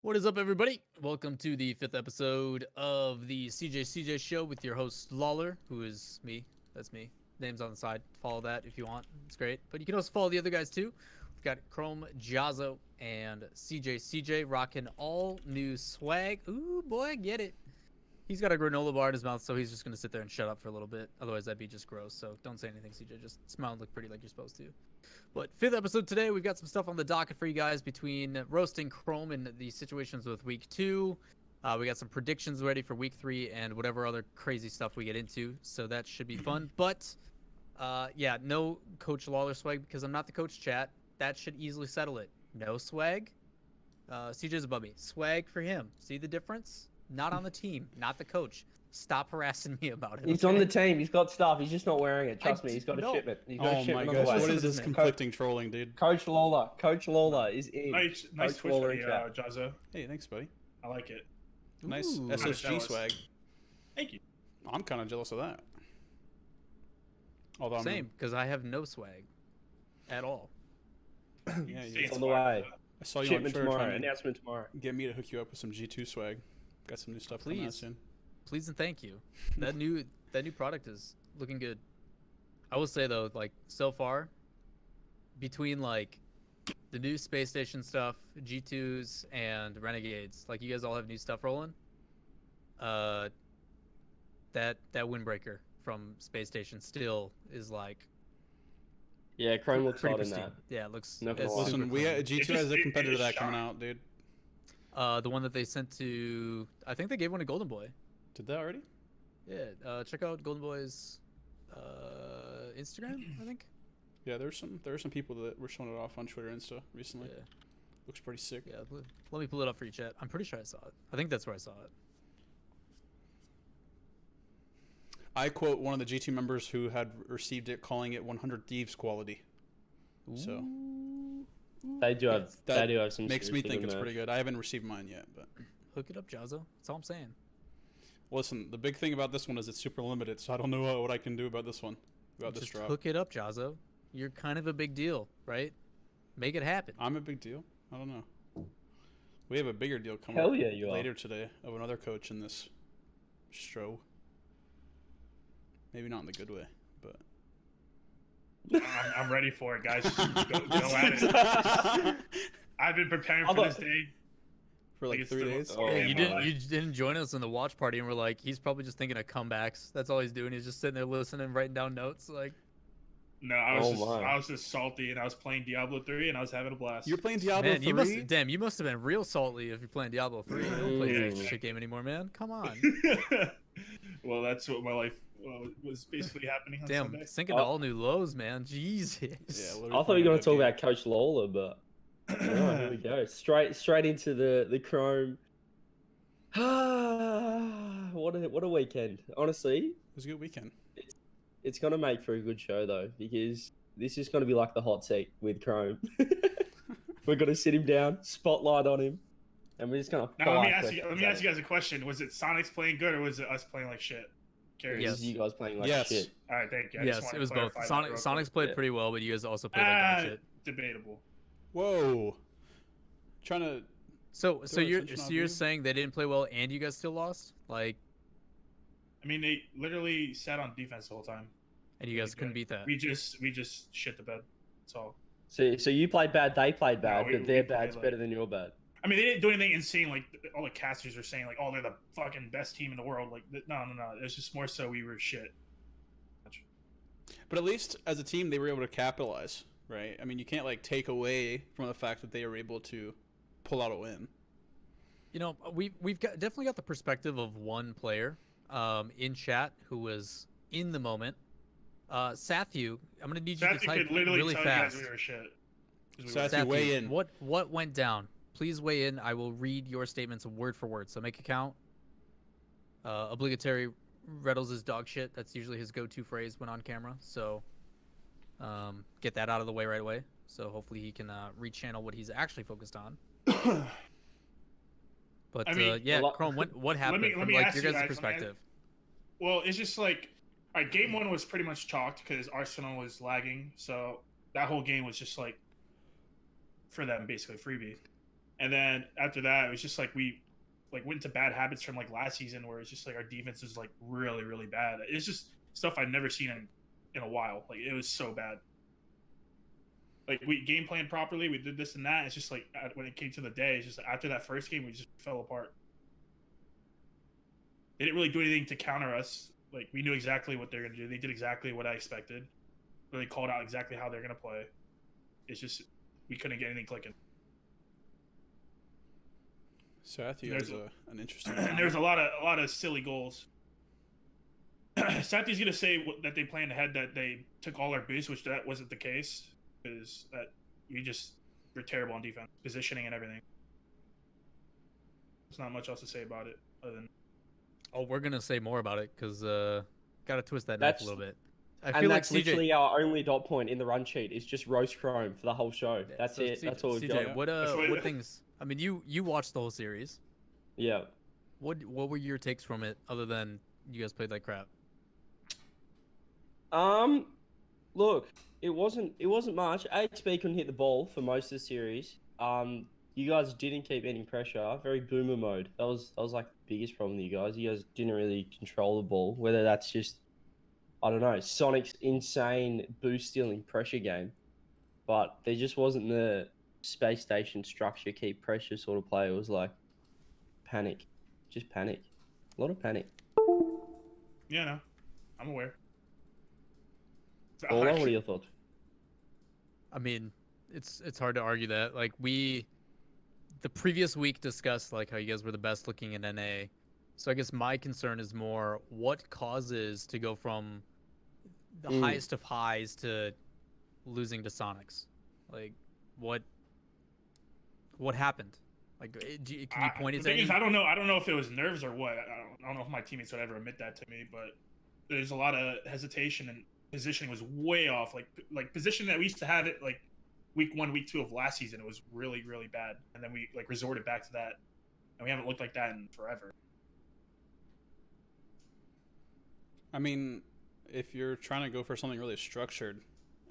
What is up, everybody? Welcome to the 5th episode of the CJ Show with your host, Lawler, who is me. That's me. Name's on the side. Follow that if you want. It's great. But you can also follow the other guys, too. We've got Chrome, Jahzo, and CJ rocking all new swag. Ooh, boy, get it. He's got a granola bar in his mouth, so he's just going to sit there and shut up for a little bit. Otherwise, that'd be just gross. So don't say anything, CJ. Just smile and look pretty like you're supposed to. But 5th episode today, we've got some stuff on the docket for you guys between roasting Chrome and the situations with week 2. We got some predictions ready for week 3 and whatever other crazy stuff we get into. So that should be fun. But yeah, no Coach Lawler swag because I'm not the coach, chat. That should easily settle it. No swag. CJ's above me. Swag for him. See the difference? Not on the team, not the coach. Stop harassing me about it. He's on the team. He's got stuff. He's just not wearing it. Trust me. He's got a shipment. He's got Oh a my shipment on gosh, the way. what is this conflicting trolling, dude? Coach Lawler is in. Nice Coach Twitch Lawler video, in chat. Jahzo. Hey, thanks, buddy. I like it. Nice Ooh. SSG Jealous. swag. Thank you. I'm kind of jealous of that. Although I'm Same, because I have no swag at all. Yeah, Stay yeah. It's on the inspired. way. I saw you on Shipment Twitter tomorrow. trying to Announcement tomorrow. get me to hook you up with some G2 swag. Got some new stuff coming out Please. soon. Please and thank you. That new product is looking good. I will say though, like so far, between like the new space station stuff, G2s and Renegades, like you guys all have new stuff rolling. That windbreaker from space station still is like Yeah, Chrome looks pretty hot in pristine. that. Yeah, it looks. Not gonna it's lie. super Listen, we clean. G2 It has just- a it competitor is that coming sharp. out, dude. The one that they sent to, I think they gave one to Golden Boy. Did that already? Yeah, check out Golden Boy's Instagram, I think. Yeah, there were some people that were showing it off on Twitter and stuff recently. Yeah, Looks pretty sick. yeah. Let me pull it up for you, chat. I'm pretty sure I saw it. I think that's where I saw it. I quote one of the G2 members who had received it, calling it 100 Thieves quality. So Ooh. They do have. That They do have some. makes me seriously think good it's merch. pretty good. I haven't received mine yet, but Hook it up, Jahzo. That's all I'm saying. listen, the big thing about this one is it's super limited, so I don't know what I can do about this one, about this Just drop. hook it up, Jahzo. You're kind of a big deal, right? Make it happen. I'm a big deal. I don't know. We have a bigger deal coming Hell up yeah, you are. later today of another coach in this show. Maybe not in the good way, but I'm ready for it, guys. Just go at it. I've been preparing for this day. for like it's 3 the- days. Oh, Yeah, yeah, you my didn't. life. You didn't join us in the watch party, and we're like, he's probably just thinking of comebacks. That's all he's doing. He's just sitting there listening, writing down notes. Like, No, I was Oh just my. I was just salty, and I was playing Diablo 3, and I was having a blast. You're playing Diablo man, 3? you must have been real salty if you're playing Diablo 3. You don't play that shit game anymore, man. Come on. Well, that's what my life was basically happening on Damn, Sunday. sinking to all new lows, man. Jesus. Yeah, literally I thought playing you were a going to talk good about Coach Lawler, but oh, here we go. Straight into the Chrome. what a weekend. Honestly, game. It was a good weekend. it's going to make for a good show though, because this is going to be like the hot seat with Chrome. We're going to sit him down, spotlight on him, and we're just going to. Now let me ask you guys a question. Was it Sonic's playing good, or was it us playing like shit? Curious. Yes. You guys playing like Yes. shit. All right, thank you. I just Yes, wanted it was to both. clarify that real quick. Sonic's played Yeah. pretty well, but you guys also played like dog shit. Debatable. Whoa. Trying to... So Throw you're attention on you're you. saying they didn't play well and you guys still lost? Like, I mean, they literally sat on defense the whole time. and you guys couldn't beat that. We just shit the bed. That's all. So you played bad, they played bad, we- but their we played bad's like- better than your bad. I mean, they didn't do anything insane. Like all the casters are saying, like, "Oh, they're the fucking best team in the world." Like, no. It's just more so we were shit. But at least as a team, they were able to capitalize, right? I mean, you can't, like, take away from the fact that they were able to pull out a win. You know, we've definitely got the perspective of one player in chat who was in the moment. Sathu, I'm gonna need you That to type could literally really tell fast. you guys we were shit. 'Cause we Sathu, were- weigh in. What went down? Please weigh in. I will read your statements word for word. So make a count. Obligatory. Reddles is dog shit. That's usually his go-to phrase when on camera. So get that out of the way right away. So hopefully he can rechannel what he's actually focused on. But I mean, yeah, well, Chrome, what happened let from me like ask your you guys' guys, let me ask- perspective? Well, it's just like, all right, game one was pretty much chalked because Arsenal was lagging, so that whole game was just like for them basically freebie. And then after that, it was just like we like went into bad habits from like last season, where it's just like our defense is like really, really bad. It's just stuff I've never seen in a while. Like it was so bad. Like we game planned properly, we did this and that. It's just like when it came to the day, it's just like, after that first game, we just fell apart. They didn't really do anything to counter us. Like we knew exactly what they're gonna do. They did exactly what I expected. They called out exactly how they're gonna play. It's just we couldn't get anything clicking. Sathy has an interesting. And there's a lot of silly goals. Sathy's gonna say that they planned ahead, that they took all our boosts, which that wasn't the case. Is that we just were terrible on defense, positioning and everything. There's not much else to say about it other than. Oh, we're gonna say more about it because gotta twist that knife a little bit. I And feel like that's CJ. literally our only dot point in the run sheet. Is just roast Chrome for the whole show. Yeah, That's so it. CJ, That's all we've CJ, got. what things? I mean, you watched the whole series. Yeah. What were your takes from it, other than you guys played like crap? Look, it wasn't much. HB couldn't hit the ball for most of the series. You guys didn't keep any pressure. Very boomer mode. That was like the biggest problem with you guys. You guys didn't really control the ball. Whether that's just, I don't know, Sonic's insane boost stealing pressure game, but there just wasn't the space station structure keep pressure sort of play. It was like panic, just panic, a lot of panic. Yeah, no, I'm aware. Lawler, what are your thoughts? I mean, it's hard to argue that. Like the previous week discussed like how you guys were the best looking in NA. So I guess my concern is more what causes to go from the highest of highs to losing to Sonics. Like what happened? Like can you point the it thing to is, I don't know if it was nerves or what. I don't know if my teammates would ever admit that to me, but there's a lot of hesitation, and positioning was way off. Like position that we used to have it like week 1, week 2 of last season, it was really, really bad, and then we like resorted back to that, and we haven't looked like that in forever. I mean, if you're trying to go for something really structured,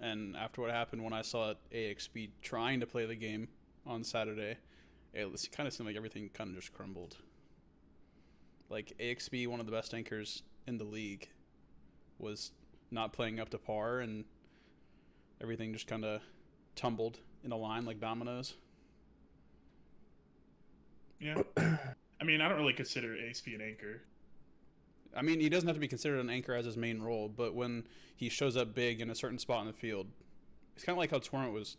and after what happened when I saw AXB trying to play the game on Saturday, it kind of seemed like everything kind of just crumbled. Like AXB, one of the best anchors in the league, was not playing up to par, and everything just kind of tumbled in a line like dominoes. Yeah. I mean, I don't really consider AXP an anchor. I mean, he doesn't have to be considered an anchor as his main role, but when he shows up big in a certain spot in the field, it's kind of like how Torrent was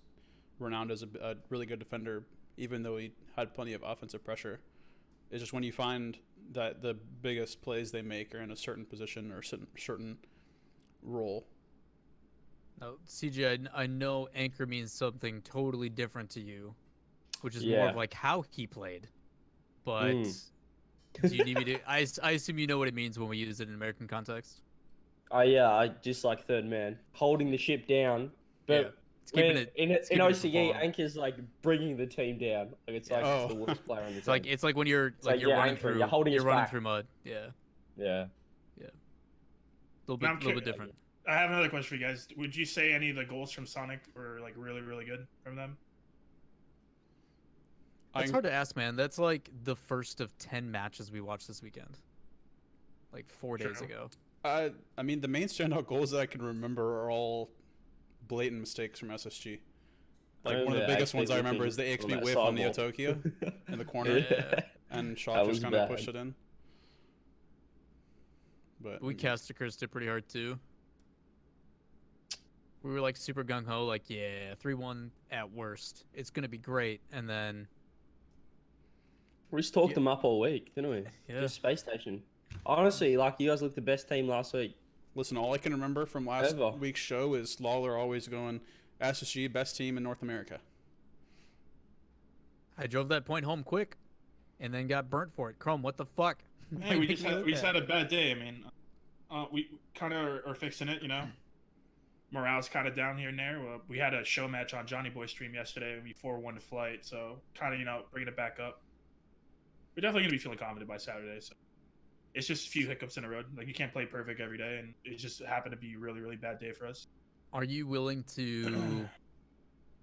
renowned as a really good defender, even though he had plenty of offensive pressure. It's just when you find that the biggest plays they make are in a certain position or certain role. No, CJ, I know anchor means something totally different to you, which is more of like how he played. But do you need me to? I assume you know what it means when we use it in American context. Yeah, I just like third man, holding the ship down. But yeah, in OCE, anchor's like bringing the team down. Like it's like it's the worst player on the team. It's like when you're you're running through, you're running through mud. Yeah. Yeah. A little bit different. I have another question for you guys. Would you say any of the goals from Sonic were like really, really good from them? It's hard to ask, man. That's like the first of 10 matches we watched this weekend. Like 4 days ago. I mean, the main standout goals that I can remember are all blatant mistakes from SSG. Like one of the biggest ones I remember is the AXB whiff on the Otokia in the corner, and Shaw just kind of pushed it in. But we cast cursed it pretty hard too. We were like super gung ho, like 3-1 at worst. It's gonna be great, and then we just talked them up all week, didn't we? Yeah. Just space station. Honestly, like you guys looked the best team last week. Listen, all I can remember from last week's show is Lawler always going, SSG, best team in North America. I drove that point home quick, and then got burnt for it. Chrome, what the fuck? Hey, we just had a bad day. I mean, we kind of are fixing it, you know. Morale's kind of down here and there. We had a show match on Johnny Boy stream yesterday, and we 4-1 to flight, so kind of bringing it back up. We're definitely gonna be feeling confident by Saturday. So it's just a few hiccups in the road. Like you can't play perfect every day, and it just happened to be a really, really bad day for us. Are you willing to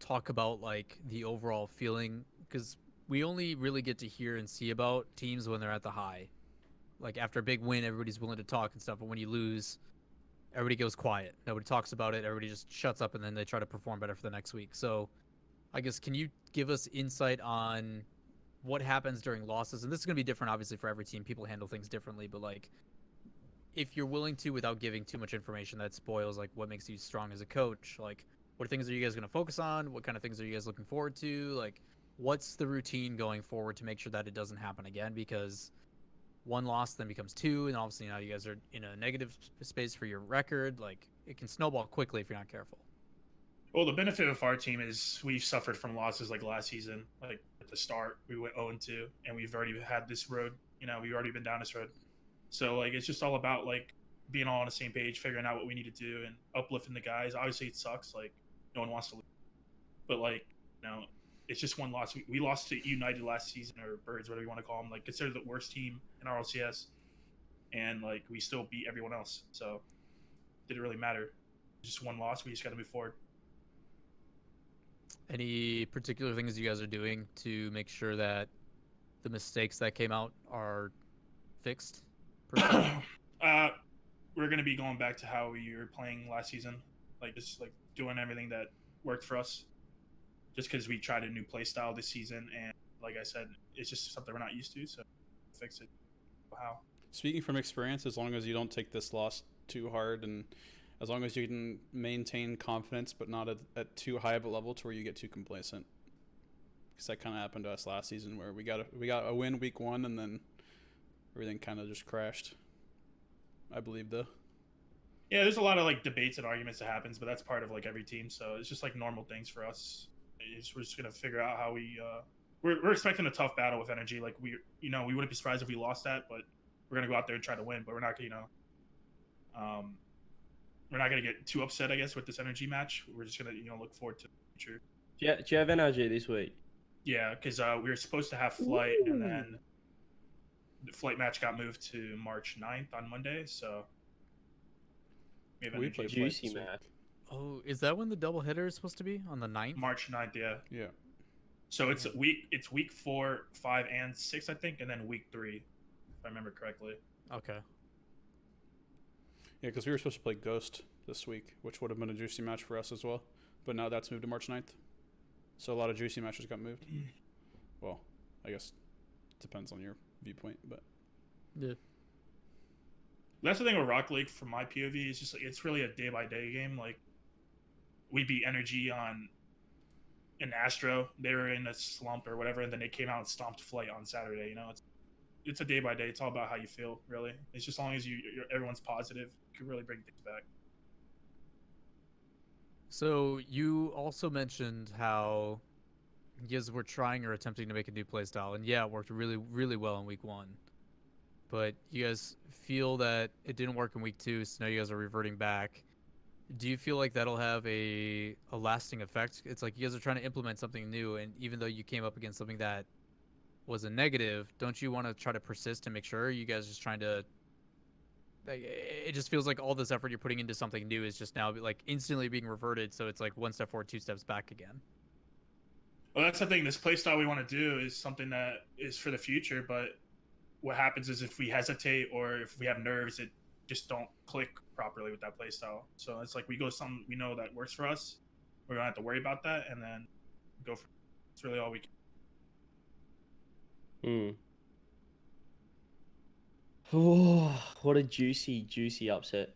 talk about like the overall feeling? Because we only really get to hear and see about teams when they're at the high. Like after a big win, everybody's willing to talk and stuff, but when you lose, everybody goes quiet. Nobody talks about it. Everybody just shuts up, and then they try to perform better for the next week. So, I guess can you give us insight on what happens during losses? And this is going to be different, obviously, for every team. People handle things differently, but like, if you're willing to, without giving too much information that spoils like what makes you strong as a coach, like what things are you guys going to focus on? What kind of things are you guys looking forward to? Like, what's the routine going forward to make sure that it doesn't happen again? Because one loss then becomes two, and obviously now you guys are in a negative space for your record. Like, it can snowball quickly if you're not careful. Well, the benefit of our team is we've suffered from losses like last season. Like at the start, we went 0-2, and we've already had this road. You know, we've already been down this road. So like, it's just all about like being all on the same page, figuring out what we need to do, and uplifting the guys. Obviously, it sucks. Like, no one wants to lose, but like, you know, it's just one loss. We lost to United last season, or Birds, whatever you want to call them. Like, considered the worst team in RLCS, and like we still beat everyone else. So, it didn't really matter. Just one loss. We just got to move forward. Any particular things you guys are doing to make sure that the mistakes that came out are fixed? We're gonna be going back to how we were playing last season, like just like doing everything that worked for us. Just because we tried a new play style this season, and like I said, it's just something we're not used to, so fix it. How? Speaking from experience, as long as you don't take this loss too hard, and as long as you can maintain confidence, but not at too high of a level to where you get too complacent, because that kind of happened to us last season, where we got a win week 1, and then everything kind of just crashed. I believe though. Yeah, there's a lot of like debates and arguments that happens, but that's part of like every team, so it's just like normal things for us. We're just gonna figure out how we're expecting a tough battle with energy. Like we wouldn't be surprised if we lost that, but we're gonna go out there and try to win. But we're not gonna we're not gonna get too upset, I guess, with this energy match. We're just gonna look forward to the future. Do you have energy this week? Yeah, because we were supposed to have flight, and then the flight match got moved to March 9th on Monday. So We played juicy flight match. Oh, is that when the doubleheader is supposed to be? On the 9th? March 9th, yeah. Yeah. So it's week 4, 5, and 6, I think, and then week 3, if I remember correctly. Okay. Yeah, because we were supposed to play Ghost this week, which would have been a juicy match for us as well. But now that's moved to March 9th. So a lot of juicy matches got moved. Well, I guess it depends on your viewpoint, but Yeah. That's the thing with Rock League from my POV. Is just like it's really a day by day game. Like we beat Energy in Astro. They were in a slump or whatever, and then they came out and stomped Flight on Saturday. It's a day by day. It's all about how you feel, really. It's just as long as everyone's positive, you can really bring things back. So you also mentioned how you guys were trying or attempting to make a new playstyle, and yeah, it worked really, really well in week 1. But you guys feel that it didn't work in week 2, so now you guys are reverting back. Do you feel like that'll have a lasting effect? It's like you guys are trying to implement something new, and even though you came up against something that was a negative, don't you want to try to persist and make sure you guys just trying to? Like, it just feels like all this effort you're putting into something new is just now like instantly being reverted. So it's like 1 step forward, 2 steps back again. Well, that's the thing. This playstyle we want to do is something that is for the future, but what happens is if we hesitate or if we have nerves, it just don't click properly with that playstyle. So it's like we go something we know that works for us. We don't have to worry about that, and then go for. It's really all we can. Oh, what a juicy upset!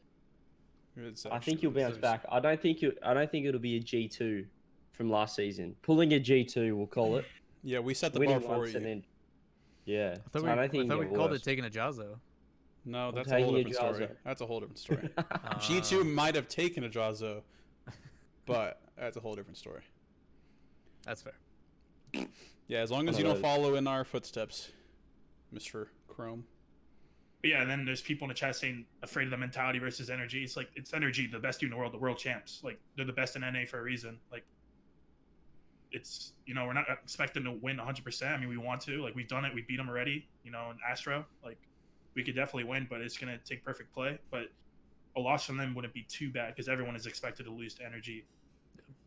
it's I think you'll bounce back. I don't think it'll be a G2 from last season. Pulling a G2, we'll call it. Yeah, we set the Winning bar for once you. and then, yeah. I thought we called it taking a Jahzo. No, that's a taking whole a different story. Jahzo. That's a whole different story. G2 might have taken a Jahzo, but that's a whole different story. That's fair. Yeah, as long as you don't follow in our footsteps, Mr. Chrome. But yeah, and then there's people in the chat saying afraid of the mentality versus energy. It's like it's energy, the best team in the world, the world champs. Like they're the best in NA for a reason. Like it's we're not expecting to win 100%. I mean, we want to. Like we've done it. We beat them already. In Astro. Like we could definitely win, but it's gonna take perfect play. But a loss from them wouldn't be too bad because everyone is expected to lose to energy.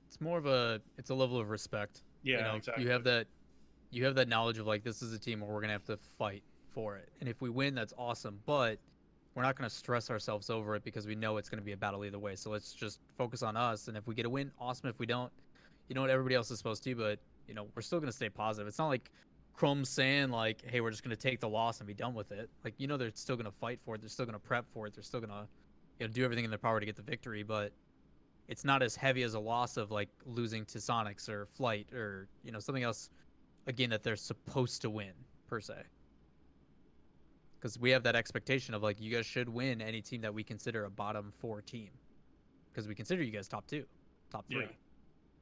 It's more of a level of respect. Yeah, exactly. You you have that knowledge of like, this is a team where we're gonna have to fight for it, and if we win, that's awesome. But we're not gonna stress ourselves over it because we know it's gonna be a battle either way. So let's just focus on us, and if we get a win, awesome. If we don't, you know what everybody else is supposed to, but you know, we're still gonna stay positive. It's not like Chrome's saying like, hey, we're just gonna take the loss and be done with it. Like, you know, they're still gonna fight for it. They're still gonna prep for it. They're still gonna, you know, do everything in their power to get the victory. But it's not as heavy as a loss of like losing to Sonics or Flight or, you know, something else, again, that they're supposed to win per se. Because we have that expectation of like, you guys should win any team that we consider a bottom 4 team, because we consider you guys top 2, top 3. Yeah.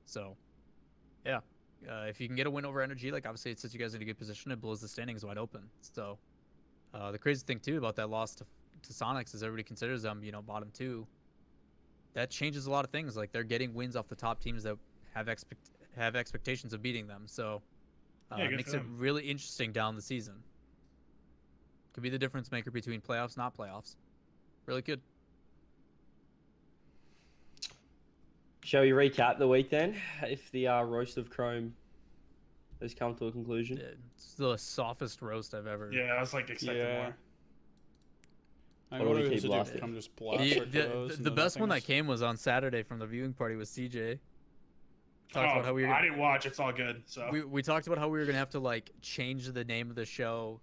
So yeah, if you can get a win over Energy, like obviously it sets you guys in a good position. It blows the standings wide open. So the crazy thing too about that loss to Sonics is everybody considers them, you know, bottom 2. That changes a lot of things. Like, they're getting wins off the top teams that have expectations of beating them. So it makes it really interesting down the season. Could be the difference maker between playoffs, not playoffs. Really good. Shall we recap the week then? If the roast of Chrome has come to a conclusion. It's the softest roast I've ever. Yeah, I was like expecting more. I What mean, do we what keep do? blasting? Come just blast The best one that came was on Saturday from the viewing party with CJ. Talked about how we were I didn't watch. It's all good. So we talked about how we were gonna have to like change the name of the show,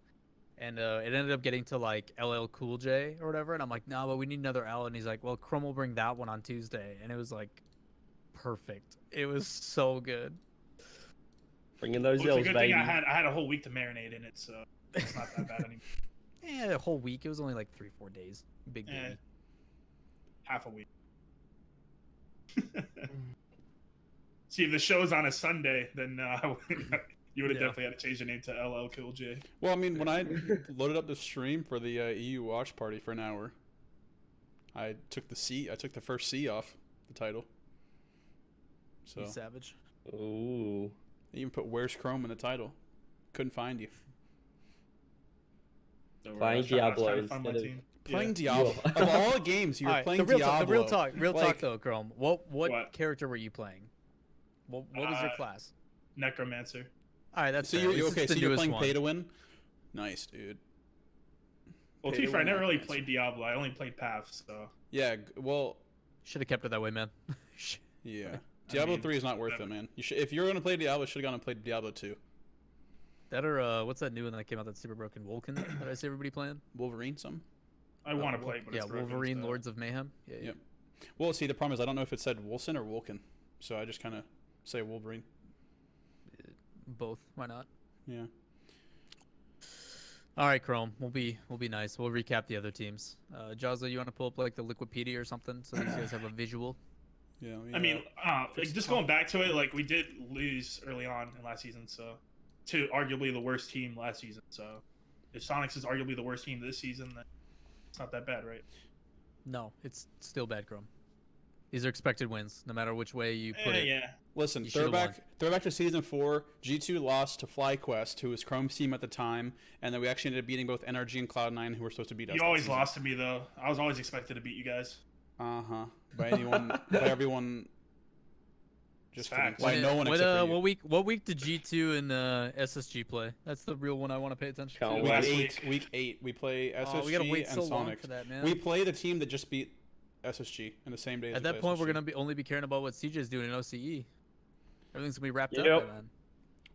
and it ended up getting to like LL Cool J or whatever. And I'm like, no, but we need another L. And he's like, well, Chrome will bring that one on Tuesday. And it was like perfect. It was so good. Bringing those Well, it's a L's, good baby. thing I had a whole week to marinate in it, so it's not that bad anymore. Yeah, a whole week. It was only like 3-4 days. Big baby. Half a week. See, if the show's on a Sunday, then you would have definitely had to change the name to LL Cool J. Well, I mean, when I loaded up the stream for the EU watch party for an hour, I took the first C off the title. So You savage. Ooh. I even put "Where's Chrome" in the title. Couldn't find you. Playing Diablo instead of- Playing Diablo. Of all the games, you were Alright, playing the real Diablo. talk, real talk Like, though, Chrome. What What? character were you playing? What was your class? Necromancer. All right, that's So fair. you're This okay. is the So you're newest playing one. pay to win. Nice, dude. Well, to Pay be to fair, I win never really Necromancer. played Diablo. I only played Path, so Yeah. Well. Should have kept it that way, man. Yeah. Diablo mean, 3 is not worth it, man. You should, if you're gonna play Diablo, should have gone and played Diablo 2. That or what's that new one that came out that's super broken? Vulcan that I see everybody playing. Wolverine, some. I want to play it, but yeah, it's broken, Wolverine, so- Lords of Mayhem. Yeah, Yep. Well, see, the problem is I don't know if it said Wilson or Vulcan, so I just kind of say Wolverine. Both. Why not? Yeah. All right, Chrome. We'll be nice. We'll recap the other teams. Jahzo, you want to pull up like the Liquipedia or something so these guys have a visual? Yeah. I mean, like, just going back to it, like we did lose early on in last season, so to arguably the worst team last season. So if Sonics is arguably the worst team this season, then it's not that bad, right? No, it's still bad, Chrome. These are expected wins, no matter which way you put it. Yeah. Listen, You throw should've back to season 4. G2 lost to FlyQuest, who was Chrome's team at the time, and then we actually ended up beating both NRG and Cloud9, who were supposed to beat us. You that always season. lost to me though. I was always expected to beat you guys. By anyone, by everyone. Just kidding. Facts. By no one except for you. What week did G2 and SSG play? That's the real one I want to pay attention Can't to. wait. Last Week 8, we play SSG Oh, we gotta wait and so long Sonics. for that, man. We play the team that just beat SSG in the same day. As At we that play point, we're SSG. gonna only be caring about what CJ's doing in OCE. Everything's gonna be wrapped Yep. up by then.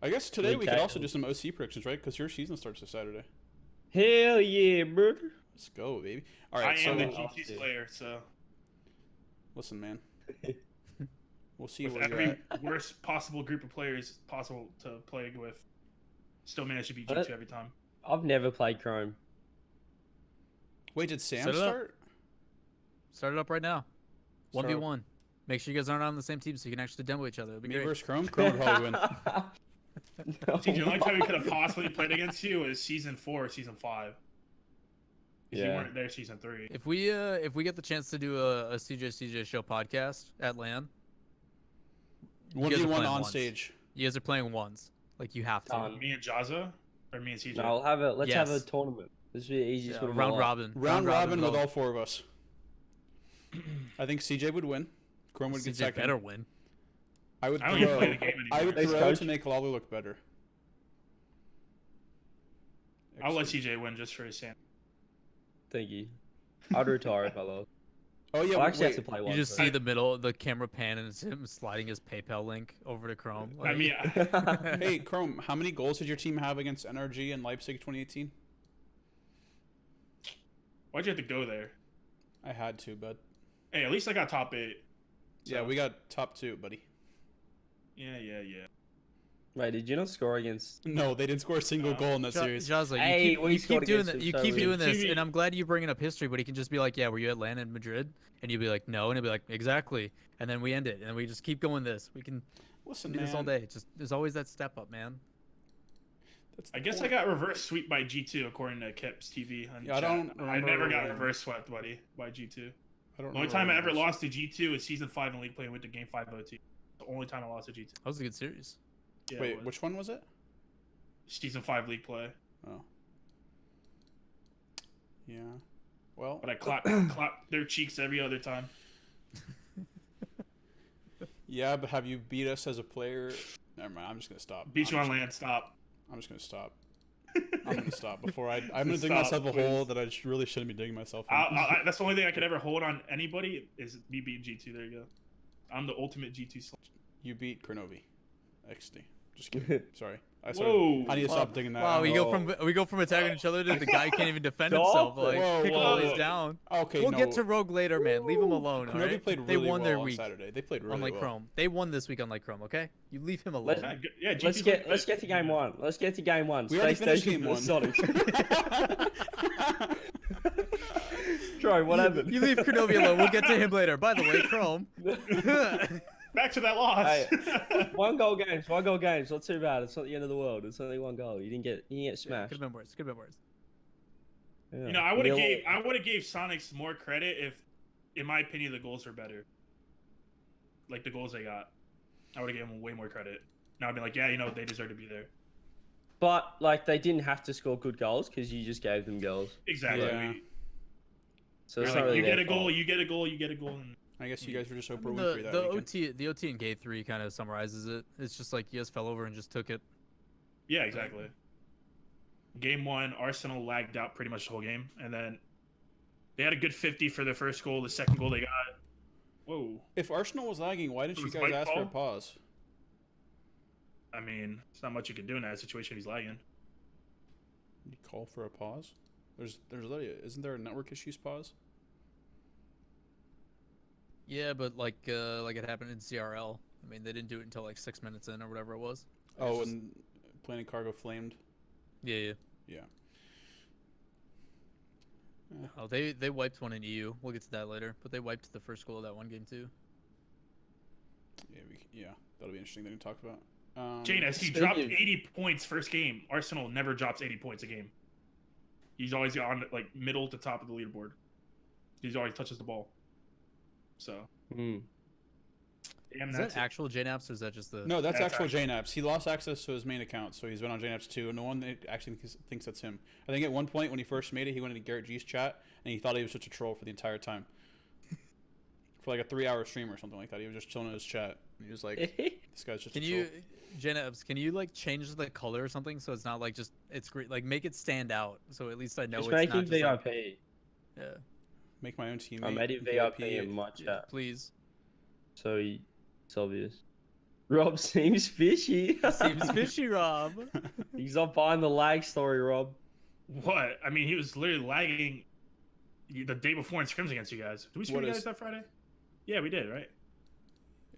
I guess today we could Okay. also do some OC predictions, right? Because your season starts this Saturday. Hell yeah, brother. Let's go, baby. All I right, am the so GT Slayer, so listen, man. We'll see with where you're every at. worst possible group of players possible to play with, still manage to beat What? G2 every time. I've never played Chrome. Wait, did Sam Set it up. start? Start it up right now. Start 1v1. Make sure you guys aren't on the same team so you can actually demo each other. It'd be Me great. versus Chrome? Chrome would probably win. No. See, the only time we could have possibly played against you is season 4 or season 5. Because you Yeah. weren't there season 3. If we get the chance to do a CJ show podcast at LAN, you guys are 1v1 playing on once. stage. You guys are playing ones. Like you have to. Done. Me and Jahzo? Or me and CJ? No, let's have a Yes. tournament. This will be the easiest Yeah, one of round my life. robin. Round robin with all- all 4 of us. I think CJ would win. Chrome would get CJ second. better win. I would I don't even throw. play the game anymore. I would Thanks, throw coach. to make Lawler look better. I'll let CJ win just for his sanity. Thank you. I'd retire if I lost. Oh yeah, I actually have wait. to play You one. just see the middle, the camera pan, and it's him sliding his PayPal link over to Chrome. I mean, Hey Chrome, how many goals did your team have against NRG in Leipzig 2018? why'd you have to go there? I had to, but Hey, at least I got top 8. yeah, So- we got top 2, buddy. Yeah. Wait, did you not score against? No, they didn't score a single goal in that series. Jahzo, Hey, you keep, we you scored keep doing against that. him You so keep we- doing this, TV and I'm glad you're bringing up history. But he can just be like, "Yeah, were you at Atlanta and Madrid?" And you'll be like, "No," and he'll be like, "Exactly." And then we end it, and we just keep going. This we can Listen, do man, this all day. Just there's always that step up, man. that's the I guess I point. got reverse sweep by G2 according to Kips TV. On Yeah, I chat. don't I remember never got when- reverse swept, buddy, by G2. I don't The only remember time I when ever it was. lost to G2 is season 5 in league play and went to game 5 OT. The only time I lost to G2. That was a good series. Yeah, Wait, it was. which one was it? Season 5 league play. Oh. Yeah. Well, But I clap their cheeks every other time. yeah, but have you beat us as a player? Never mind. I'm just gonna stop. Beat you I'm on just- land. Stop. I'm just gonna stop. I'm gonna stop before I'm gonna dig Stop, myself a please. hole that I really shouldn't be digging myself in. That's the only thing I could ever hold on anybody is me beating G2. There you go. I'm the ultimate G2 slut. You beat Kronovi. XD. Just kidding. Sorry. Whoa. I need to stop digging that. Wow, out. we go from attacking each other to the guy who can't even defend Stop himself. Like, Whoa, pick whoa, all these whoa. down. Okay, We'll no. get to Rogue later, man. Leave him alone. Kronovi Alright? played They really won well their on week Saturday. They played really unlike well. Chrome. They won this week unlike Chrome. Okay, you leave him alone. Let's- Yeah, Let's G2's get really good. to game 1. Let's get to game 1. We already Space finished Station game for Sonic. Troy, what happened? You leave Kronovi alone. We'll get to him later. By the way, Chrome. Back to that loss. Hey, 1 goal games. 1 goal games. Not too bad. It's not the end of the world. It's only 1 goal. You didn't get smashed. Could have been worse. Could have been worse. Yeah. You know, I would have Neil- gave Sonics more credit if, in my opinion, the goals were better. Like the goals they got, I would have given them way more credit. Now I'd be like, yeah, you know, they deserve to be there. But like they didn't have to score good goals because you just gave them goals. Exactly. Yeah. So You're it's like, not really you get their a goal, fault. you get a goal, you get a goal. And I guess you guys were just I Oprah mean, Winfrey that the weekend. OT in Game 3 kind of summarizes it. It's just like you guys fell over and just took it. yeah, exactly. Game 1, Arsenal lagged out pretty much the whole game, and then they had a good 50 for their first goal. The second goal they got, whoa. If Arsenal was lagging, why didn't you Was guys Mike ask for a Paul? pause? I mean, it's not much you can do in that situation. He's lagging. You call for a pause? There's isn't there a network issues pause? Yeah, but like it happened in CRL. I mean, they didn't do it until like 6 minutes in or whatever it was. Oh, It's just- and Planet Cargo flamed. Yeah. Yeah. Oh, they wiped one in EU. We'll get to that later. But they wiped the first goal of that one game too. Yeah, that'll be interesting thing to talk about. Jane, as he Speaking dropped of- 80 points first game, Arsenal never drops 80 points a game. He's always on like middle to top of the leaderboard. He's always touches the ball. So, Hmm. damn, Is that's that it. actual JNAPS or is that just the? No, that's That's actual actual. JNAPs. He lost access to his main account, so he's been on JNAPs too. No one actually thinks that's him. I think at one point when he first made it, he went into Garrett G's chat and he thought he was such a troll for the entire time. For like a 3-hour stream or something like that, he was just chilling in his chat. And he was like, "This guy's just." Can a you, troll. JNAPS? Can you like change the color or something so it's not like just it's great? Like make it stand out so at least I know Just it's make him not just like, VIP. yeah. make my own teammate? I made him VIP in my Yeah, chat, please. so it's obvious. Rob seems fishy. Seems fishy, Rob. He's not buying the lag story, Rob. What? I mean, he was literally lagging the day before in scrims against you guys. Did we scrim What you guys is- that Friday? Yeah, we did, right?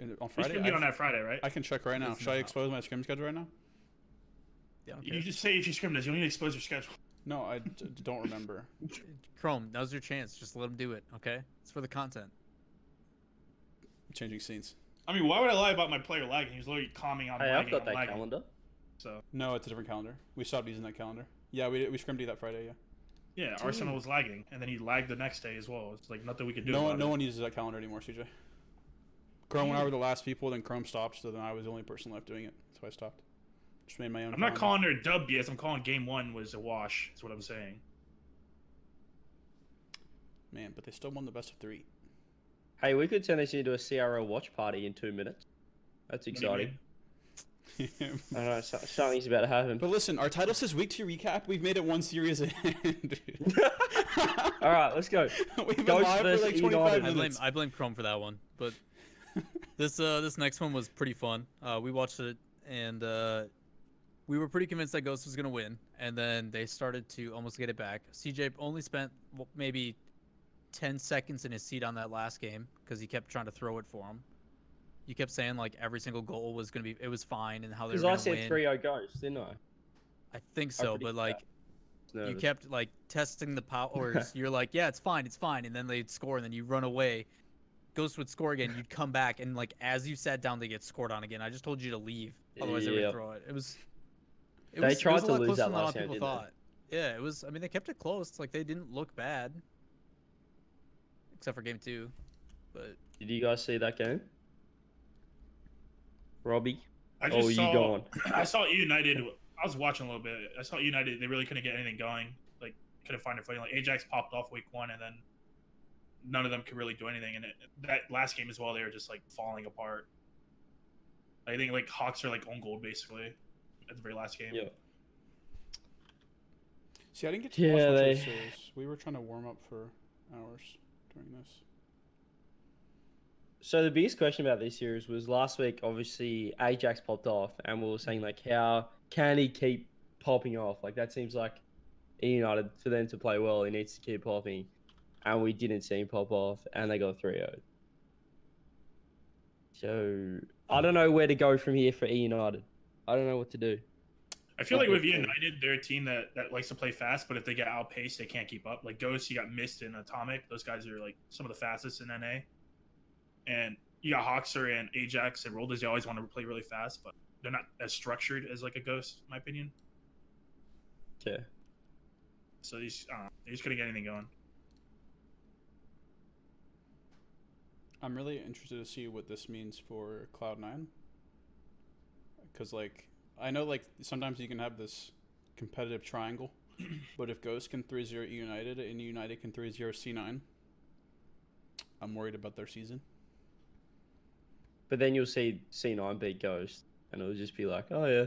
On We Friday. scrimmed you on that Friday, right? I can check right now. It's Should I not. expose my scrim schedule right now? Yeah, I don't You care. just say if you scrimmed us. You don't need to expose your schedule. No, I don't remember. Chrome, now's your chance. Just let him do it, okay? It's for the content. Changing scenes. I mean, why would I lie about my player lagging? He was literally calming on Hey, lagging. I've got on that lagging. calendar. So No, it's a different calendar. We stopped using that calendar. Yeah, we scrimmed you that Friday. Yeah. yeah, Arsenal was lagging, and then he lagged the next day as well. It's like nothing we could do. No about one, no it. one uses that calendar anymore, CJ. Chrome and I were the last people, then Chrome stopped, so then I was the only person left doing it. So I stopped. Just made my own. I'm not calendar. calling her a dub BS. I'm calling game 1 was a wash. Is what I'm saying. Man, but they still won the best of 3. Hey, we could turn this into a CRO watch party in 2 minutes. That's What do you exciting. mean? I don't know, something's about to happen. But listen, our title says week 2 recap. We've made it one series ahead. All right, let's go. We've been Ghost live for versus like United. 25 I minutes. blame Chrome for that one, but this next one was pretty fun. We watched it and we were pretty convinced that Ghost was gonna win, and then they started to almost get it back. CJ only spent maybe 10 seconds in his seat on that last game because he kept trying to throw it for him. You kept saying like every single goal was gonna be, it was fine, and how they were Because gonna I said win. 3-0 Ghost, didn't I? I think so, but predicted like you Nervous. kept like testing the powers. You're like, yeah, it's fine, and then they'd score, and then you run away. Ghost would score again. You'd come back, and like as you sat down, they get scored on again. I just told you to leave, otherwise they would Yep. throw it. It They was tried a to lot lose closer that than a lot last of game, people didn't they? thought. Yeah, it was. I mean, they kept it close. Like they didn't look bad, except for game 2. But Did you guys see that game? Robbie? I Oh, just you saw. go on. I saw United. I was watching a little bit. I saw United. They really couldn't get anything going. Like couldn't find a footing. Like Ajax popped off week 1, and then none of them could really do anything. And that last game as well, they were just like falling apart. I think like Hawks are like on gold basically at the very last game. Yeah. See, I didn't get to Yeah, watch much of they- the series. We were trying to warm up for hours during this. So the biggest question about this series was last week, obviously, Ajax popped off, and we were saying, like, how can he keep popping off? Like, that seems like United, for them to play well, he needs to keep popping. And we didn't see him pop off, and they got 3-0. So, I don't know where to go from here for United. I don't know what to do. I feel like with Okay. United, they're a team that likes to play fast, but if they get outpaced, they can't keep up. Like Ghost, you got Mist and Atomic. Those guys are like some of the fastest in NA. And you got Hawkser and Ajax and Rolders. They always want to play really fast, but they're not as structured as like a Ghost, in my opinion. Yeah. So they just couldn't get anything going. I'm really interested to see what this means for Cloud9. Because, like, I know, like, sometimes you can have this competitive triangle, but if Ghost can 3-0 United and United can 3-0 C9, I'm worried about their season. But then you'll see C9 beat Ghost, and it'll just be like, oh, yeah,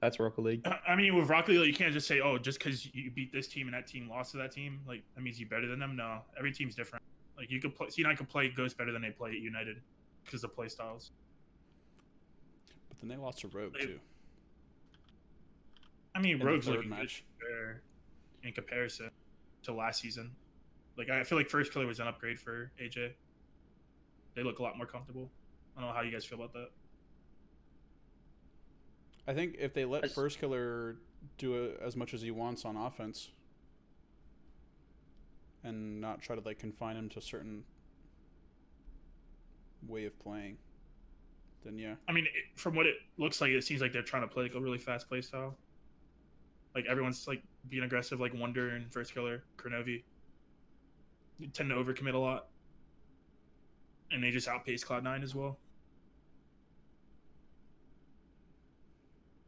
that's Rocket League. I mean, with Rocket League, you can't just say, oh, just because you beat this team and that team lost to that team, like, that means you're better than them. No, every team's different. Like, you could play, C9 can play Ghost better than they play at United because of play styles. But then they lost to Rogue, They- too. I mean, In the Rogue's third looking match. good in comparison to last season. Like, I feel like First Killer was an upgrade for AJ. They look a lot more comfortable. I don't know how you guys feel about that. I think if they let As- First Killer do it as much as he wants on offense and not try to, like, confine him to a certain way of playing, then yeah. I mean, from what it looks like, it seems like they're trying to play like a really fast play style. Like everyone's like being aggressive, like Wonder and First Killer, Kronovi. They tend to overcommit a lot, and they just outpace Cloud9 as well.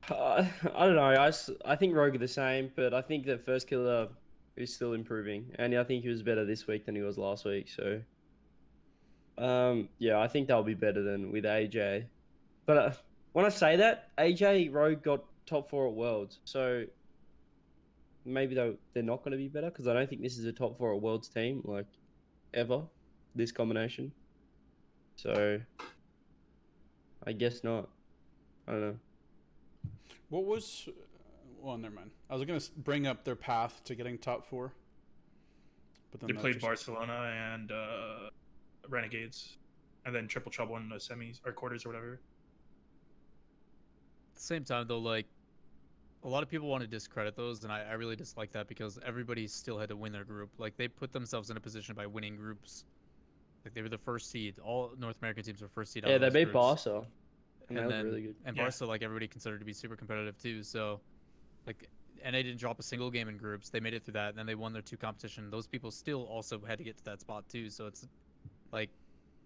I don't know. I think Rogue are the same, but I think that First Killer is still improving, and I think he was better this week than he was last week. So, yeah, I think they'll be better than with AJ. But when I say that, AJ Rogue got top 4 at Worlds, so maybe they're not going to be better because I don't think this is a top 4 at Worlds team like ever. This combination. So, I guess not. I don't know. What was... well, never mind. I was going to bring up their path to getting top 4. But then They that played just- Barcelona and Renegades, and then Triple Trouble in the semis or quarters or whatever. at the same time, though, like a lot of people want to discredit those, and I really dislike that because everybody still had to win their group. Like they put themselves in a position by winning groups. Like they were the first seed. All North American teams were first seed. out Yeah, of they those beat groups. Barca, and that was then, really good. And Yeah. Barca, like everybody considered to be super competitive too. So, like, and they didn't drop a single game in groups. They made it through that, and then they won their 2 competition. Those people still also had to get to that spot too. So it's like,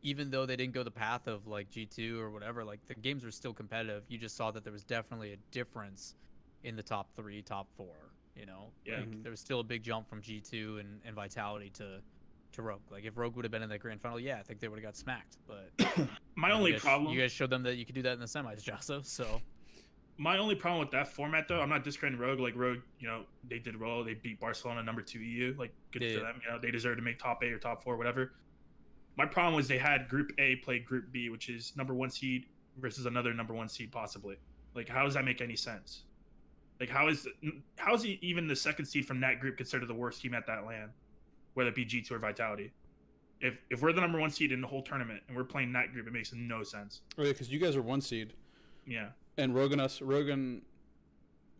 even though they didn't go the path of like G2 or whatever, like the games were still competitive. You just saw that there was definitely a difference in the top 3, top 4. You know, Yeah. like, there was still a big jump from G2 and Vitality to to Rogue. Like if Rogue would have been in the grand final, yeah, I think they would have got smacked. But My only problem. you guys showed them that you could do that in the semis, Jahzo. So My only problem with that format, though, I'm not discrediting Rogue. Like Rogue, they did well. They beat Barcelona #2 EU. Like good for them. They deserve to make top 8 or top 4, whatever. My problem was they had Group A play Group B, which is #1 seed versus another #1 seed possibly. Like how does that make any sense? Like how is even the second seed from that group considered the worst team at that LAN, whether it be G2 or Vitality? If we're the #1 seed in the whole tournament and we're playing that group, it makes no sense. Oh yeah, because you guys are 1 seed. Yeah. And Rogan.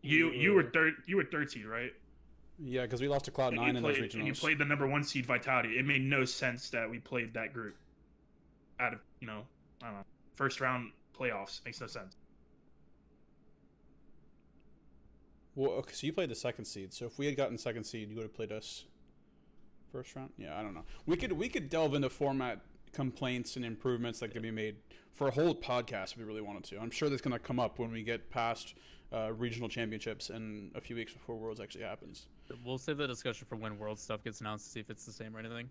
You were third seed, right? Yeah, because we lost to Cloud9 in those regionals. And you played the #1 seed Vitality. It made no sense that we played that group out of I don't know, first round playoffs. Makes no sense. Well, okay, so you played the second seed. So if we had gotten second seed, you would have played us first round. Yeah, I don't know. We could delve into format complaints and improvements that could be made for a whole podcast if we really wanted to. I'm sure that's going to come up when we get past regional championships and a few weeks before Worlds actually happens. we'll save the discussion for when World stuff gets announced to see if it's the same or anything.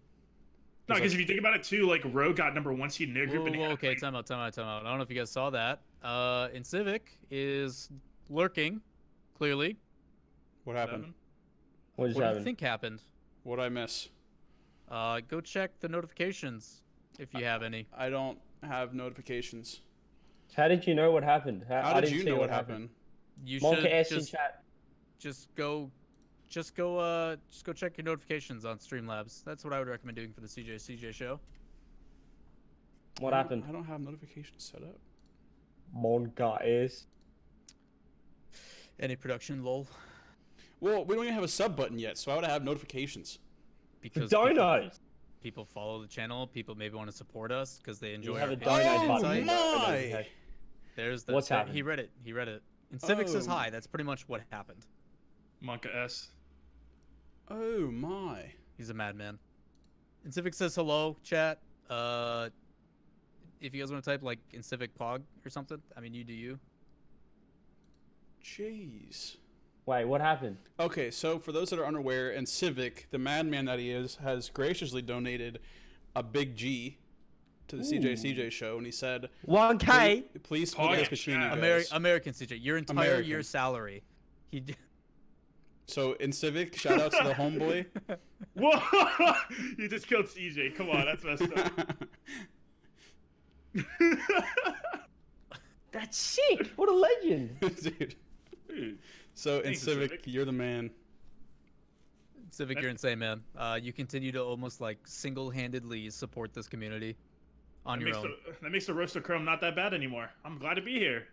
No, because if you think about it too, like Rogue got #1 seed in their group. Okay, time out. I don't know if you guys saw that. In Civic is lurking, clearly. What happened? What just What do you happened? think happened? What I miss? Go check the notifications if you have any. I don't have notifications. How did you know what happened? How I did didn't you see know what happened? You Monka should S in chat. just go check your notifications on Streamlabs. That's what I would recommend doing for the CJ show. What happened? I don't have notifications set up. Monka S. Any production, lol. Well, we don't even have a sub button yet, so how would I have notifications? Because Donos. people follow the channel. People maybe want to support us because they enjoy You our have a page donate and button. insight. my! There's the What's happened? He read it. And Civic says Oh. hi. That's pretty much what happened. Monka S. Oh my! He's a madman. And Civic says hello, chat. If you guys want to type like in Civic Pog or something, I mean you do you. Jeez. Wait, what happened? Okay, so for those that are unaware, and Civic, the madman that he is, has graciously donated a big G to the CJ show, and he said, 1K. Please split this between you guys. American CJ, your entire American. year's salary. He So in Civic, shout out to the homeboy. Whoa! You just killed CJ. Come on, that's messed up. That's sick. What a legend. Dude. Dude, So in Thanks, Civic, Civic. you're the man. Civic, you're insane, man. You continue to almost like single-handedly support this community on your own. That makes the roaster Chrome not that bad anymore. I'm glad to be here.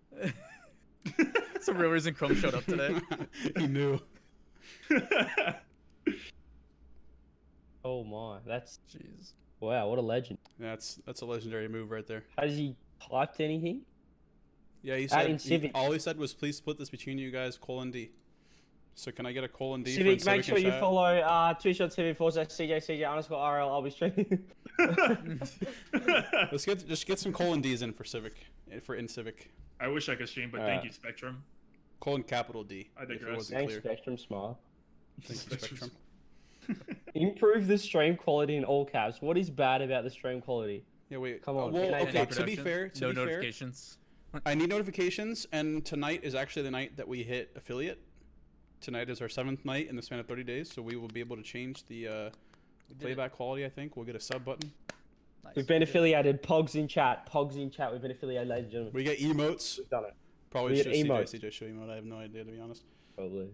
That's the real reason Chrome showed up today. He knew. Oh my, that's Jeez. wow. What a legend. That's a legendary move right there. Has he typed anything? Yeah, he in said Civic. all he said was please split this between you guys, $D. So can I get a $D? Civic, for make Civic sure in you chat? follow twitch.tv/CJ_RL. I'll be streaming. Let's just get some Ds in for Civic, for in Civic. I wish I could stream, but thank you, Spectrum. Capital D. I If it digress. wasn't Thanks, clear. Spectrum Smart. Thank you, Spectrum. Improve the stream quality in all caps. What is bad about the stream quality? Yeah, wait. Come on, Well, can I- okay. Any To be production? fair, No notifications. I need notifications, and tonight is actually the night that we hit affiliate. Tonight is our 7th night in the span of 30 days, so we will be able to change the playback quality. I think we'll get a sub button. Nice. We've been affiliated. Pogs in chat. Pogs in chat. We've been affiliated, ladies and gentlemen. We get emotes. We've done it. Probably We just get a emotes. CJ show emote. I have no idea, to be honest. Probably.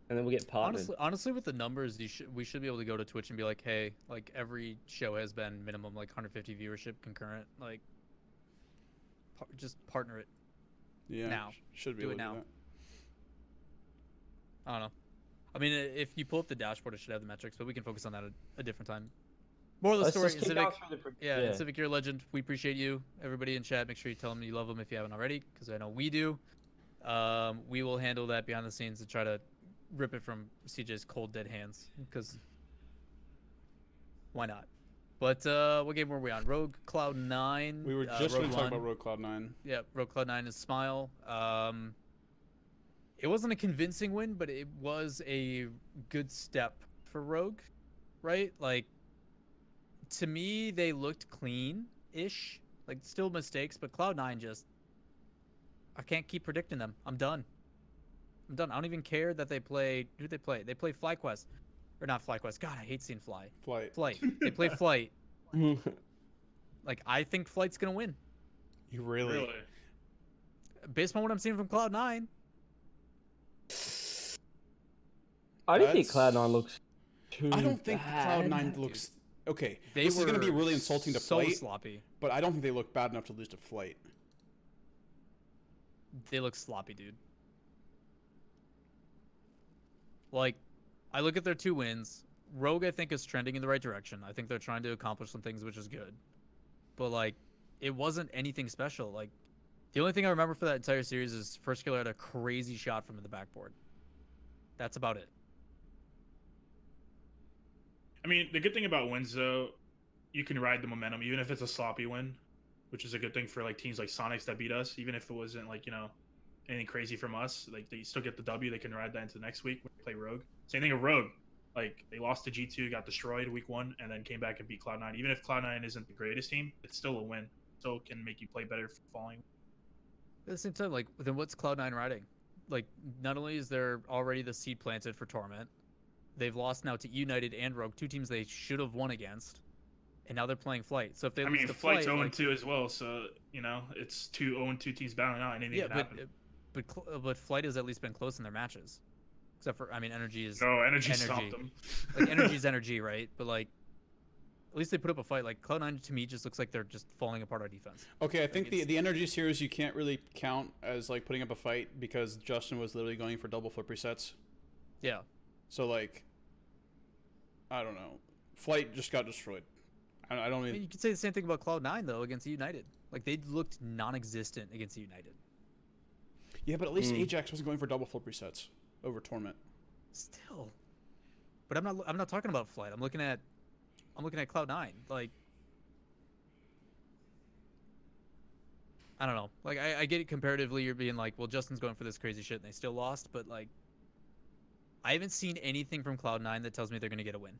And then we'll get partnered. Honestly, with the numbers, we should be able to go to Twitch and be like, hey, like every show has been minimum like 150 viewership concurrent. Like, just partner it. Yeah. Now. Should be Do able it to now. do that. I don't know. I mean, if you pull up the dashboard, it should have the metrics, but we can focus on that at a different time. More of the Let's story just in keep Civic. going through the Yeah, in Civic, you're a legend. We appreciate you. Everybody in chat, make sure you tell them you love them if you haven't already, because I know we do. We will handle that behind the scenes and try to rip it from CJ's cold, dead hands, because why not? But what game were we on? Rogue Cloud9. We were just Rogue going to talk One. about Rogue Cloud9. Yeah, Rogue Cloud9 is Smile. It wasn't a convincing win, but it was a good step for Rogue, right? Like, to me, they looked clean-ish. Like, still mistakes, but Cloud9 just... I can't keep predicting them. I'm done. I don't even care that they play... Who do they play? They play FlyQuest. Or not FlyQuest. God, I hate seeing Fly. Flight. They play Flight. Like, I think Flight's going to win. You really? Based on what I'm seeing from Cloud9. I don't think That's- Cloud9 looks too I don't think bad. Cloud9 looks... Okay, They this is going to be were really insulting to so Flight, sloppy. but I don't think they look bad enough to lose to Flight. They look sloppy, dude. Like, I look at their 2 wins. Rogue, I think, is trending in the right direction. I think they're trying to accomplish some things, which is good. But, like, it wasn't anything special. Like, the only thing I remember for that entire series is First Killer had a crazy shot from the backboard. That's about it. I mean, the good thing about wins, though, you can ride the momentum, even if it's a sloppy win, which is a good thing for like teams like Sonics that beat us. Even if it wasn't like, you know, anything crazy from us, like they still get the W. They can ride that into the next week when they play Rogue. Same thing with Rogue. Like they lost to G2, got destroyed week 1, and then came back and beat Cloud9. Even if Cloud9 isn't the greatest team, it's still a win. Still can make you play better for falling. At the same time, like, then what's Cloud9 riding? Like, not only is there already the seed planted for Torment, they've lost now to United and Rogue, 2 teams they should have won against, and now they're playing Flight. So if they lose to Flight's Flight, 0-2 as well, so you know it's 2 0-2 teams battling out. Anything yeah, can happen. but Flight has at least been close in their matches, except for Energy is No, energy stopped them. like Energy's energy, right? But like, at least they put up a fight. Like Cloud9 to me just looks like they're just falling apart on defense. Okay, I think it's- the Energy series you can't really count as like putting up a fight because Justin was literally going for double flip resets. Yeah, So like, I don't know. Flight just got destroyed. I don't I mean, even. you could say the same thing about Cloud9 though against United. Like they looked non-existent against United. Yeah, but at least Ajax wasn't going for double flip resets over Torment. Still, but I'm not talking about Flight. I'm looking at Cloud9. Like, I don't know. Like, I get it comparatively. You're being like, well, Justin's going for this crazy shit, and they still lost. But like, I haven't seen anything from Cloud9 that tells me they're gonna get a win.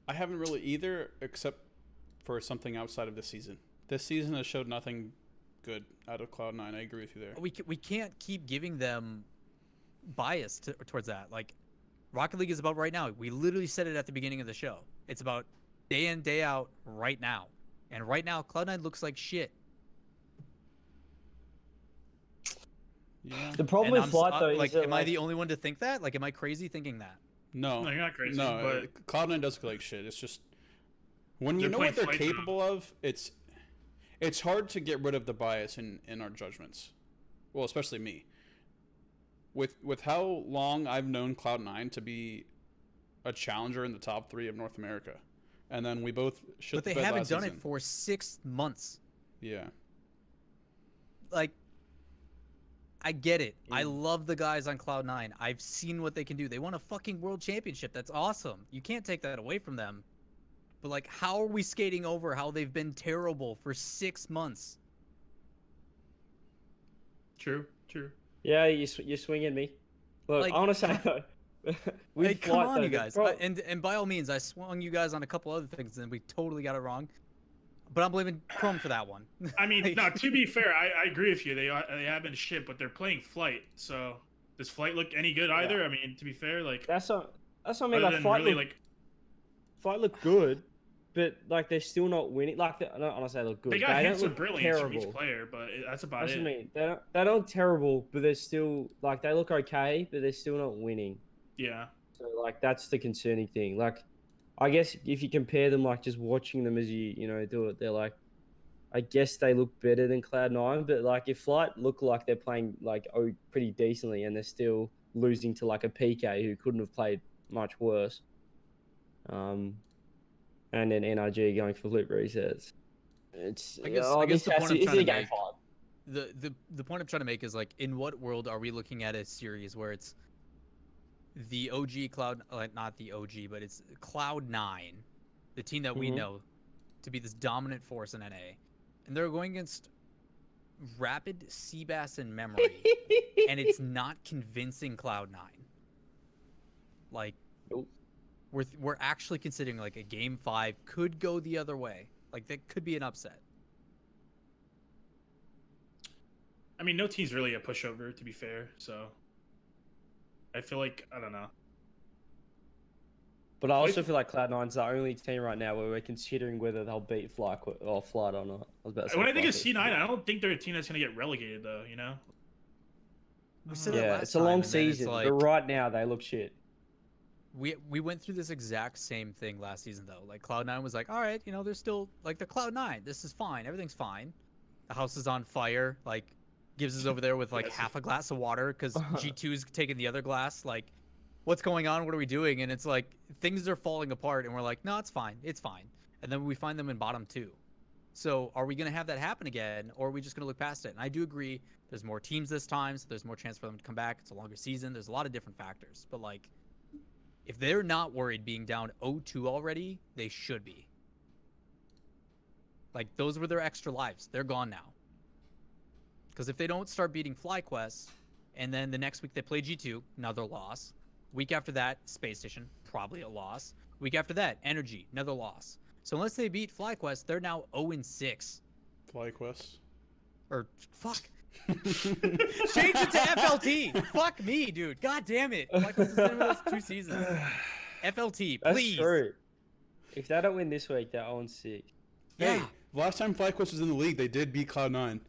I haven't really either, except for something outside of this season. This season has showed nothing good out of Cloud9. I agree with you there. We can't keep giving them bias towards that. Like, Rocket League is about right now. We literally said it at the beginning of the show. It's about day in, day out, right now. And right now, Cloud9 looks like shit. Yeah. The problem with Flight though like, is that, am I the only one to think that? Like, am I crazy thinking that? No, No, you're not crazy, No, but- Cloud9 does look like shit. It's just when you They're know what playing they're Flight now. capable of, it's hard to get rid of the bias in our judgments. Well, especially me. With how long I've known Cloud9 to be a challenger in the top 3 of North America, and then we both shit But the they bed haven't last done season. it for 6 months. Yeah. Like, I get it. I love the guys on Cloud9. I've seen what they can do. They won a fucking world championship. That's awesome. You can't take that away from them. But like, how are we skating over how they've been terrible for 6 months? True. Yeah, you're swinging me. Look, Like, I want to say though, with Hey, come Flight, on, though, you the guys. pro- And by all means, I swung you guys on a couple other things, and we totally got it wrong. But I'm blaming Chrome for that one. I mean, Like- no. To be fair, I agree with you. They have been shit, but they're playing Flight. So does Flight look any good either? I mean, to be fair, like that's what I mean. other Like than Flight really look, Flight look good, but like they're still not winning. Like I don't want to say look good. they got don't hints of look brilliance from terrible. each player, but that's about That's it. what I mean. They're not terrible, but they're still like they look okay, but they're still not winning. Yeah. So like that's the concerning thing. Like, I guess if you compare them, like just watching them as you know do it, they're like, I guess they look better than Cloud9. But like if Flight look like they're playing like pretty decently, and they're still losing to like a PK who couldn't have played much worse. And then NRG going for flip resets. It's I guess this the point I'm is trying a to game make- 5. The point I'm trying to make is like, in what world are we looking at a series where it's the OG Cloud, like not the OG, but it's Cloud9, the team that we Mhm. know to be this dominant force in NA, and they're going against Rapid, Seabass, and Memory, and it's not convincing Cloud9. Like, Nope. we're actually considering like a game 5 could go the other way. Like that could be an upset. I mean, no team's really a pushover, to be fair. So I feel like I don't know. But I also feel like Cloud9's the only team right now where we're considering whether they'll beat Flight or Flight or not. I was about to say When I think of Flight, C9, I don't think they're a team that's gonna get relegated though. You know. We said that yeah, last it's a time, long and then it's season, like- but right now they look shit. We went through this exact same thing last season though. Like Cloud9 was like, all right, you know, they're still like the Cloud9. This is fine. Everything's fine. The house is on fire. Like Gibbs is over there with like Yes. half a glass of water because G2's taking the other glass. Like, what's going on? What are we doing? And it's like things are falling apart, and we're like, no, it's fine. It's fine. And then we find them in bottom 2. So are we gonna have that happen again, or are we just gonna look past it? And I do agree. There's more teams this time, so there's more chance for them to come back. It's a longer season. There's a lot of different factors, but like, if they're not worried being down 0-2 already, they should be. Like, those were their extra lives. They're gone now. Because if they don't start beating FlyQuest, and then the next week they play G2, another loss. Week after that, Space Station, probably a loss. Week after that, Energy, another loss. So unless they beat FlyQuest, they're now 0-6. FlyQuest. Or, fuck. Change it to FLT. Fuck me, dude. God damn it. FlyQuest has been with us 2 seasons. FLT, That's please. true. If they don't win this week, they're 0-6. Yeah. Hey, last time FlyQuest was in the league, they did beat Cloud9.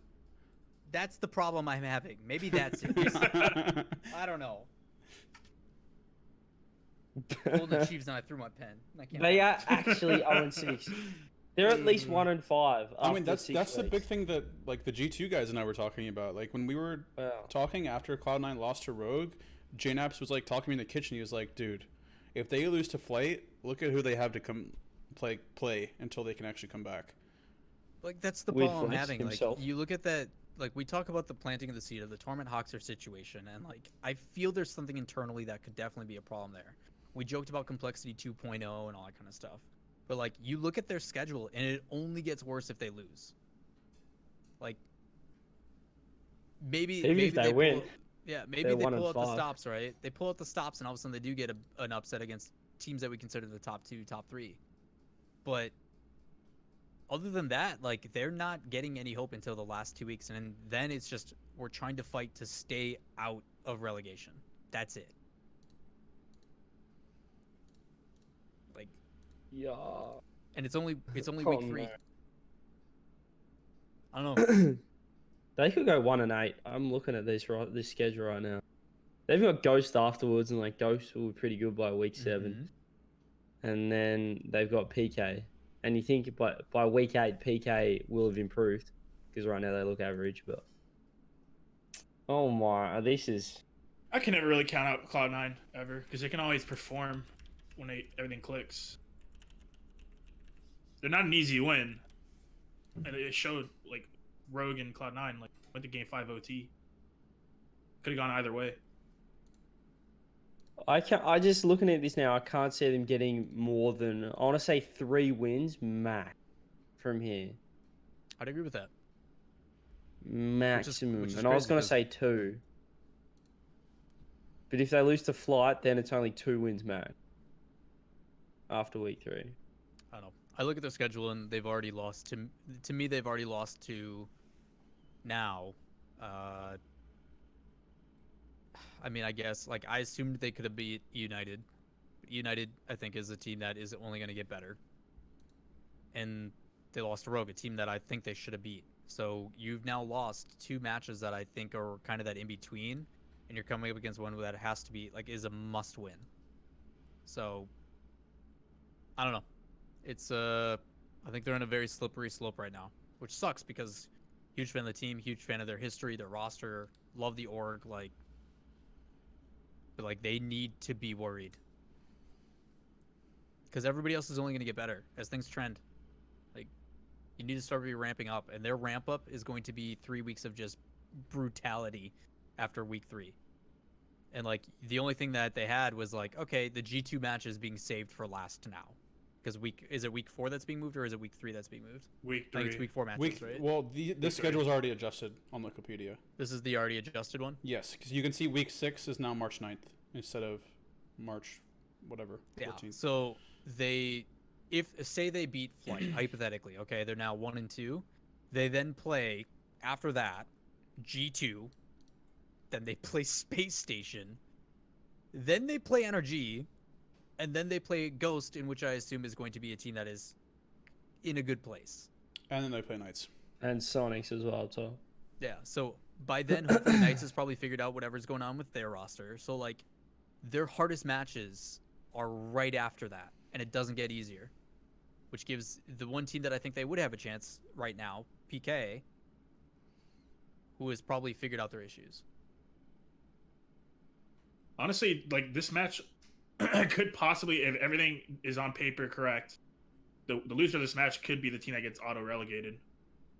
That's the problem I'm having. Maybe that's it. I don't know. Golden Chiefs, and I threw my pen. I can't. They are actually 0-6. They're at least 1-5. I mean, that's six the big weeks. thing that like the G2 guys and I were talking about. Like when we were Wow. talking after Cloud9 lost to Rogue, JNaps was like talking to me in the kitchen. He was like, "Dude, if they lose to Flight, look at who they have to come play until they can actually come back." Like that's the Weird problem I'm flex having. himself. Like you look at that. Like we talk about the planting of the seed of the Torment Hoxer situation, and like I feel there's something internally that could definitely be a problem there. We joked about complexity 2.0 and all that kind of stuff, but like you look at their schedule and it only gets worse if they lose. Like maybe if they win, pull, yeah, maybe they're they pull out the 1-5. stops, right? They pull out the stops, and all of a sudden they do get an upset against teams that we consider the top 2, top 3. But other than that, like they're not getting any hope until the last 2 weeks, and then it's just we're trying to fight to stay out of relegation. That's it. Like, Yeah. and it's only week Oh, 3. no. I don't know. They could go 1-8. I'm looking at this schedule right now. They've got Ghost afterwards, and like Ghost will be pretty good by week 7, and then they've got PK. And you think by week 8, PK will have improved because right now they look average. But oh my, this is I can never really count out Cloud9 ever because they can always perform when everything clicks. They're not an easy win, and it showed like Rogue and Cloud9 like went to game 5 OT. Could have gone either way. I just looking at this now. I can't see them getting more than I want to say 3 wins max from here. I'd agree with that. Maximum, which is and I was crazy gonna because- say 2. But if they lose to Flight, then it's only 2 wins max. After week 3. I don't know. I look at their schedule and they've already lost to me. They've already lost to now. I mean, I guess like I assumed they could have beat United. United, I think, is a team that is only going to get better. And they lost to Rogue, a team that I think they should have beat. So you've now lost 2 matches that I think are kind of that in between, and you're coming up against one that has to be like is a must win. So I don't know. It's I think they're in a very slippery slope right now, which sucks because huge fan of the team, huge fan of their history, their roster, love the org, like, but like they need to be worried because everybody else is only going to get better as things trend. Like, you need to start ramping up, and their ramp up is going to be 3 weeks of just brutality after week 3. And like the only thing that they had was like, okay, the G2 match is being saved for last now. Because is it week 4 that's being moved, or is it week 3 that's being moved? Week I 3. think it's week 4 matches, right? Well, this schedule is already adjusted on Wikipedia. This is the already adjusted one. Yes, because you can see week 6 is now March 9th instead of March whatever. Yeah. 14th. So they, if say they beat Flight hypothetically, okay, they're now 1 and 2. They then play after that G2. Then they play Space Station. Then they play NRG, and then they play Ghost, in which I assume is going to be a team that is in a good place. And then they play Knights. And Sonics as well, so. Yeah, so by then, hopefully Knights has probably figured out whatever's going on with their roster. So, like, their hardest matches are right after that, and it doesn't get easier, which gives the one team that I think they would have a chance right now, PK, who has probably figured out their issues. Honestly, like this match could possibly, if everything is on paper correct, the loser of this match could be the team that gets auto relegated,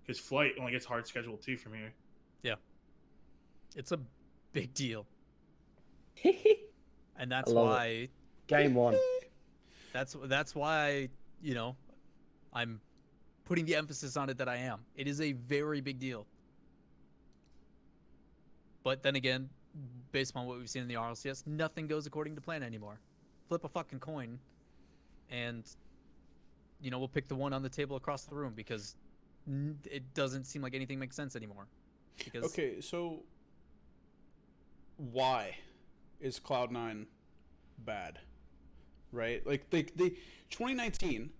because Flight only gets hard schedule too from here. Yeah, it's a big deal, and that's I love why Game 1. that's why I'm putting the emphasis on it that I am. It is a very big deal. But then again, based on what we've seen in the RLCS, nothing goes according to plan anymore. Flip a fucking coin, and we'll pick the one on the table across the room, because it doesn't seem like anything makes sense anymore. Because Okay, so why is Cloud9 bad? Right? Like they 2019,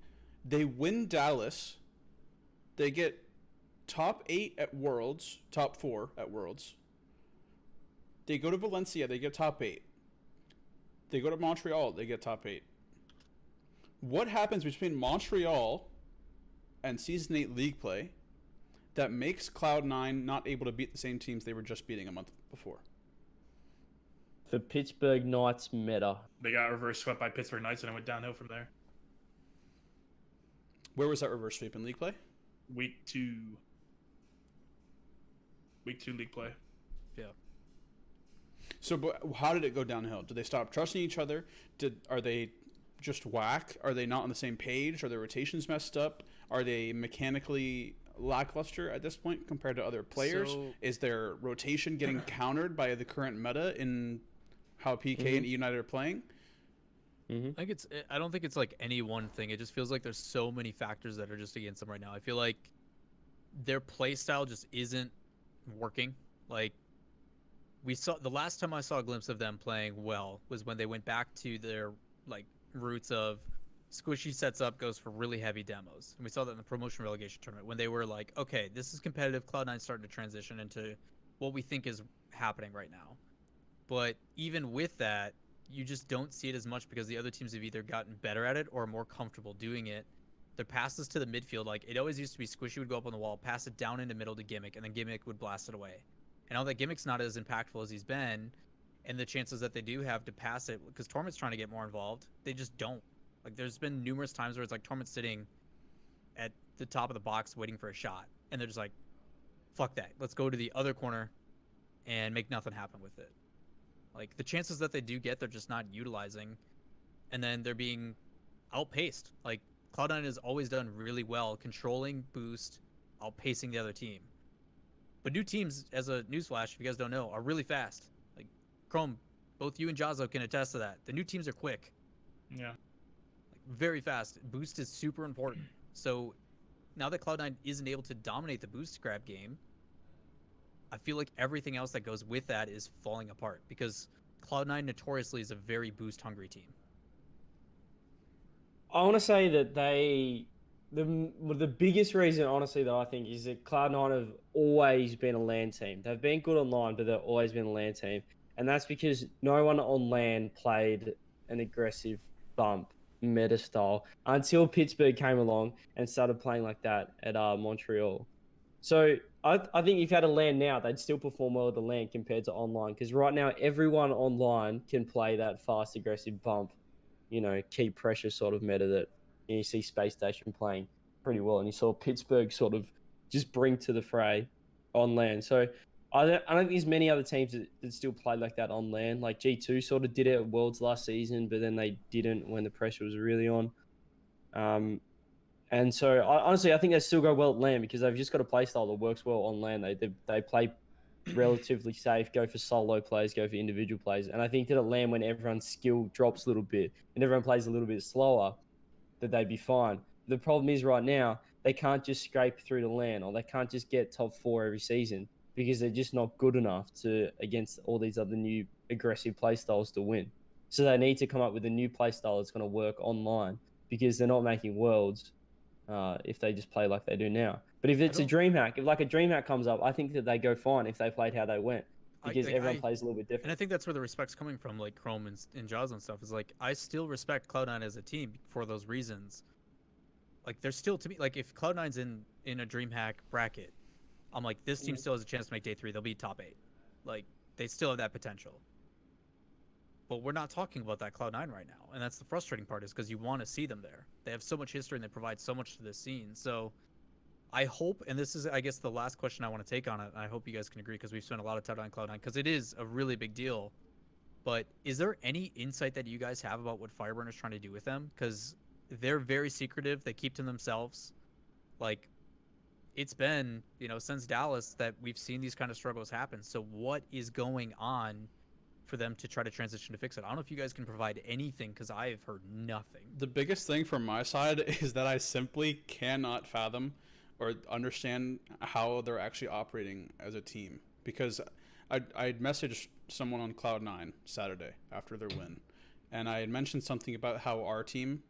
they win Dallas. They get top 8 at Worlds, top 4 at Worlds. They go to Valencia, they get top 8. They go to Montreal, they get top 8. What happens between Montreal and Season 8 League play that makes Cloud9 not able to beat the same teams they were just beating a month before? The Pittsburgh Knights meta. They got reverse swept by Pittsburgh Knights and it went downhill from there. Where was that reverse sweep, in League play? Week 2 league play. yeah, So, but how did it go downhill? Did they stop trusting each other? Are they just whack? Are they not on the same page? Are their rotations messed up? Are they mechanically lackluster at this point compared to other players? So- Is their rotation getting countered by the current meta in how PK and E United are playing? I don't think it's like any one thing. It just feels like there's so many factors that are just against them right now. I feel like their play style just isn't working. Like, we saw the last time I saw a glimpse of them playing well was when they went back to their like roots of squishy sets up, goes for really heavy demos. And we saw that in the promotion relegation tournament when they were like, okay, this is competitive. Cloud9's starting to transition into what we think is happening right now. But even with that, you just don't see it as much because the other teams have either gotten better at it or are more comfortable doing it. Their passes to the midfield, like it always used to be Squishy would go up on the wall, pass it down into middle to Gimmick, and then Gimmick would blast it away. And now that Gimmick's not as impactful as he's been, and the chances that they do have to pass it, because Torment's trying to get more involved, they just don't. Like, there's been numerous times where it's like Torment's sitting at the top of the box waiting for a shot, and they're just like, fuck that. Let's go to the other corner and make nothing happen with it. Like, the chances that they do get, they're just not utilizing, and then they're being outpaced. Like, Cloud9 has always done really well controlling boost, outpacing the other team. But new teams, as a newsflash, if you guys don't know, are really fast. Like, Chrome, both you and Jahzo can attest to that. The new teams are quick. Yeah. Like, very fast. Boost is super important. So now that Cloud9 isn't able to dominate the boost grab game, I feel like everything else that goes with that is falling apart because Cloud9 notoriously is a very boost hungry team. I want to say that the biggest reason, honestly, though, I think, is that Cloud9 have always been a LAN team. They've been good on LAN, but they've always been a LAN team. And that's because no one on LAN played an aggressive bump meta style until Pittsburgh came along and started playing like that at Montreal. So I think if you had a LAN now, they'd still perform well at the LAN compared to online. Because right now, everyone online can play that fast, aggressive bump, keep pressure sort of meta that you see Space Station playing pretty well. And you saw Pittsburgh sort of just bring to the fray on LAN. So I don't think there's many other teams that still play like that on LAN. Like G2 sort of did it at Worlds last season, but then they didn't when the pressure was really on. And so honestly, I think they still go well at LAN because they've just got a play style that works well on LAN. They play relatively safe, go for solo plays, go for individual plays. And I think that at LAN, when everyone's skill drops a little bit and everyone plays a little bit slower, that they'd be fine. The problem is right now, they can't just scrape through the LAN, or they can't just get top 4 every season because they're just not good enough to against all these other new aggressive play styles to win. So they need to come up with a new play style that's going to work online because they're not making worlds if they just play like they do now. But if it's a dream hack, if like a dream hack comes up, I think that they go fine if they played how they went because everyone plays a little bit different. And I think that's where the respect's coming from, like Chrome and Jahzo and stuff. Is like I still respect Cloud9 as a team for those reasons. Like there's still to me like if Cloud9's in a dream hack bracket, I'm like this team still has a chance to make day 3. They'll be top 8. Like they still have that potential. But we're not talking about that Cloud9 right now, and that's the frustrating part is because you want to see them there. They have so much history and they provide so much to this scene. So I hope, and this is, I guess, the last question I want to take on it, and I hope you guys can agree because we've spent a lot of time on Cloud9 because it is a really big deal. But is there any insight that you guys have about what Fireburner's trying to do with them? Because they're very secretive. They keep to themselves. Like, it's been, since Dallas that we've seen these kind of struggles happen. So what is going on for them to try to transition to fix it? I don't know if you guys can provide anything because I have heard nothing. The bigged thing from my side is that I simply cannot fathom or understand how they're actually operating as a team, because I had messaged someone on Cloud9 Saturday after their win, and I had mentioned something about how our team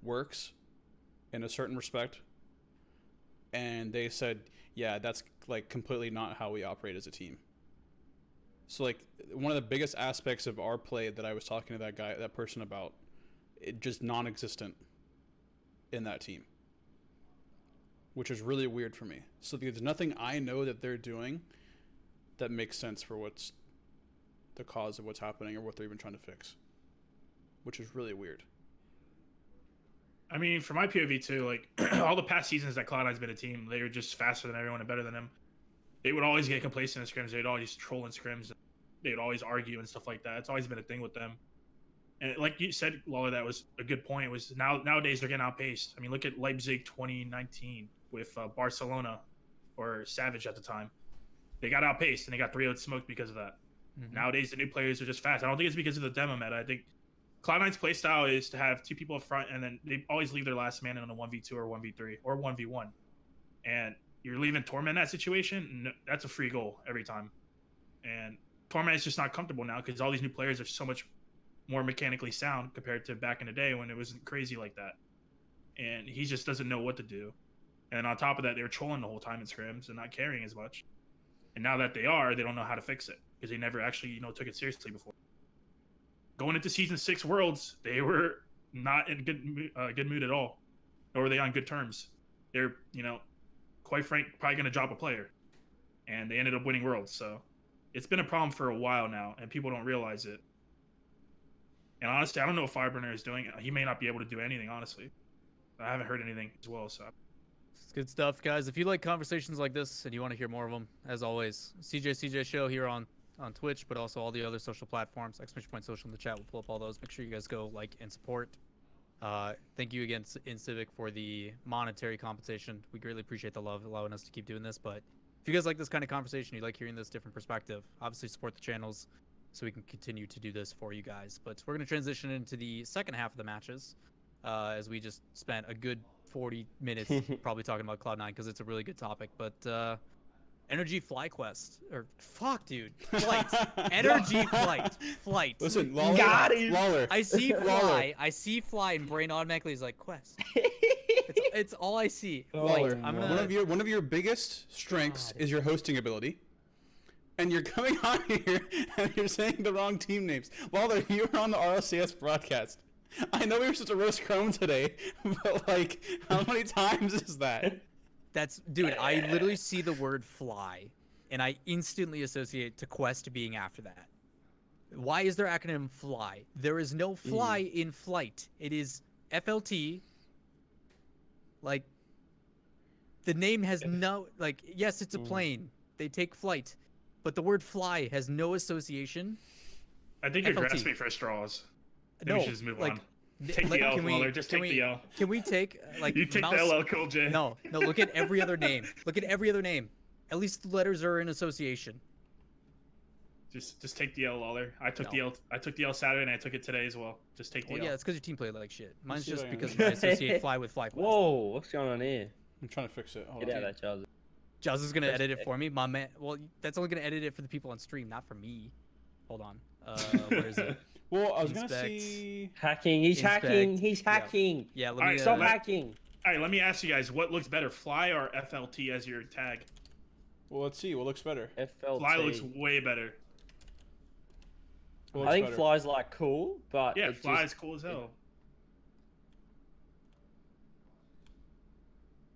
works in a certain respect, and they said, yeah, that's like completely not how we operate as a team. So like one of the biggest aspects of our play that I was talking to that person about, it just non-existent in that team, which is really weird for me. So there's nothing I know that they're doing that makes sense for what's the cause of what's happening or what they're even trying to fix, which is really weird. I mean, for my POV too, like all the past seasons that Cloud9's been a team, they were just faster than everyone and better than them. They would always get complacent in scrims. They'd always troll in scrims. They'd always argue and stuff like that. It's always been a thing with them. And like you said, Lawler, that was a good point. Was nowadays they're getting outpaced. I mean, look at Leipzig 2019 with Barcelona or Savage at the time. They got outpaced and they got 3-0 smoked because of that. Mm-hmm. Nowadays, the new players are just fast. I don't think it's because of the demo meta. I think Cloud9's playstyle is to have 2 people up front, and then they always leave their last man in on a 1v2 or 1v3 or 1v1. And you're leaving Torment in that situation, that's a free goal every time. And Torment is just not comfortable now because all these new players are so much more mechanically sound compared to back in the day when it wasn't crazy like that. And he just doesn't know what to do. And on top of that, they were trolling the whole time in scrims and not caring as much. And now that they don't know how to fix it because they never actually, took it seriously before. Going into Season 6 Worlds, they were not in good mood at all. Nor were they on good terms. They're, quite frank, probably going to drop a player. And they ended up winning Worlds. So it's been a problem for a while now, and people don't realize it. And honestly, I don't know what Fireburner is doing. He may not be able to do anything, honestly. I haven't heard anything as well, so... It's good stuff, guys. If you like conversations like this and you want to hear more of them, as always, CJ Show here on Twitch, but also all the other social platforms. !social in the chat. We'll pull up all those. Make sure you guys go like and support. Thank you again, InCivic, for the monetary compensation. We greatly appreciate the love, allowing us to keep doing this. But if you guys like this kind of conversation, you like hearing this different perspective, obviously support the channels so we can continue to do this for you guys. But we're going to transition into the second half of the matches, as we just spent a good 40 minutes probably talking about Cloud9 because it's a really good topic. But Energy Fly Quest, or fuck, dude, flight, Energy flight. Listen, Lawler, got him. Lawler. I see fly, and brain automatically is like quest. It's all I see. Lawler, Flight. one of your biggest strengths is your hosting ability, and you're coming on here and you're saying the wrong team names. Lawler, you were on the RLCS broadcast. I know we were supposed to roast Chrome today, but like, how many times is that? Dude, I literally see the word fly, and I instantly associate to quest being after that. Why is their acronym fly? There is no fly in flight. It is FLT. Like, the name has no, like, yes, it's a plane. They take flight, but the word fly has no association. I think you're grasping for straws. Maybe we should just move on. Take the L, Lawler. Just take the L. Can we take, like, you take the LL Cool J. No, look at every other name. Look at every other name. At least the letters are in association. Just take the L, Lawler. I took No. the L. I took the L Saturday, and I took it today as well. Just take the Well, L. yeah, it's because your team played like shit. Mine's see if just I can- because I associate Fly with FlyQuest. Whoa, what's going on here? I'm trying to fix it. Hold Get on. out of that, Jahzo. Jahzo's gonna Press edit it X. for me. My man. Well, that's only gonna edit it for the people on stream, not for me. Hold on. Where is it? Well, I was gonna Inspect. see. Hacking. He's Inspect. hacking. He's Yeah. hacking. Yeah, let Alright, me. Stop let- hacking. All right, let me ask you guys, what looks better, Fly or FLT as your tag? Well, let's see. What looks better? FLT. Fly looks way better. What I looks think better? Fly's like cool, but Yeah, it Fly just, is cool as hell.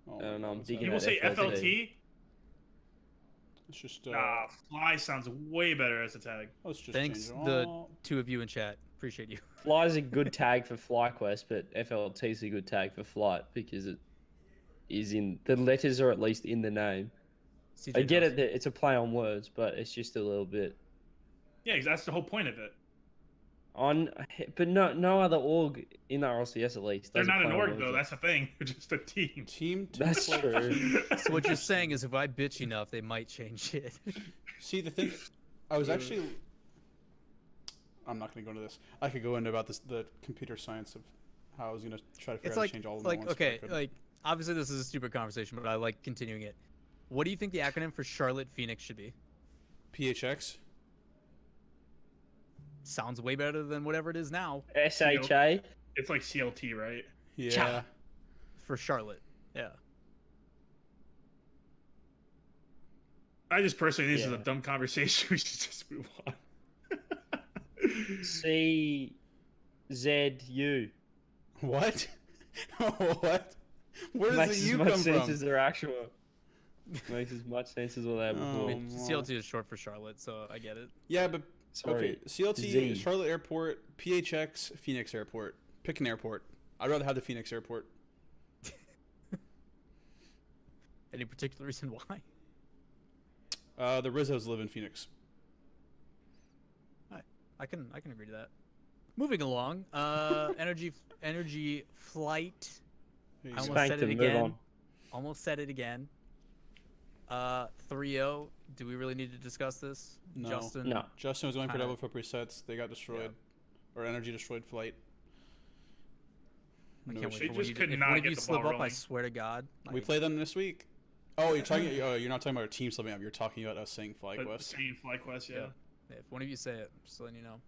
Oh, I don't know, I'm what's digging that? People say FLT. FLT. Let's just. Nah, Fly sounds way better as a tag. Let's just Thanks, change it. the Oh, two of you in chat. Appreciate you. Fly's a good tag for FlyQuest, but FLT's a good tag for Flight because it is in the letters are at least in the name. CJ I get knows. it that it's a play on words, but it's just a little bit Yeah, 'cause that's the whole point of it. on. But no other org in the RLCS at least. They're does a not an play on org words though. like- That's the thing. They're just a team. team. That's template. true. So what you're saying is, if I bitch enough, they might change it. See, the thing, I was actually. I'm not going to go into this. I could go into about this, the computer science of how I was going to try to figure It's out how like, to change all of them. at once, but I okay, couldn't. like obviously this is a stupid conversation, but I like continuing it. What do you think the acronym for Charlotte Phoenix should be? PHX. Sounds way better than whatever it is now SHA. It's like CLT, right? Yeah. Cha. for Charlotte. Yeah. I just personally think this is Yeah. a dumb conversation. We should just move on. CZU. What? What? Where does Makes the as U much come sense from? as their actual. Makes as much sense as what they had before. Oh. CLT is short for Charlotte, so I get it. Yeah, but Sorry. okay. CLT, Z. Charlotte Airport, PHX, Phoenix Airport. Pick an airport. I'd rather have the Phoenix Airport. Any particular reason why? The Rizzos live in Phoenix. I can agree to that. Moving along, energy flight. I almost Spank said it them, move again. on. Almost said it again. 3-0. Do we really need to discuss this? No. Justin. No. Justin was going for Kinda. double flip resets. They got destroyed. Or energy destroyed flight. I No can't issue. wait They for when just you, could if not one of get you the slip ball up. I rolling. swear to God. We play them this week. Oh, you're talking. Oh, you're not talking about our team slipping up. You're talking about us saying But FlyQuest. same FlyQuest, yeah. Yeah, if one of you say it, just letting you know.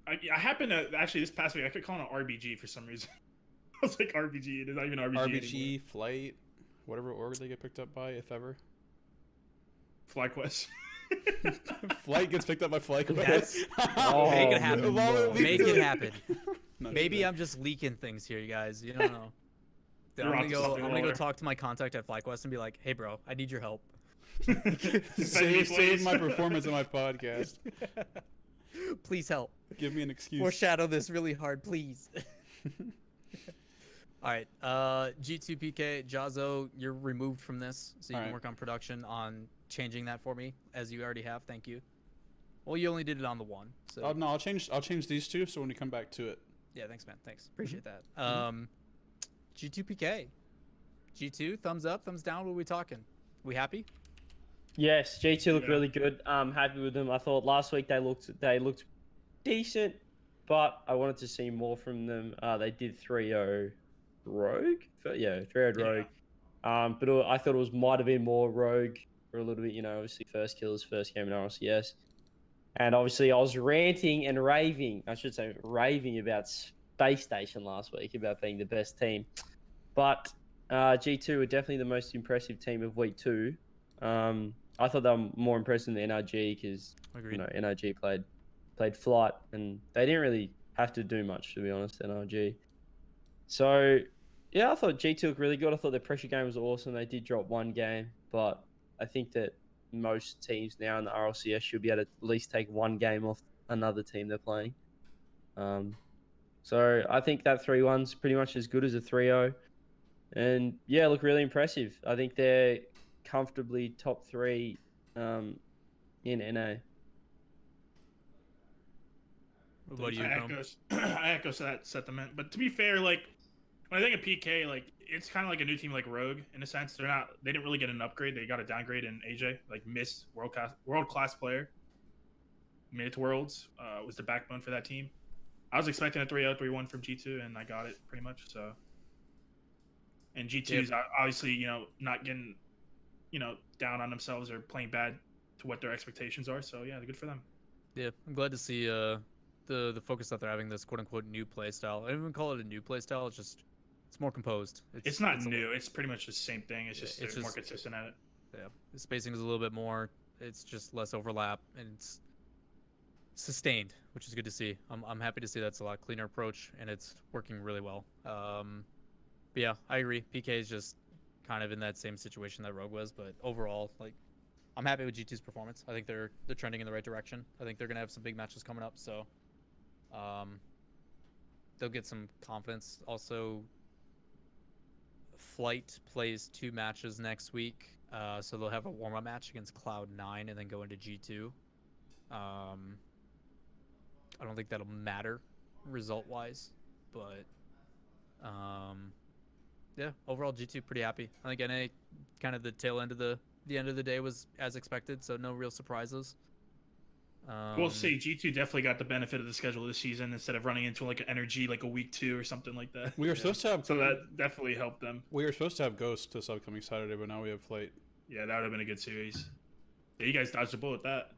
I happened to actually this past week I kept calling it RBG for some reason. I was like RBG. It's not even RBG. RBG, flight, whatever org they get picked up by, if ever. anymore. FlyQuest. Flight gets picked up by FlyQuest. Yes. Oh, Make it happen. Lawler leaked Make it happen. No, Maybe no. I'm just leaking things here, you guys. You don't know. I'm You're gonna onto go. something, I'm gonna go Lawler. talk to my contact at FlyQuest and be like, "Hey, bro, I need your help. save my performance on my podcast. Please help. Give me an excuse. Foreshadow this really hard, please." All right, G2PK, Jahzo, you're removed from this, so you All can right. work on production on changing that for me, as you already have. Thank you. Well, you only did it on the one, so Oh, no, I'll change these two. So when we come back to it, yeah, thanks, man. Thanks, Mm-hmm. appreciate that. G2PK, G2, thumbs up, thumbs down. What are we talking? We happy? Yes, G2 looked Yeah. really good. I'm happy with them. I thought last week they looked decent, but I wanted to see more from them. They did 3-0 Rogue. 3-0 Yeah. Rogue. But I thought might have been more Rogue for a little bit. You know, obviously first kills, first game in RLCS. And obviously I was ranting and raving. I should say raving about Space Station last week about being the best team. But G2 were definitely the most impressive team of week 2. I thought they were more impressive than NRG because Agreed. you know NRG played Flight and they didn't really have to do much, to be honest. NRG. So yeah, I thought G2 looked really good. I thought their pressure game was awesome. They did drop one game, but I think that most teams now in the RLCS should be able to at least take one game off another team they're playing. So I think that 3-1's pretty much as good as a 3-0. And yeah, look really impressive. I think they're comfortably top 3 in NA. What do you I know? echoes, I echo that sentiment. But to be fair, like when I think of PK, like it's kind of like a new team like Rogue in a sense. They didn't really get an upgrade. They got a downgrade in AJ, like missed world class player. Made it to Worlds. Was the backbone for that team. I was expecting a 3-0, 3-1 from G2, and I got it pretty much. So, and G2 is obviously not getting down on themselves or playing bad to what their expectations are. So yeah, good for them. Yeah, I'm glad to see the focus that they're having, this quote unquote new play style. I don't even call it a new play style. It's more composed. It's not new. It's pretty much the same thing. It's just they're more consistent at it. Yeah, the spacing is a little bit more. It's just less overlap, and it's sustained, which is good to see. I'm happy to see that's a lot cleaner approach, and it's working really well. But yeah, I agree. PK is just kind of in that same situation that Rogue was, but overall, like, I'm happy with G2's performance. I think they're trending in the right direction. I think they're gonna have some big matches coming up, so they'll get some confidence. Also, Flight plays 2 matches next week, so they'll have a warm-up match against Cloud9 and then go into G2. I don't think that'll matter result-wise, but yeah, overall G2 pretty happy. I think NA kind of the tail end of the end of the day was as expected, so no real surprises. We'll see. G2 definitely got the benefit of the schedule this season instead of running into like an energy like a week 2 or something like that. We were supposed to have, so that definitely helped them. We were supposed to have Ghost this upcoming Saturday, but now we have Flight. Yeah, that would have been a good series. Yeah, you guys dodged a bullet with that.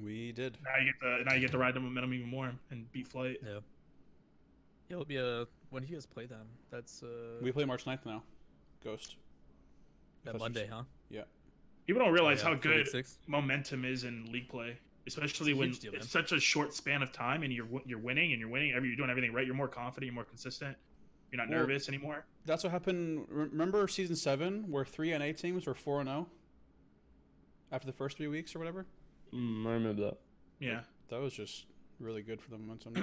We did. Now you get to ride the momentum even more and beat Flight. Yeah. It'll be a. When do you guys play them? That's We play March 9th now. Ghost. that Monday, huh? Yeah. People don't realize Yeah, how for good week 6. momentum is in league play, especially when huge deal, man. it's such a short span of time and you're winning and you're winning. You're doing everything right. You're more confident. You're more consistent. You're not nervous anymore. That's what happened. Remember season 7 where 3 NA teams were 4-0 after the first 3 weeks or whatever? I remember that. Yeah. That was just really good for the momentum.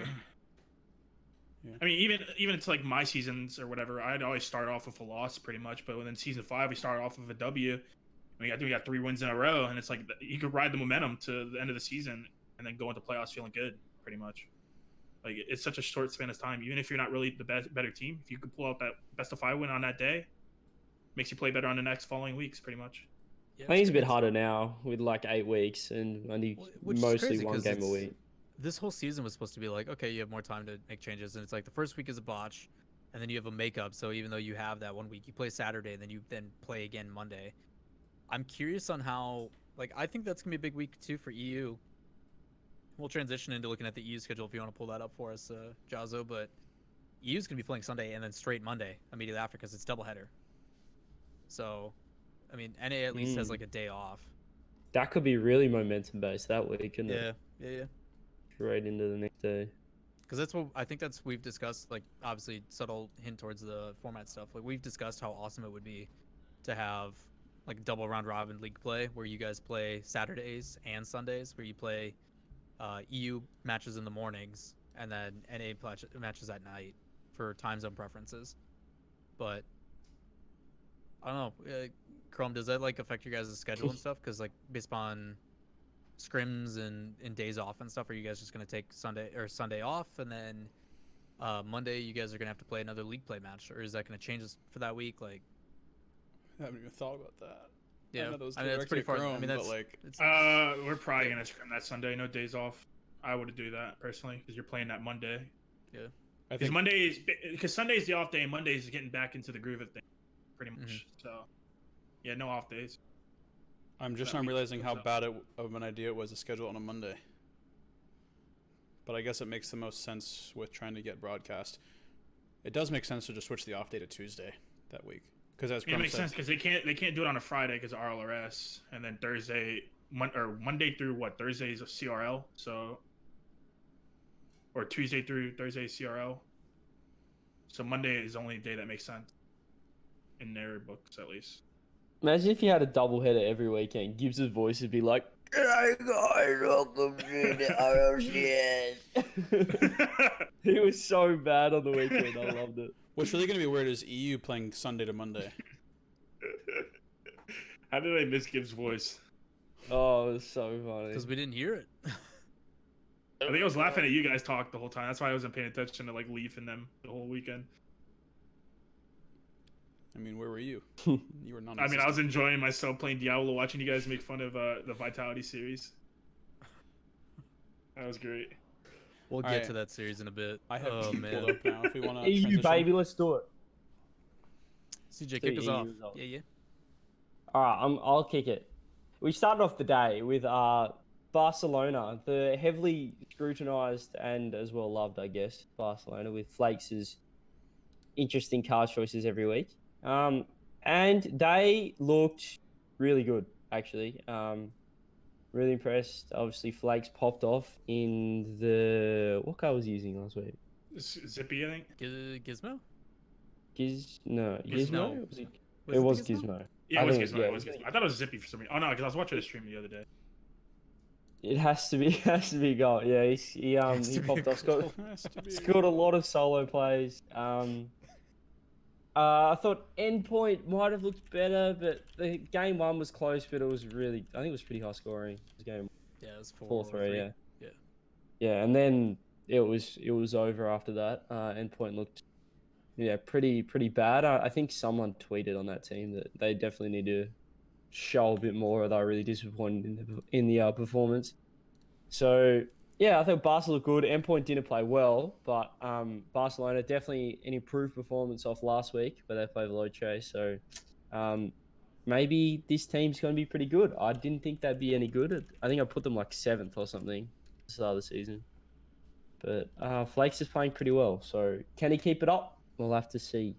Yeah. I mean, even it's like my seasons or whatever, I'd always start off with a loss pretty much. But within season 5, we started off with a W. We got 3 wins in a row, and it's like you could ride the momentum to the end of the season and then go into playoffs feeling good, pretty much. Like it's such a short span of time. Even if you're not really the better team, if you could pull out that best of 5 win on that day, makes you play better on the next following weeks, pretty much. Yeah, I think it's a bit harder now with like 8 weeks and only Which is mostly crazy one 'cause game a week. This whole season was supposed to be like, okay, you have more time to make changes, and it's like the first week is a botch, and then you have a makeup. So even though you have that 1 week, you play Saturday, and then you play again Monday. I'm curious on how, like, I think that's gonna be a big week too for EU. We'll transition into looking at the EU schedule if you want to pull that up for us, Jahzo. But EU's gonna be playing Sunday and then straight Monday immediately after because it's doubleheader. So, I mean, NA at least has like a day off. That could be really momentum based that week, couldn't it? Yeah. Right into the next day. Because that's what I think we've discussed, like, obviously subtle hint towards the format stuff. Like, we've discussed how awesome it would be to have like double round robin league play where you guys play Saturdays and Sundays, where you play EU matches in the mornings and then NA matches at night for time zone preferences. But I don't know, Chrome, does that like affect your guys' schedule and stuff? Because like based upon scrims and days off and stuff, are you guys just gonna take Sunday off and then Monday you guys are gonna have to play another league play match, or is that gonna change for that week? Like, I haven't even thought about that. yeah, I mean, it's pretty far. I mean, that's but like, we're probably gonna scrim that Sunday. No days off. I would do that personally because you're playing that Monday. Yeah, I Because think because Sunday's the off day and Monday's getting back into the groove of things, pretty much. So, yeah, no off days. I'm just that now week realizing how goes up. bad of an idea it was to schedule on a Monday. But I guess it makes the most sense with trying to get broadcast. It does make sense to just switch the off day to Tuesday that week. Because as It Crum makes said, sense because they can't do it on a Friday because of RLRS, and then Monday through what? Thursday is a CRL, so or Tuesday through Thursday is CRL. So Monday is the only day that makes sense in their books, at least. Imagine if you had a double header every weekend. Gibbs' voice would be like, "G'day guys, welcome to the RLCS." He was so bad on the weekend. I loved it. what's really going to be weird is EU playing Sunday to Monday. How did I miss Gibbs' voice? Oh, it was so funny. because we didn't hear it. I think I was laughing at you guys talk the whole time. That's why I wasn't paying attention to like Leaf and them the whole weekend. I mean, where were you? You were non. I mean, I was enjoying myself playing Diablo, watching you guys make fun of the Vitality series. That was great. We'll get Alright. to that series in a bit. I have Oh pulled man. up now if we want to EU, transition. baby, let's do it. CJ, kick us EU off. results. Yeah. All right, I'll kick it. We started off the day with Barcelona, the heavily scrutinized and as well loved, I guess, Barcelona, with Flakes' interesting card choices every week. And they looked really good, actually. Really impressed. Obviously, Flakes popped off in the... What card was he using last week? Zippy, I think. Gizmo? Gizmo? No. It was Gizmo. Yeah, I it was think Gizmo. It was Gizmo. I thought it was Zippy for some reason. Oh no, because I was watching a stream the other day. It has to be goal. Yeah, he popped off. Scored a lot of solo plays. I thought Endpoint might have looked better, but the game one was close, but it was really, I think it was pretty high scoring. It was game Yeah, it was 4-3. Yeah. Yeah. Yeah, and then it was over after that. Endpoint looked, pretty bad. I think someone tweeted on that team that they definitely need to show a bit more. Or they're really disappointed in the performance. So yeah, I thought Barca looked good. Endpoint didn't play well, but Barcelona definitely an improved performance off last week where they played Veloce. So maybe this team's going to be pretty good. I didn't think they'd be any good. I think I put them like 7th or something at the start of the season. But Flakes is playing pretty well. So can he keep it up? We'll have to see.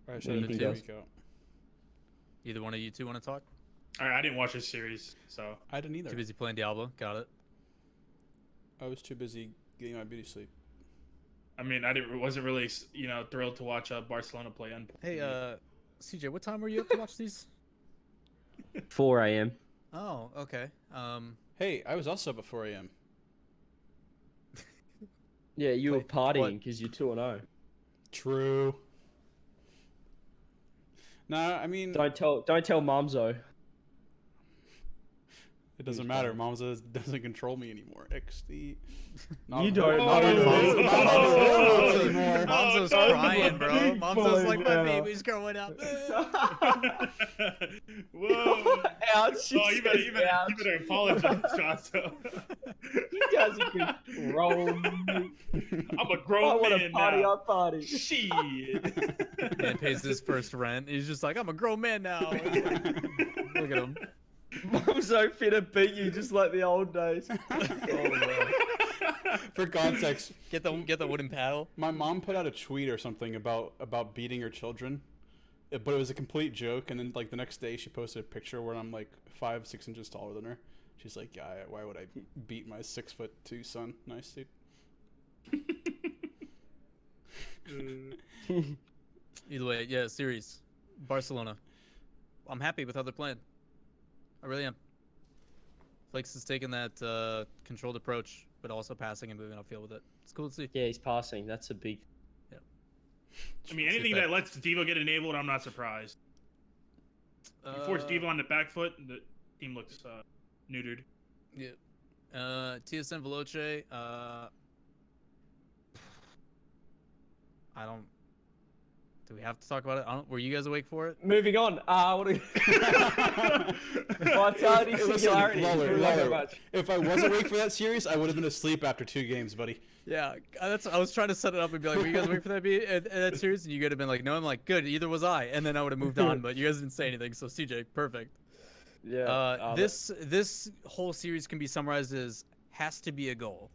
Alright, What do you think, guys? Either one of you two want to talk? All right, I didn't watch this series, so I didn't either. Too busy playing Diablo. Got it. I was too busy getting my beauty sleep. I mean, wasn't really thrilled to watch Barcelona play Endpoint. Hey, CJ, what time were you up to watch these? 4 a.m. Oh, okay. Hey, I was also up at 4 a.m. Yeah, you were What- partying because you're 2-0. True. Nah, I mean, Don't tell Mumzo. it doesn't matter. Momza doesn't control me anymore. XD. You don't. Monzo's crying, bro. Monzo's like, my baby's growing up. Whoa! Ouch! Oh, you better apologize, Jahzo. You guys are controlling me. I'm a I grown want to man party. now. I party. Shit. Man pays his first rent. He's just like, I'm a grown man now. Look at him. Mumzo finna beat you just like the old days. For context, Get the wooden paddle. my mom put out a tweet or something about beating her children, but it was a complete joke. And then like the next day, she posted a picture where I'm like 5-6 inches taller than her. She's like, "Yeah, why would I beat my 6'2" son?" Nice, dude. Either way, yeah, series. Barcelona. I'm happy with how they're playing. I really am. Flakes has taken that controlled approach, but also passing and moving upfield with it. It's cool to see. Yeah, he's passing. That's a big. I mean, anything that lets Devo get enabled, I'm not surprised. You forced Devo on the back foot, the team looks neutered. Yeah. TSM Veloce. I don't. Do we have to talk about it? Were you guys awake for it? Moving on. What are Vitality, Listen, Singularity. Lawler, if I wasn't awake for that series, I would have been asleep after 2 games, buddy. Yeah, I was trying to set it up and be like, were you guys waiting for that series? And you could have been like, no. I'm like, good. Either was I, and then I would have moved on. But you guys didn't say anything, so CJ, perfect. Yeah. This whole series can be summarized as has to be a goal.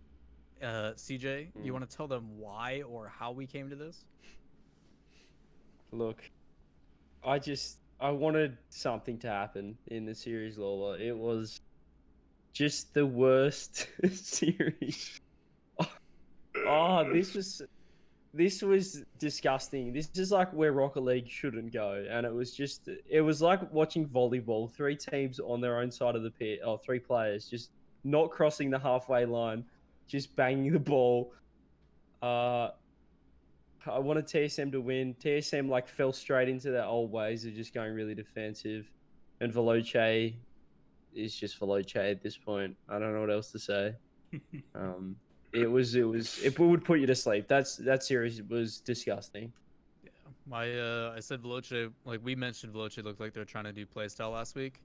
CJ, you want to tell them why or how we came to this? Look, I wanted something to happen in the series, Lawler. It was just the worst series. This was disgusting. This is like where Rocket League shouldn't go, and it was like watching volleyball. 3 teams on their own side of the pit, 3 players just not crossing the halfway line, just banging the ball. I wanted TSM to win. TSM like fell straight into their old ways of just going really defensive, and Veloce is just Veloce at this point. I don't know what else to say. It would put you to sleep. That series was disgusting. Yeah, I said Veloce, like we mentioned, Veloce looked like they're trying to do playstyle last week.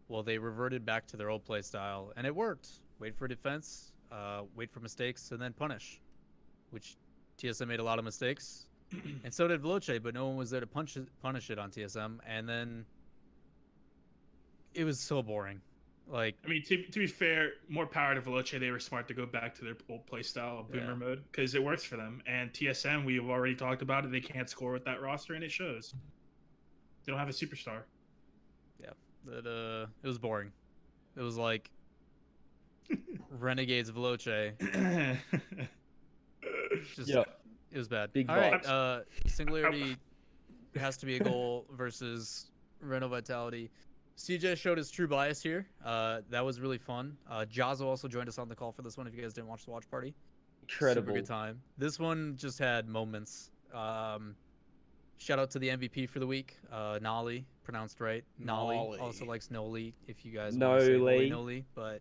Well, they reverted back to their old playstyle, and it worked. Wait for defense, wait for mistakes, and then punish. Which TSM made a lot of mistakes, and so did Veloce, but no one was there to punish it on TSM. And then it was so boring. Like, I mean, to be fair, more power to Veloce. They were smart to go back to their old playstyle of boomer mode because it works for them. And TSM, we've already talked about it. They can't score with that roster, and it shows. They don't have a superstar. Yeah, it was boring. It was like Renegades Veloce. Just, it was bad. Big All right, Singularity has to be a goal versus Reno Vitality. CJ showed his true bias here. That was really fun. Jahzo also joined us on the call for this one. If you guys didn't watch the watch party, Incredible. super good time. This one just had moments. Shout out to the MVP for the week, Nolly, pronounced right. Nolly also likes Noli. If you guys want to say Holy Noli, but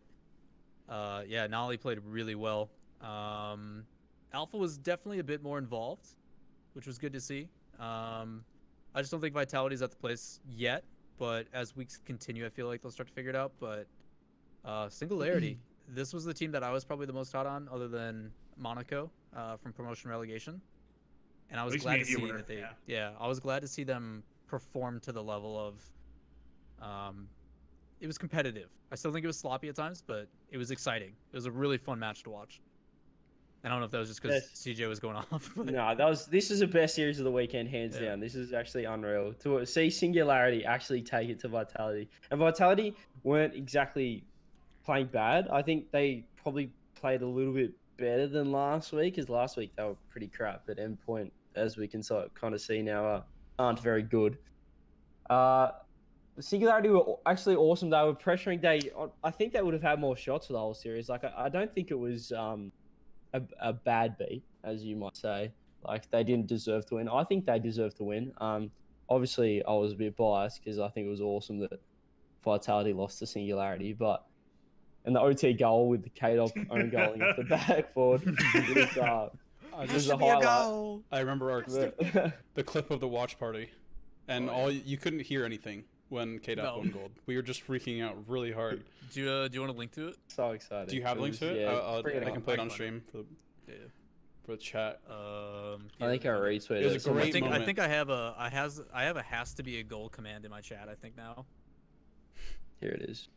yeah, Nolly played really well. Alpha was definitely a bit more involved, which was good to see. I just don't think Vitality's at the place yet. But as weeks continue, I feel like they'll start to figure it out. But Singularity, this was the team that I was probably the most hot on, other than Monaco from promotion relegation. And I was glad to see that they, I was glad to see them perform to the level of. It was competitive. I still think it was sloppy at times, but it was exciting. It was a really fun match to watch. I don't know if that was just because CJ was going off. But... No, this is the best series of the weekend, hands down. This is actually unreal. To see Singularity actually take it to Vitality. And Vitality weren't exactly playing bad. I think they probably played a little bit better than last week, because last week they were pretty crap at endpoint, as we can kind of see now, aren't very good. Singularity were actually awesome. They were pressuring. I think they would have had more shots for the whole series. Like, I don't think it was... a bad beat, as you might say. Like, they didn't deserve to win. I think they deserve to win. Obviously, I was a bit biased because I think it was awesome that Vitality lost to Singularity, and the OT goal with the K-Dog own goaling off the backboard was a highlight. I remember the clip of the watch party, and you couldn't hear anything when K-Dog won gold. We were just freaking out really hard. Do you want to link to it? So excited. Do you have links to it? Yeah, I can play it on stream for the chat. I think I retweeted it. It was a great moment. I think I have a has to be a goal command in my chat, I think now. Here it is.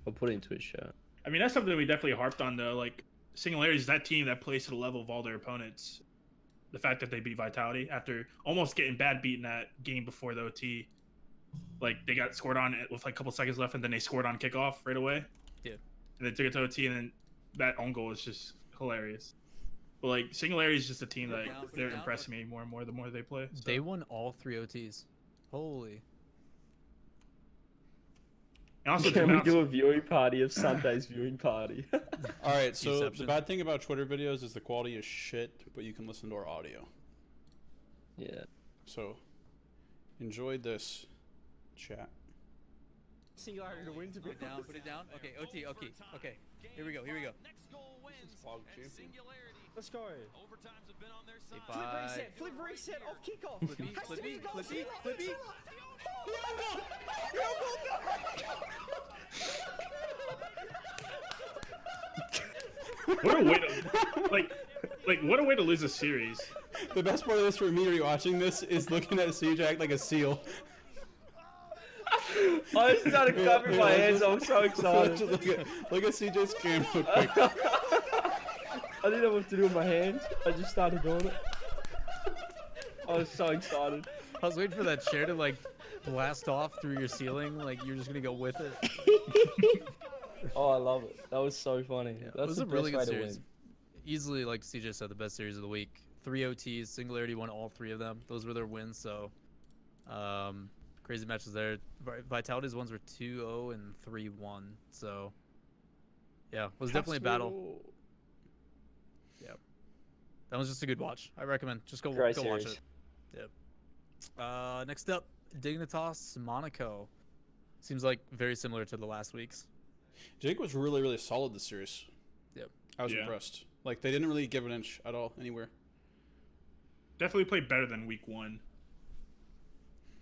I'll put it into his chat. I mean, that's something we definitely harped on, though. Like, Singularity is that team that plays to the level of all their opponents. The fact that they beat Vitality after almost getting bad beaten that game before the OT. Like, they got scored on with like a couple seconds left, and then they scored on kickoff right away. Yeah. And they took it to OT, and then that own goal is just hilarious. But, like, Singularity is just a team that they're impressing me more and more the more they play. So. They won all 3 OTs. Holy. And also, can we do a viewing party of Sunday's viewing party? All right, so the bad thing about Twitter videos is the quality is shit, but you can listen to our audio. Yeah. So, enjoy this chat. Singularity to win to put it down. Okay, OT. Here we go. Let's go. Overtimes have been on their side. Flip reset off kickoff. Flippy. What a way to what a way to lose a series. The best part of this for me rewatching this is looking at CJ act like a seal. I just started clapping my hands. I'm so excited. Look at CJ's game real quick. I didn't know what to do with my hands. I just started doing it. I was so excited. I was waiting for that chair to like blast off through your ceiling. Like you're just gonna go with it. Oh, I love it. That was so funny. Yeah, That's the really good series. Easily, like CJ said, the best series of the week. 3 OTs. Singularity won all 3 of them. Those were their wins. So, crazy matches there. Vitality's ones were 2-0 and 3-1. So, yeah, it was definitely a battle. Yeah, that was just a good watch. I recommend. Just go watch it. Yep. Next up, Dignitas Monaco. Seems like very similar to the last week's. Jake was really, really solid this series. Yep. I was impressed. Like they didn't really give an inch at all anywhere. Definitely played better than week 1.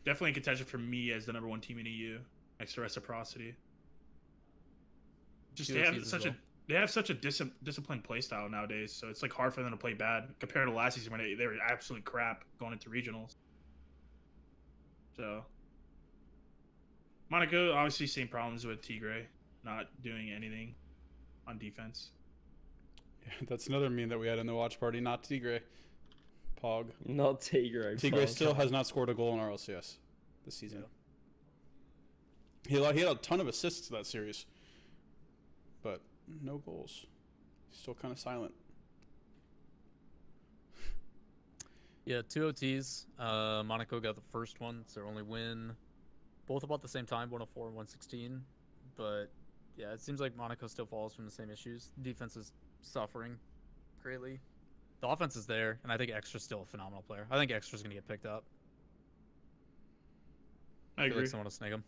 Definitely in contention for me as the #1 team in EU, next to Reciprocity. Just they have such a disciplined play style nowadays, so it's like hard for them to play bad compared to last season when they were absolute crap going into regionals. So Monaco obviously same problems with Tigray not doing anything on defense. Yeah, that's another meme that we had in the watch party. Not Tigray. Pog. Not Tigray. Tigray still has not scored a goal in RLCS this season. Yeah. He had a ton of assists that series, but no goals. He's still kind of silent. Yeah, 2 OTs. Monaco got the first one. It's their only win. Both about the same time, 104 and 116. But yeah, it seems like Monaco still falls from the same issues. Defense is suffering greatly. The offense is there, and I think Extra's still a phenomenal player. I think Extra's going to get picked up. I feel agree. like someone will snag him.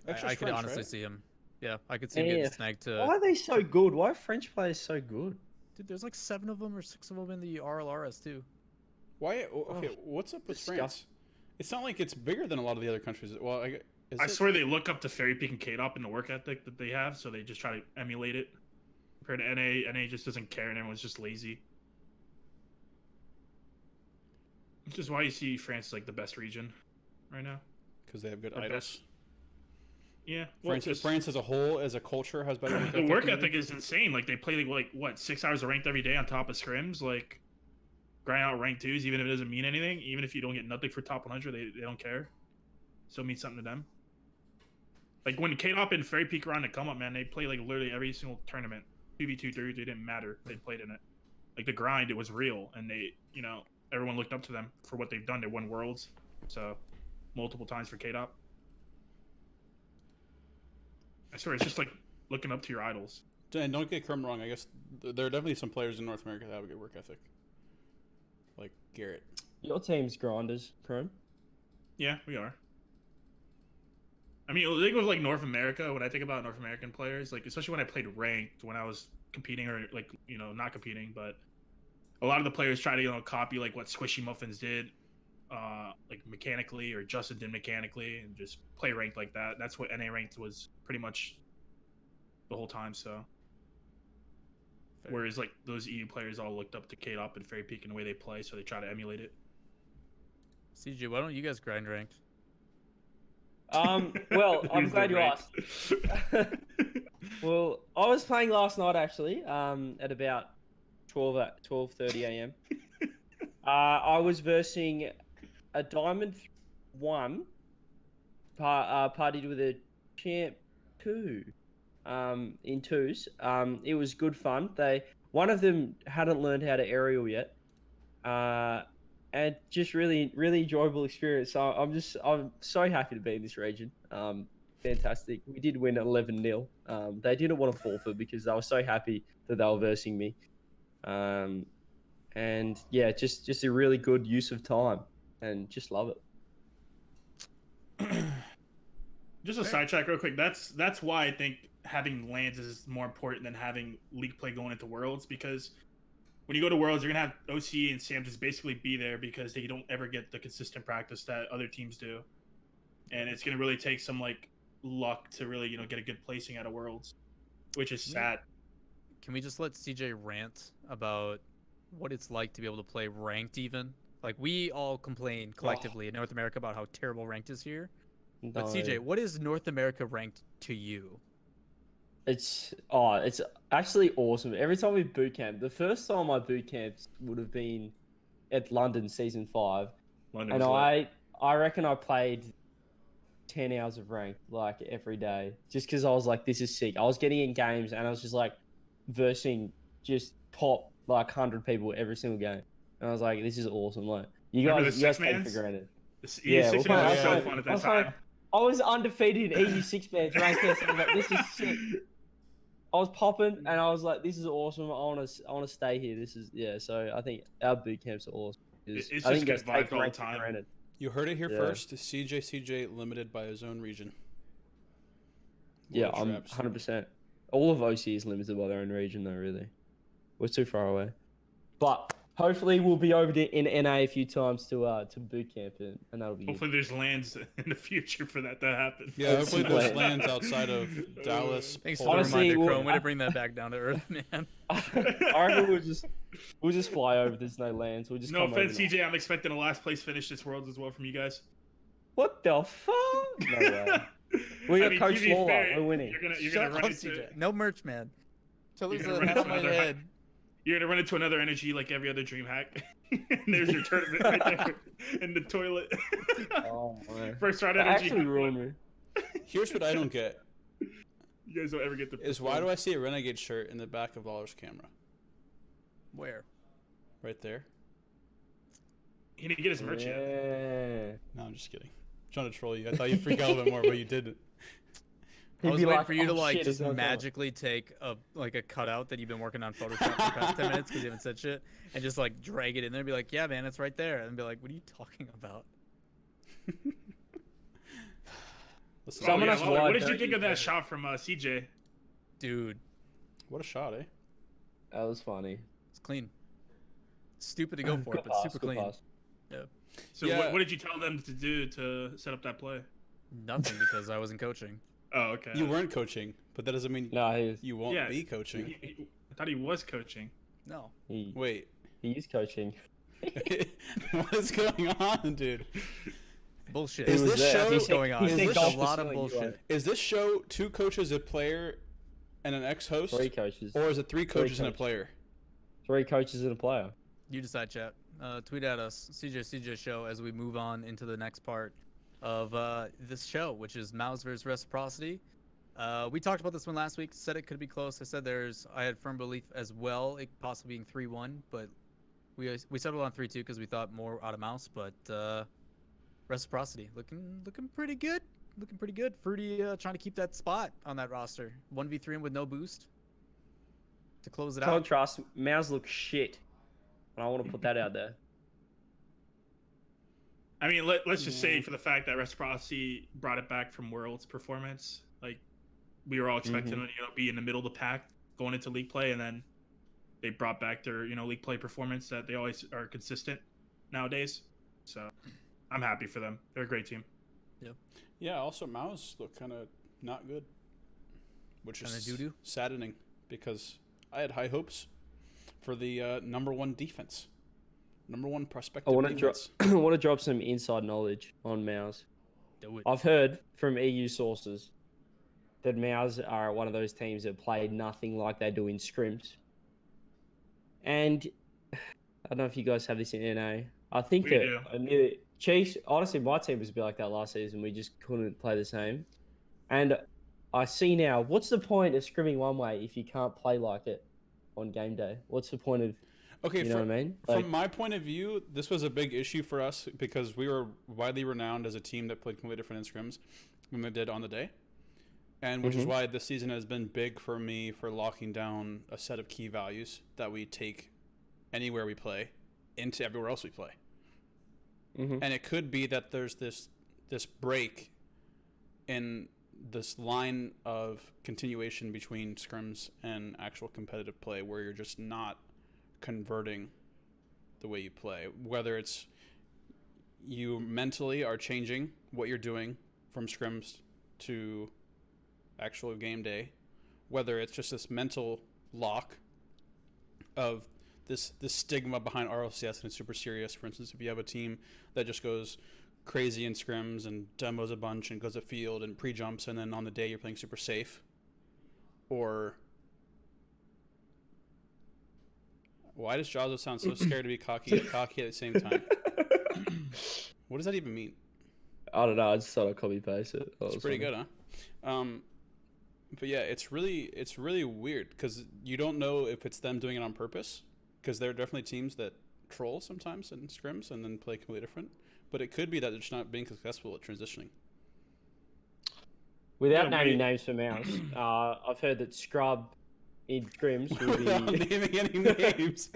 Extra's I could French, honestly right? see him. Yeah, I could see him getting snagged to... Why are they so good? Why are French players so good? Dude, there's like 7 of them or 6 of them in the RLRS too. Why? Okay, what's up with France? It's not like it's bigger than a lot of the other countries. Well, I swear they look up to Fairy Peak and K-Top in the work ethic that they have, so they just try to emulate it. Compared to NA just doesn't care and everyone's just lazy. Which is why you see France is like the best region right now. Because they have good Or idols. best. Yeah, well, France as a whole, as a culture, has better. The work ethic is insane. Like they play like what 6 hours of ranked every day on top of scrims. Like grind out rank 2s, even if it doesn't mean anything. Even if you don't get nothing for top 100, they don't care. Still means something to them. Like when K-Top and Fairy Peak were on the come up, man, they play like literally every single tournament. 2v2, 3v2, it didn't matter. They played in it. Like the grind, it was real, and they, everyone looked up to them for what they've done. They won worlds, so multiple times for K-Top. I swear, it's just like looking up to your idols. And don't get Crum wrong. I guess there are definitely some players in North America that have a good work ethic, like Garrett. Your team's grinders, Chrome. Yeah, we are. I mean, I think with like North America, when I think about North American players, like especially when I played ranked, when I was competing or like not competing, but a lot of the players try to copy like what Squishy Muffins did, like mechanically, or Justin did mechanically, and just play ranked like that. That's what NA ranked was pretty much the whole time. So, whereas like those EU players all looked up to K-Top and Fairy Peak in the way they play, so they try to emulate it. CJ, why don't you guys grind ranked? Well, I'm glad you asked. Well, I was playing last night actually, at about 12:30 a.m. I was versing a Diamond 1, partied with a Champ 2, in 2s. It was good fun. One of them hadn't learned how to aerial yet, and just really enjoyable experience. So I'm so happy to be in this region. Fantastic. We did win 11-0. They didn't want to forfeit because they were so happy that they were versing me. And yeah, just a really good use of time, and just love it. Just a sidetrack real quick. That's why I think having lands is more important than having league play going into worlds, because when you go to worlds, you're gonna have OC and Sam just basically be there because they don't ever get the consistent practice that other teams do, and it's gonna really take some like luck to really get a good placing at a worlds, which is sad. Can we just let CJ rant about what it's like to be able to play ranked even? Like, we all complain collectively in North America about how terrible ranked is here. But CJ, what is North America ranked to you? It's actually awesome. Every time we boot camp, the first time I boot camped would have been at London season 5. And I reckon I played 10 hours of ranked like every day, just because I was like, this is sick. I was getting in games and I was just like versing just top like 100 people every single game. And I was like, this is awesome. Like, you guys take it for granted. Yeah, 6 man was so fun at that time. I was undefeated in EU 6-man ranked. I was like, this is sick. I was popping, and I was like, "This is awesome. I want to stay here. This is So I think our boot camps are awesome. It's I just think good vibes all the time. granted. You heard it here first. CJ limited by his own region. Yeah, I'm 100%. All of OC is limited by their own region, though. Really, We're too far away. But hopefully we'll be over in NA a few times to boot camp and that'll be good. Hopefully there's lands in the future for that to happen. Yeah, hopefully there's Split. lands outside of Dallas. Thanks for Portland. the Honestly, reminder, well, Chrome. Way to bring that back down to earth, man. I reckon we'll just fly over. There's no lands. We'll just No come offense, over. CJ. I'm expecting a last place finish this Worlds as well from you guys. What the fuck? No way. We I got mean, Coach to be Lawler. fair, We're winning. You're gonna Shut run up, into CJ. No merch, man. Till there's You're a gonna hat run on my into another head. you're gonna run into another energy like every other dream hack. And there's your tournament right there in the toilet. Oh man. First round That energy. actually ruined me. Here's what I don't get: You guys don't ever get the. is why do I see a Renegade shirt in the back of Lawler's camera? Where? Right there. He didn't get his merch yet. Yeah. No, I'm just kidding. I'm trying to troll you. I thought you'd freak out a little bit more, but you didn't. I was be waiting like, for you to "Oh, like shit, just it's not magically take a cutout that you've been working on Photoshop for the past 10 minutes because you haven't said shit, and just like drag it in there and be like, yeah, man, it's right there, and be like, what are you talking about? Listen, Someone Oh, else Lawler, what lied, did you don't think you? of that shot from CJ? Dude, what a shot, eh? That was funny. it's clean. Stupid to go for it, Good but pass, super good clean. pass. So Yeah. what did you tell them to do to set up that play? Nothing because I wasn't coaching. Oh, okay. You weren't coaching, but that doesn't mean No, you won't Yeah. be coaching. I thought he was coaching. No. he Wait, is coaching. what is going on, dude? Bullshit. Is He was this there. show- He What's said- going on? he Is said this golf a was lot of silly, you bullshit. Is this show 2 coaches, a player, and an ex-host, Three coaches. or is it 3 coaches and a coaches. player? 3 coaches and a player. You decide, chat. Tweet at us, CJ Show, as we move on into the next part of this show, which is Mouse vs. Reciprocity. We talked about this one last week. Said it could be close. I said I had firm belief as well, it possibly being 3-1, but we settled on 3-2 because we thought more out of Mouse. But Reciprocity looking pretty good. Looking pretty good. Fruity trying to keep that spot on that roster. 1v3 with no boost to close it out. Contrast, Mouse looks shit. And I want to put that out there. I mean, let's just say for the fact that Reciprocity brought it back from Worlds performance, like we were all expecting them to be in the middle of the pack going into league play, and then they brought back their league play performance that they always are consistent nowadays. So I'm happy for them. They're a great team. Yeah, also Mouse look kind of not good, which Kinda is doo-doo? saddening because I had high hopes for the number 1 defense, number 1 prospective I want to drop. defense. I want to drop some inside knowledge on Mouse. Do it. I've heard from EU sources that Mouse are one of those teams that play nothing like they do in scrims. And I don't know if you guys have this in NA. I think We that do. Chiefs, honestly, my team was a bit like that last season. We just couldn't play the same. And I see now, what's the point of scrimming one way if you can't play like it on game day? What's the point of, Okay, you know what I mean? from my point of view, this was a big issue for us because we were widely renowned as a team that played completely different in scrims than they did on the day. And which is why this season has been big for me for locking down a set of key values that we take anywhere we play into everywhere else we play. And it could be that there's this break in this line of continuation between scrims and actual competitive play where you're just not converting the way you play, whether it's you mentally are changing what you're doing from scrims to actual game day, whether it's just this mental lock of this stigma behind RLCS and it's super serious. For instance, if you have a team that just goes crazy in scrims and demos a bunch and goes a field and pre-jumps, and then on the day you're playing super safe, or why does Jahzo sound so scared to be cocky at the same time? What does that even mean? I don't know. I just thought I'd copy paste it. It's pretty good, huh? But yeah, it's really weird because you don't know if it's them doing it on purpose, because there are definitely teams that troll sometimes in scrims and then play completely different. But it could be that they're just not being successful at transitioning. Without Yeah, naming we- names for Mouse, I've heard that Scrub in scrims will be. Without naming any names.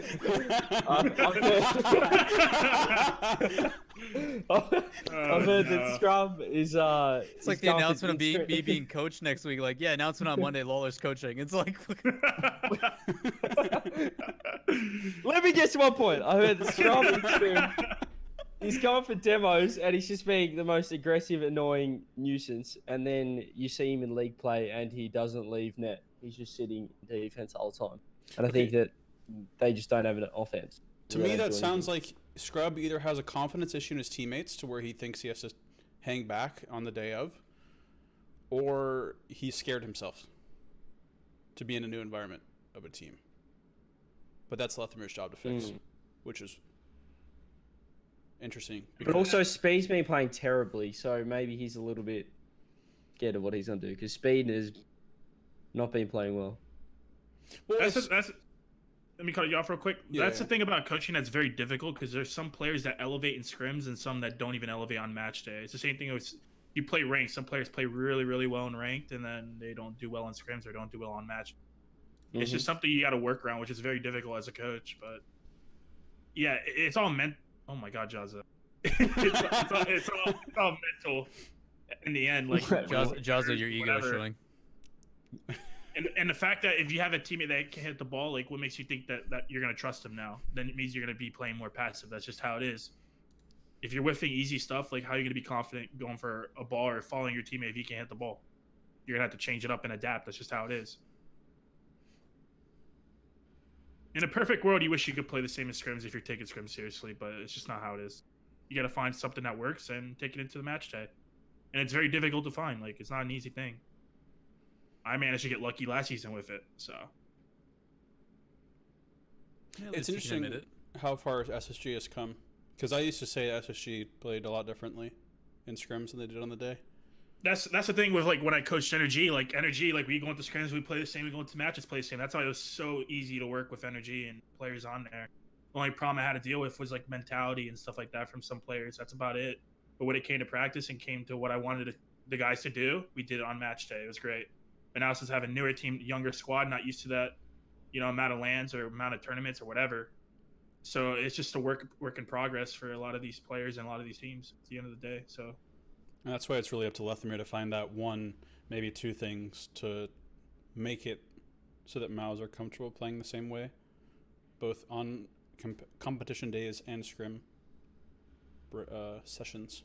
I've heard that Scrum is It's like the announcement of me being coach next week. Like, yeah, announcement on Monday, Lawler's coaching. It's like, Let me get to one point. I heard that Scrum in scrim. He's going for demos and he's just being the most aggressive, annoying nuisance. And then you see him in league play and he doesn't leave net. He's just sitting in defense the whole time. And I think that they just don't have an offense. To me, that sounds like Scrub either has a confidence issue in his teammates to where he thinks he has to hang back on the day of, or he scared himself to be in a new environment of a team. But that's Lethamir's job to fix, which is interesting. But also, Speed's been playing terribly, so maybe he's a little bit scared of what he's going to do, because Speed has not been playing well. Let me cut you off real quick. That's the thing about coaching that's very difficult, because there's some players that elevate in scrims and some that don't even elevate on match day. It's the same thing with you play ranked. Some players play really, really well in ranked, and then they don't do well in scrims or don't do well on match. It's just something you got to work around, which is very difficult as a coach. But yeah, it's all meant. Oh my God, Jahzo. it's all mental. In the end, like Jahzo, your ego is showing. And the fact that if you have a teammate that can hit the ball, like, what makes you think that you're going to trust him now? Then it means you're going to be playing more passive. That's just how it is. If you're whiffing easy stuff, like, how are you going to be confident going for a ball or following your teammate if he can't hit the ball? You're going to have to change it up and adapt. That's just how it is. In a perfect world, you wish you could play the same as scrims if you're taking scrims seriously, but it's just not how it is. You got to find something that works and take it into the match day. And it's very difficult to find. Like, it's not an easy thing. I managed to get lucky last season with it, so. Yeah, It's interesting how far SSG has come. Because I used to say SSG played a lot differently in scrims than they did on the day. That's the thing with, like, when I coached Energy. Like, Energy, like, we go into scrims, we play the same. We go into matches, play the same. That's why it was so easy to work with Energy and players on there. The only problem I had to deal with was, like, mentality and stuff like that from some players. That's about it. But when it came to practice and came to what I wanted the guys to do, we did it on match day. It was great. And now since having a newer team, younger squad, not used to that, amount of lands or amount of tournaments or whatever. So it's just a work in progress for a lot of these players and a lot of these teams at the end of the day. So. And that's why it's really up to Lethamir to find that one, maybe two things to make it so that Maus are comfortable playing the same way, both on competition days and scrim sessions.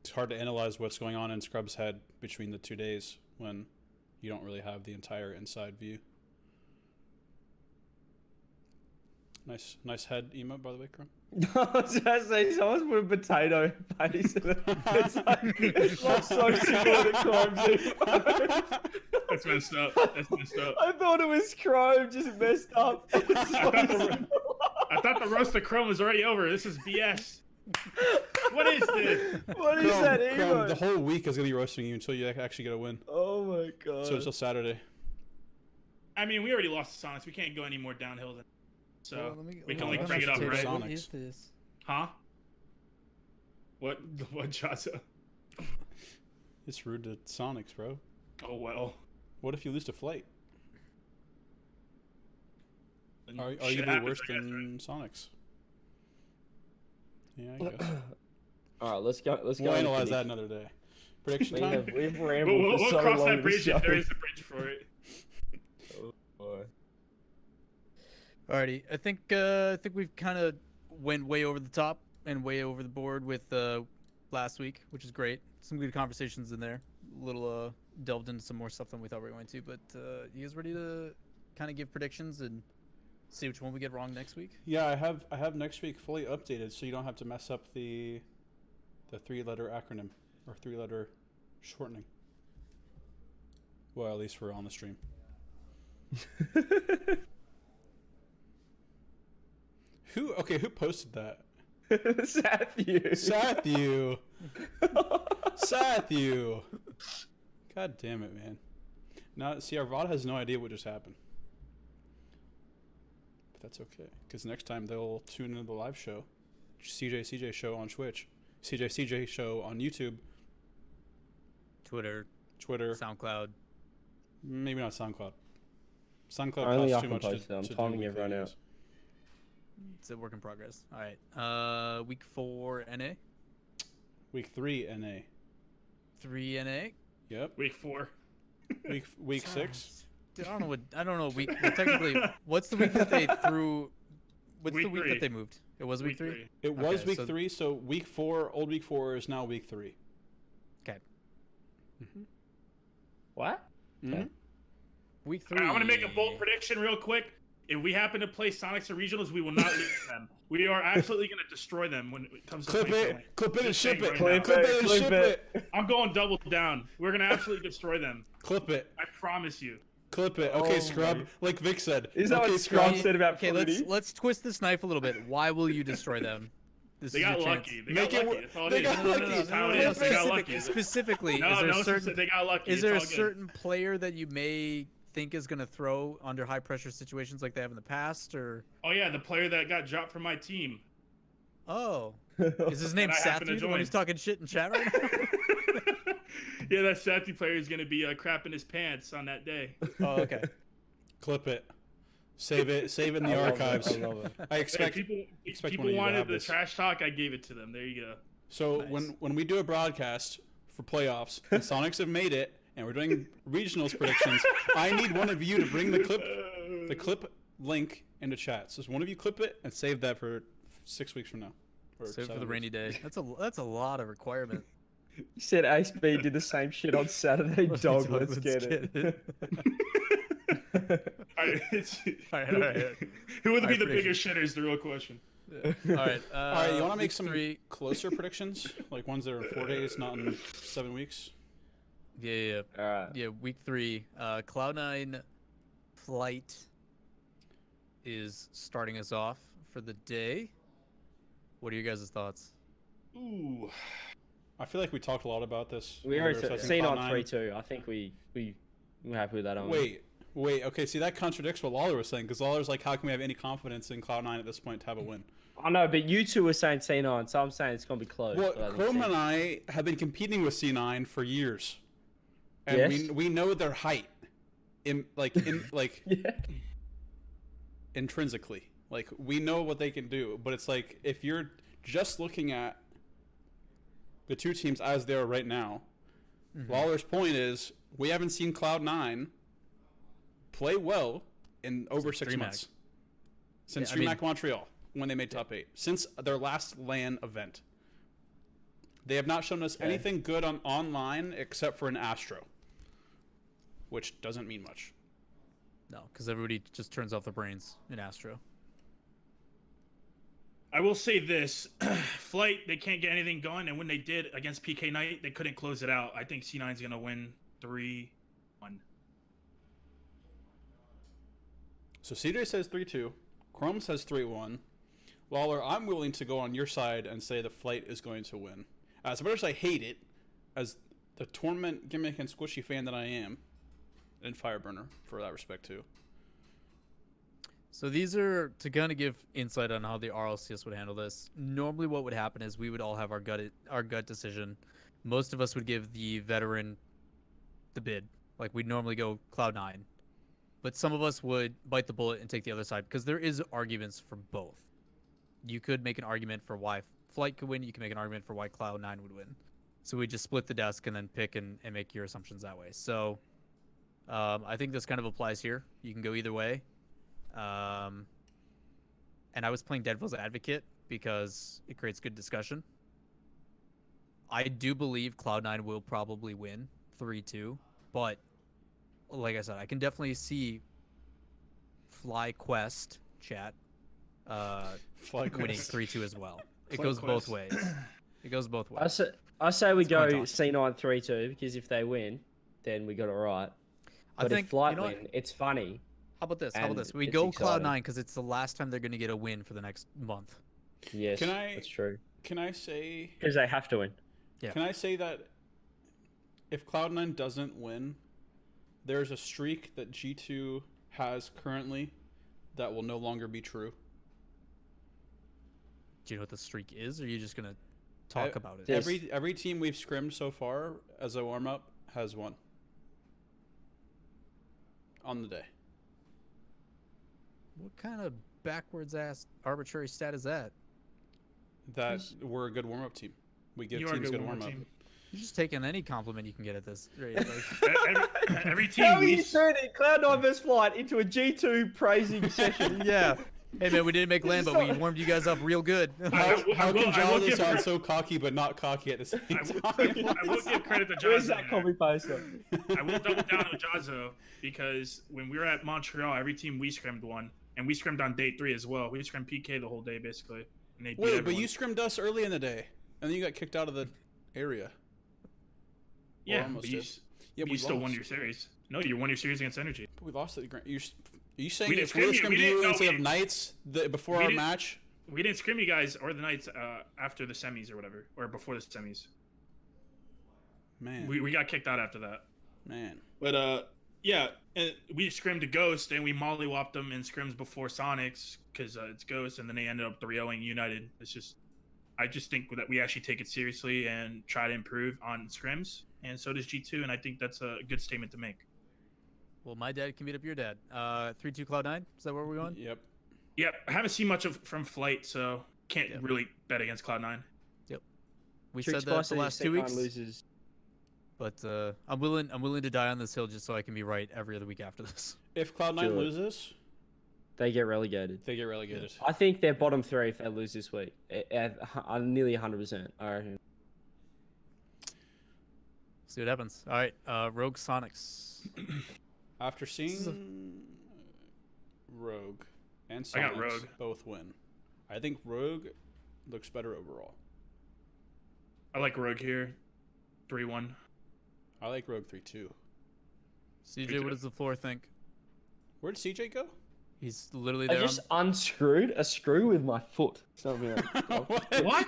It's hard to analyze what's going on in Scrub's head between the 2 days when you don't really have the entire inside view. Nice head emote, by the way, Crum. I was going to say, someone's put a potato face in it. It's like so similar to Chrome's. That's messed up. I thought it was Chrome, just messed up. I thought the roast of Chrome was already over. This is BS. What is this? What is that emote? The whole week is going to be roasting you until you actually get a win. Oh my God. So until Saturday. I mean, we already lost to Sonics. We can't go any more downhill than. So we can only let's bring it up, take right? Sonics. What is this? Huh? What, Jahzo? It's rude to Sonics, bro. Oh, well. What if you lose to Flight? Then Are you shit going to be happens, worse I guess, than Sonics? Yeah, I guess. All right, let's go. We'll analyze that another day. Prediction time? We've rambled We'll for so cross long that bridge this if there show. is a bridge for it. Oh, boy. Alrighty, I think we've kind of went way over the top and way over the board with last week, which is great. Some good conversations in there. A little delved into some more stuff than we thought we were going to. But you guys ready to kind of give predictions and see which one we get wrong next week? Yeah, I have next week fully updated, so you don't have to mess up the 3-letter acronym or 3-letter shortening. Well, at least we're on the stream. Who posted that? Sathu. Sathu. God damn it, man. Now, see, our VOD has no idea what just happened. But that's okay, because next time they'll tune into the live show. CJ show on Twitch. CJ show on YouTube. Twitter, Twitter. SoundCloud. Maybe not SoundCloud. SoundCloud Only I costs too can much post it. I'm to do timing weekly everyone out. videos. It's a work in progress. All right. Week 4 NA. Week 3 NA. 3 NA. Yep. Week 4. Week 6. Dude, I don't know week. Well, technically, what's the week that they threw? What's Week the week 3. that they moved? It was week 3. It was Okay, week so- 3, so week 4, old week 4 is now week 3. Okay. What? Mhm. Week 3. All right, I'm gonna make a bold prediction real quick. If we happen to play Sonics or Regionals, we will not lose them. We are absolutely gonna destroy them when it comes to Clip playing it, clip it and Just ship saying it. right now. Clip it and Clip ship it. it. I'm going double down. We're gonna absolutely destroy them. Clip it. I promise you. Clip it. Okay, Oh Scrub. my- Like Vic said. Is that okay, what Scrub said about Okay, Fruity? let's twist this knife a little bit. Why will you destroy them? This They is got your lucky. chance. They Make got it lucky. wo- That's all it they is. got lucky. That's how it No, is. They got lucky. Specifically, No, is there no, a certain they got lucky. is It's there all a good. certain player that you may think is going to throw under high pressure situations like they have in the past, or Oh yeah, the player that got dropped from my team. oh, is his name I happen to Sathu, the one join. who's talking shit in chat right now? Yeah, that Safety player is gonna be crapping his pants on that day. Oh, okay. Clip it. Save it. Save it in the I love it, archives. I love it. I Hey, expect. people expect people one of you to wanted have the this. trash talk. I gave it to them. There you go. So Nice. when we do a broadcast for playoffs and Sonics have made it and we're doing regionals predictions, I need one of you to bring the clip link into chat. So one of you clip it and save that for 6 weeks from now. Or Save it for 7 the rainy weeks. day. That's a lot of requirement. You said Ace B did the same shit on Saturday. Dog, let's get it. All right, All right. who would All be right, the prediction. bigger shitter is the real question. All right. All right, you want to make week some 3? closer predictions, like ones that are in 4 days, not in 7 weeks? Yeah. All right. Yeah, week 3. Cloud9 Flight is starting us off for the day. What are your guys' thoughts? Ooh, I feel like we talked a lot about this. We when already were said assessing seen on Cloud9. 3-2. I think we're happy with that. aren't we? Wait. Okay, see that contradicts what Lawler was saying because Lawler's like, how can we have any confidence in Cloud9 at this point to have a win? I know, but you two were saying C9, so I'm saying it's gonna be close. Well, but I think Chrome C9 and I have been competing with C9 for years, and Yes. we know their height, in Yeah. intrinsically, like we know what they can do. But it's like if you're just looking at the two teams as they are right now, Lawler's point is we haven't seen Cloud9 play well in over 6 DreamHack. months since Yeah, I mean- DreamHack Montreal when they made top 8, since their last LAN event. They have not shown us Okay. anything good on online except for an Astro, which doesn't mean much. No, because everybody just turns off their brains in Astro. I will say this: Flight, they can't get anything going, and when they did against PK Knight, they couldn't close it out. I think C9's gonna win 3-1. So CJ says 3-2. Chrome says 3-1. Lawler, I'm willing to go on your side and say the Flight is going to win. As much as I hate it, as the tournament gimmick and squishy fan that I am, and Fireburner for that respect too. So these are to kind of give insight on how the RLCS would handle this. Normally, what would happen is we would all have our gut decision. Most of us would give the veteran the bid, like we'd normally go Cloud9, but some of us would bite the bullet and take the other side because there is arguments for both. You could make an argument for why Flight could win. You can make an argument for why Cloud9 would win. So we just split the desk and then pick and make your assumptions that way. So I think this kind of applies here. You can go either way. And I was playing devil's advocate because it creates good discussion. I do believe Cloud9 will probably win 3-2, but like I said, I can definitely see FlyQuest chat winning 3-2 as well. It goes both ways. It goes both ways. I say we It's go coin toss. C9 3-2 because if they win, then we got it right. I But think if Flight you know what? win, it's funny. How about this? How about and this? We it's go exciting. Cloud9 because it's the last time they're going to get a win for the next month. Yes, Can I- that's true. Can I say Because they have to win. Yeah. Can I say that if Cloud9 doesn't win, there's a streak that G2 has currently that will no longer be true. Do you know what the streak is, or are you just going to talk about it? Yes. Every team we've scrimmed so far as a warm up has won. on the day. What kind of backwards ass arbitrary stat is that? That we're a good warm up team. We give You are a teams good good warm-up warm up. team. You're just taking any compliment you can get at this rate. Like, Every How team are we you turning Cloud9 vs Flight into a G2 praising session? yeah. Hey man, we didn't make land, but we warmed you guys up real good. How can I will Jahzo give sound credit- so cocky but not cocky at the same I time? will give credit to Where's Jahzo. that copy poster? I will double down on Jahzo because when we were at Montreal, every team we scrimmed won, and we scrimmed on day 3 as well. We scrimmed PK the whole day basically. And they beat Wait, but everyone. you scrimmed us early in the day, and then you got kicked out of the area. yeah, almost but you, did. Yeah, you we still won lost. your series. No, you won your series against Energy. But we lost it. Are you saying We didn't if we were scrim you. scrimmed We didn't- you no, instead we- of Knights before we our didn't- match? We didn't scrim you guys or the Knights after the semis or whatever, or before the semis. Man, We got kicked out after that. man. But yeah, and we scrimmed a Ghost and we mollywopped them in scrims before Sonics because it's Ghost, and then they ended up 3-0ing United. It's just, I just think that we actually take it seriously and try to improve on scrims, and so does G2, and I think that's a good statement to make. Well, my dad can beat up your dad. 3-2 Cloud9. Is that where we're going? Yep. Yeah, I haven't seen much from Flight, so can't Yep. really bet against Cloud9. We Trick said that the Spicer, last Tech 2 Nine weeks. loses. But I'm willing to die on this hill just so I can be right every other week after this. If Cloud9 Do it. loses, They get relegated. they get relegated. I think they're bottom 3 if they lose this week. I'm nearly 100%. I reckon. See what happens. All right, Rogue Sonics. After is a- seeing Rogue and I got Sonics Rogue. both win, I think Rogue looks better overall. I like Rogue here, 3-1. I like Rogue 3-2. CJ, what does the floor think? Where did CJ go? He's literally I there. just unscrewed a screw with my foot. Something like What?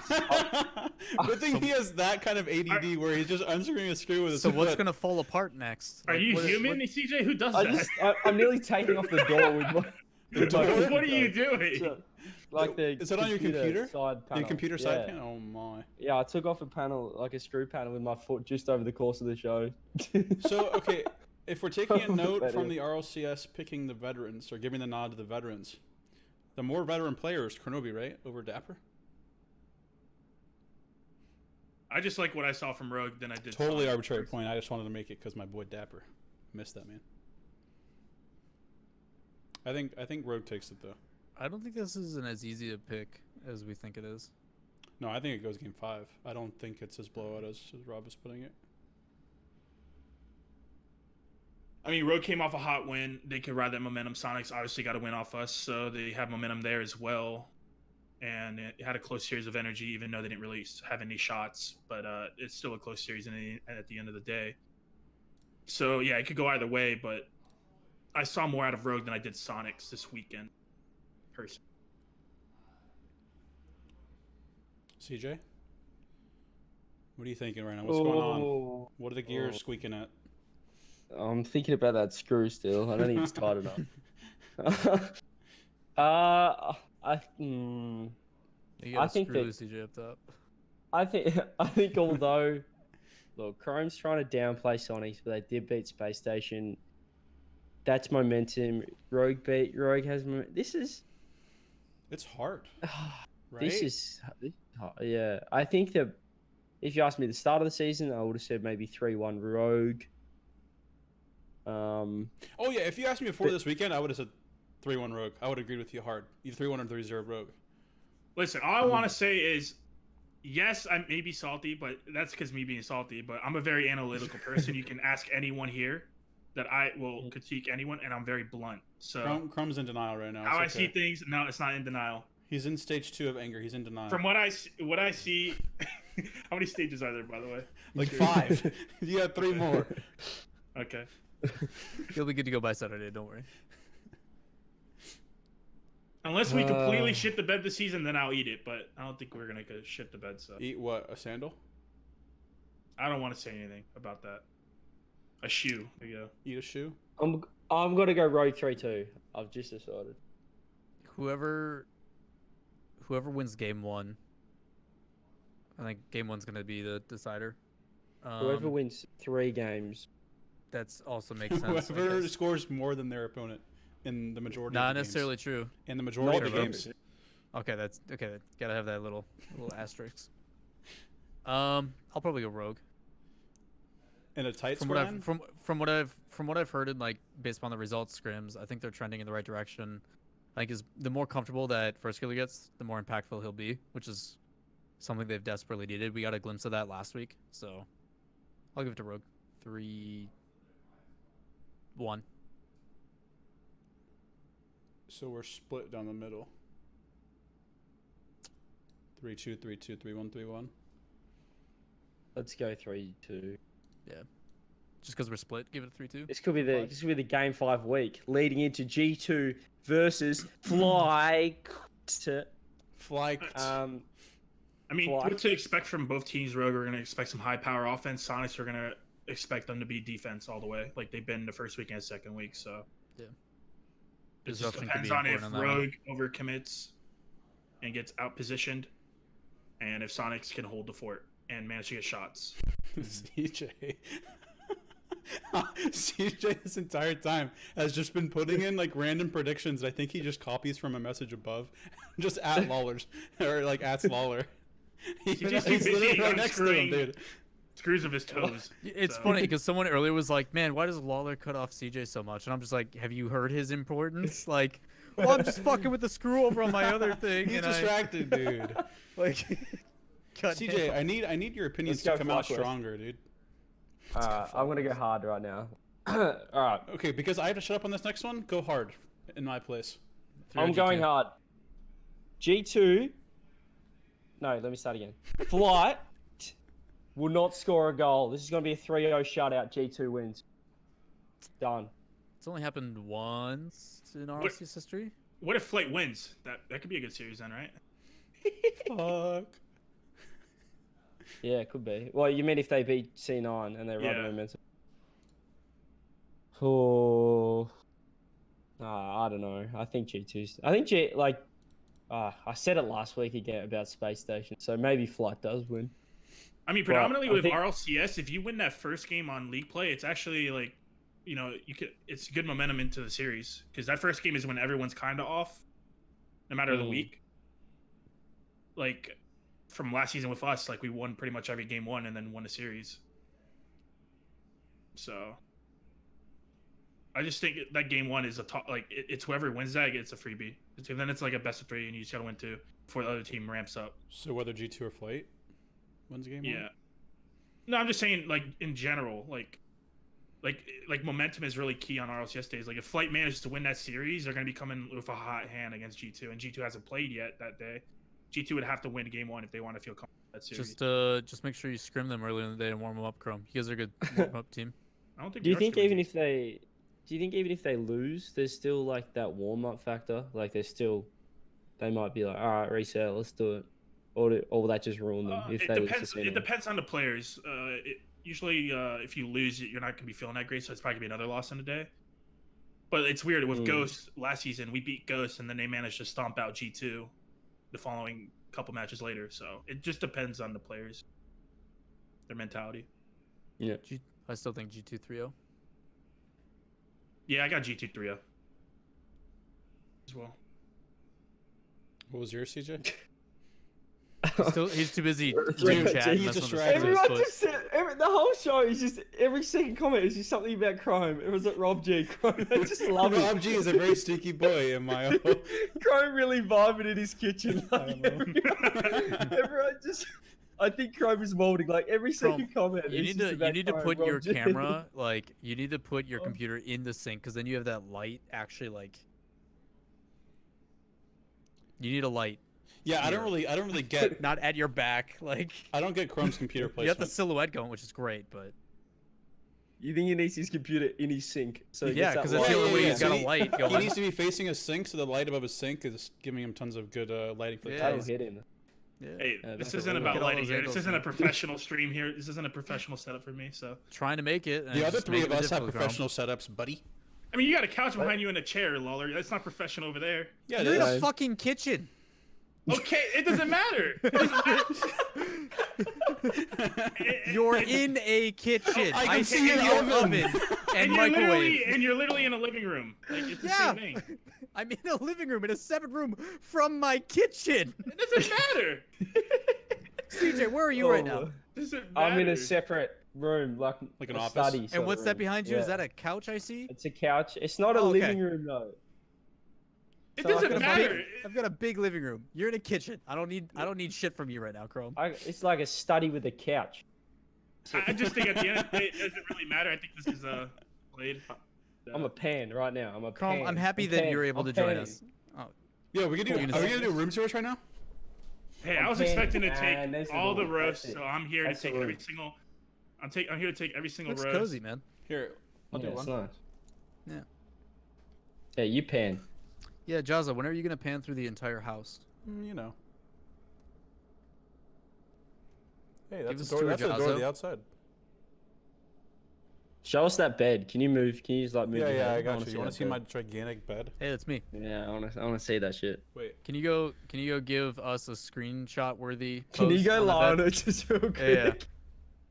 Good thing he has that kind of ADD where he's just unscrewing a screw with his So what's foot. gonna fall apart next? Are Like, you what- human, CJ? Who does I that? I'm nearly taking off the door with my. with my door? foot, What are you though. doing? So, like the Is that on your computer? side panel. Your computer yeah. side panel? Oh my. Yeah, I took off a panel, like a screw panel, with my foot just over the course of the show. So, okay, if we're taking a note Better. from the RLCS picking the veterans or giving the nod to the veterans, the more veteran players, Kronobi, right? Over Dapper? I just like what I saw from Rogue than I did. Totally Sonic. arbitrary point. I just wanted to make it because my boy Dapper. Missed that, man. I think Rogue takes it, though. I don't think this isn't as easy to pick as we think it is. No, I think it goes game 5. I don't think it's as blowout as Rob is putting it. I mean, Rogue came off a hot win. They could ride that momentum. Sonics obviously got to win off us, so they have momentum there as well. And it had a close series of energy, even though they didn't really have any shots. But it's still a close series at the end of the day. So, yeah, it could go either way, but I saw more out of Rogue than I did Sonics this weekend. Personally. CJ? What are you thinking right now? What's going on? Oh, What are the gears Oh. squeaking at? I'm thinking about that screw still. I don't think it's tight enough. You I gotta think screw that- CJ up top. I think although, look, Chrome's trying to downplay Sonics, but they did beat Space Station. That's momentum. Rogue has momentum. It's hard, right? This is yeah. I think that if you asked me at the start of the season, I would have said maybe 3-1 Rogue. Oh yeah, if you asked me before But- this weekend, I would have said 3-1 Rogue. I would have agreed with you hard. Either 3-1 or 3-0 Rogue. Listen, all I want to say is, yes, I may be salty, but that's because me being salty. But I'm a very analytical person. You can ask anyone here that I will critique anyone, and I'm very blunt. So Crumb's in denial right now. how I It's see okay. things, no, it's not in denial. He's in stage 2 of anger. He's in denial. From what I see, how many stages are there, by the way? like 5. You got 3 more. Okay. You'll be good to go by Saturday. Don't worry. Unless we completely shit the bed this season, then I'll eat it. But I don't think we're gonna go shit the bed. So Eat what? A sandal? I don't want to say anything about that. A shoe. There you go. Eat a shoe? I'm gonna go Rogue 3-2. I've just decided. Whoever wins game 1, I think game 1's gonna be the decider. Whoever wins 3 games. That's also makes sense. I Whoever guess. scores more than their opponent in the majority Not of the necessarily games. true. In the majority Not of the true. games. Okay, that's okay. Gotta have that little asterisk. I'll probably go rogue. In a tight From score what line? from what I've heard and like based upon the results scrims, I think they're trending in the right direction. I think is the more comfortable that first killer gets, the more impactful he'll be, which is something they've desperately needed. We got a glimpse of that last week, so I'll give it to rogue. 3-1. So we're split down the middle. 3-2, 3-2, 3-1, 3-1. Let's go 3-2. Just because we're split, give it a 3-2. This could be the game 5 week leading into G2 versus Fly. Fly. I mean, Fly. what to expect from both teams? Rogue are going to expect some high power offense. Sonics are going to expect them to be defense all the way, like they've been the first week and second week. So Yeah. it just Disruption could depends be on if important on that one. Rogue overcommits and gets out positioned, and if Sonics can hold the fort and manage to get shots. CJ. CJ this entire time has just been putting in like random predictions. I think he just copies from a message above, just at Lawler's or like at Lawler. He's just too busy literally right next to him, unscrewing dude. Screws of his toes. It's So- funny because someone earlier was like, "Man, why does Lawler cut off CJ so much?" And I'm just like, "Have you heard his importance?" Like, well, I'm just fucking with the screw over on my other thing. He's and distracted, dude. Like, cut CJ, him. I need your opinions Let's to go come out Flyquest. stronger, dude. I'm gonna go hard right now. All right, Okay, because I have to shut up on this next one. Go hard in my place. I'm going G2. hard. G2. No, let me start again. Flight will not score a goal. This is going to be a 3-0 shutout. G2 wins. Done. It's only happened once in RLCS history. What if Flight wins? That could be a good series then, right? Fuck. Yeah, it could be. Well, you mean if they beat C9 and they run the Yeah. momentum? Oh, I don't know. I think G2's. I think I said it last week again about Space Station, so maybe Flight does win. I mean, But predominantly I with think- RLCS, if you win that first game on league play, it's actually like, you know, it's good momentum into the series because that first game is when everyone's kind of off, no matter the week. Like from last season with us, like we won pretty much every game one and then won the series. So I just think that game one is a top. Like it's whoever wins that gets a freebie. Then it's like a best of 3, and you just gotta win 2 before the other team ramps up. So whether G2 or Flight wins the game? Yeah. No, I'm just saying, like in general, like momentum is really key on RLCS days. Like if Flight manages to win that series, they're gonna be coming with a hot hand against G2, and G2 hasn't played yet that day. G2 would have to win game 1 if they want to feel comfortable with that series. Just make sure you scrim them earlier in the day and warm them up, Chrome. You guys are a good warm up team. I don't think. Do you we are think scrimmaging. even if they lose, there's still like that warm up factor? Like they might be like, all right, reset, let's do it, or will that just ruin them if It they lose to depends. It C9? depends on the players. Usually, if you lose, you're not gonna be feeling that great, so it's probably gonna be another loss in the day. But it's weird with Ghost last season. We beat Ghost, and then they managed to stomp out G2 the following couple matches later. So it just depends on the players, their mentality. Yeah. I still think G2 3-0. Yeah, I got G2 3-0 as well. What was yours, CJ? He's too busy Three- doing chat. he's messing with his distracted. phone. Everyone just said the whole show is just every second comment is just something about Chrome. It was at Rob G. Chrome. I just love Rob it. G is a very sneaky boy in my own. Chrome really vibing in his kitchen. I Like, don't know. everyone just. I think Chrome is molding. Like every second comment. You is need just to about Chrome, put Rob your G. camera you need to put your computer in the sync because then you have that light actually like. You need a light, Yeah, I don't really get. not at your back. Like I don't get Chrome's computer you got placement. the silhouette going, which is great, but You think he needs his computer in his sink? So he yeah, gets because that that's the light. only way he's So got a light He going. needs to be facing a sink, so the light above his sink is giving him tons of good lighting for the Yeah. That'll tiles. hit him. Yeah. Hey, Yeah, this that's isn't what about Look at all lighting those here. angles, This isn't a man. professional stream here. This isn't a professional setup for me. So Trying to make it. and The other just three making of it us have difficult, professional setups, buddy. I mean, you got a couch behind you and a chair, Lawler. That's not professional over there. Yeah, it You're in is. a fucking kitchen. Okay, it doesn't matter. It doesn't matter. You're in a kitchen. I I can see see your your oven and microwave. You're literally in a living room. Like it's the Yeah. same thing. I'm in a living room in a separate room from my kitchen. It doesn't matter. CJ, where are you right now? It doesn't I'm in matter. a separate room, like Like an a office? study. And sort of what's that room. behind you? Is Yeah. that a couch I see? It's a couch. It's not a Oh, okay. living room though. It So, like, doesn't a matter. I've got a big living room. You're in a kitchen. I don't need shit from you right now, Chrome. It's like a study with a couch. I just think at the end of the day, it doesn't really matter. I think this is played. I'm a pan right now. I'm a Chrome, pan. I'm happy that you're able to join us. Oh, Yeah, we can do. You're gonna Are we say- gonna do room tours right now? Hey, I I'm was paying, expecting to and there's take the all the room. roasts, That's it. so I'm here That's to the take every room. single. I'm here to take every single looks roast. cozy, man. Here, I'll do Yeah, it's one. nice. Yeah. Yeah, you pan. Yeah, Jahzo, when are you gonna pan through the entire house? You know. Hey, Give that's us a door. tour, That's a door Jahzo. to the outside. Show us that bed. Can you move? Can you just like move? Yeah, your yeah, head? I got wanna you. You want that to see my bed. gigantic bed? Hey, that's me. Yeah, I wanna see that shit. Wait. Can you go give us a screenshot worthy? Can you pose go on that live bed? just real quick?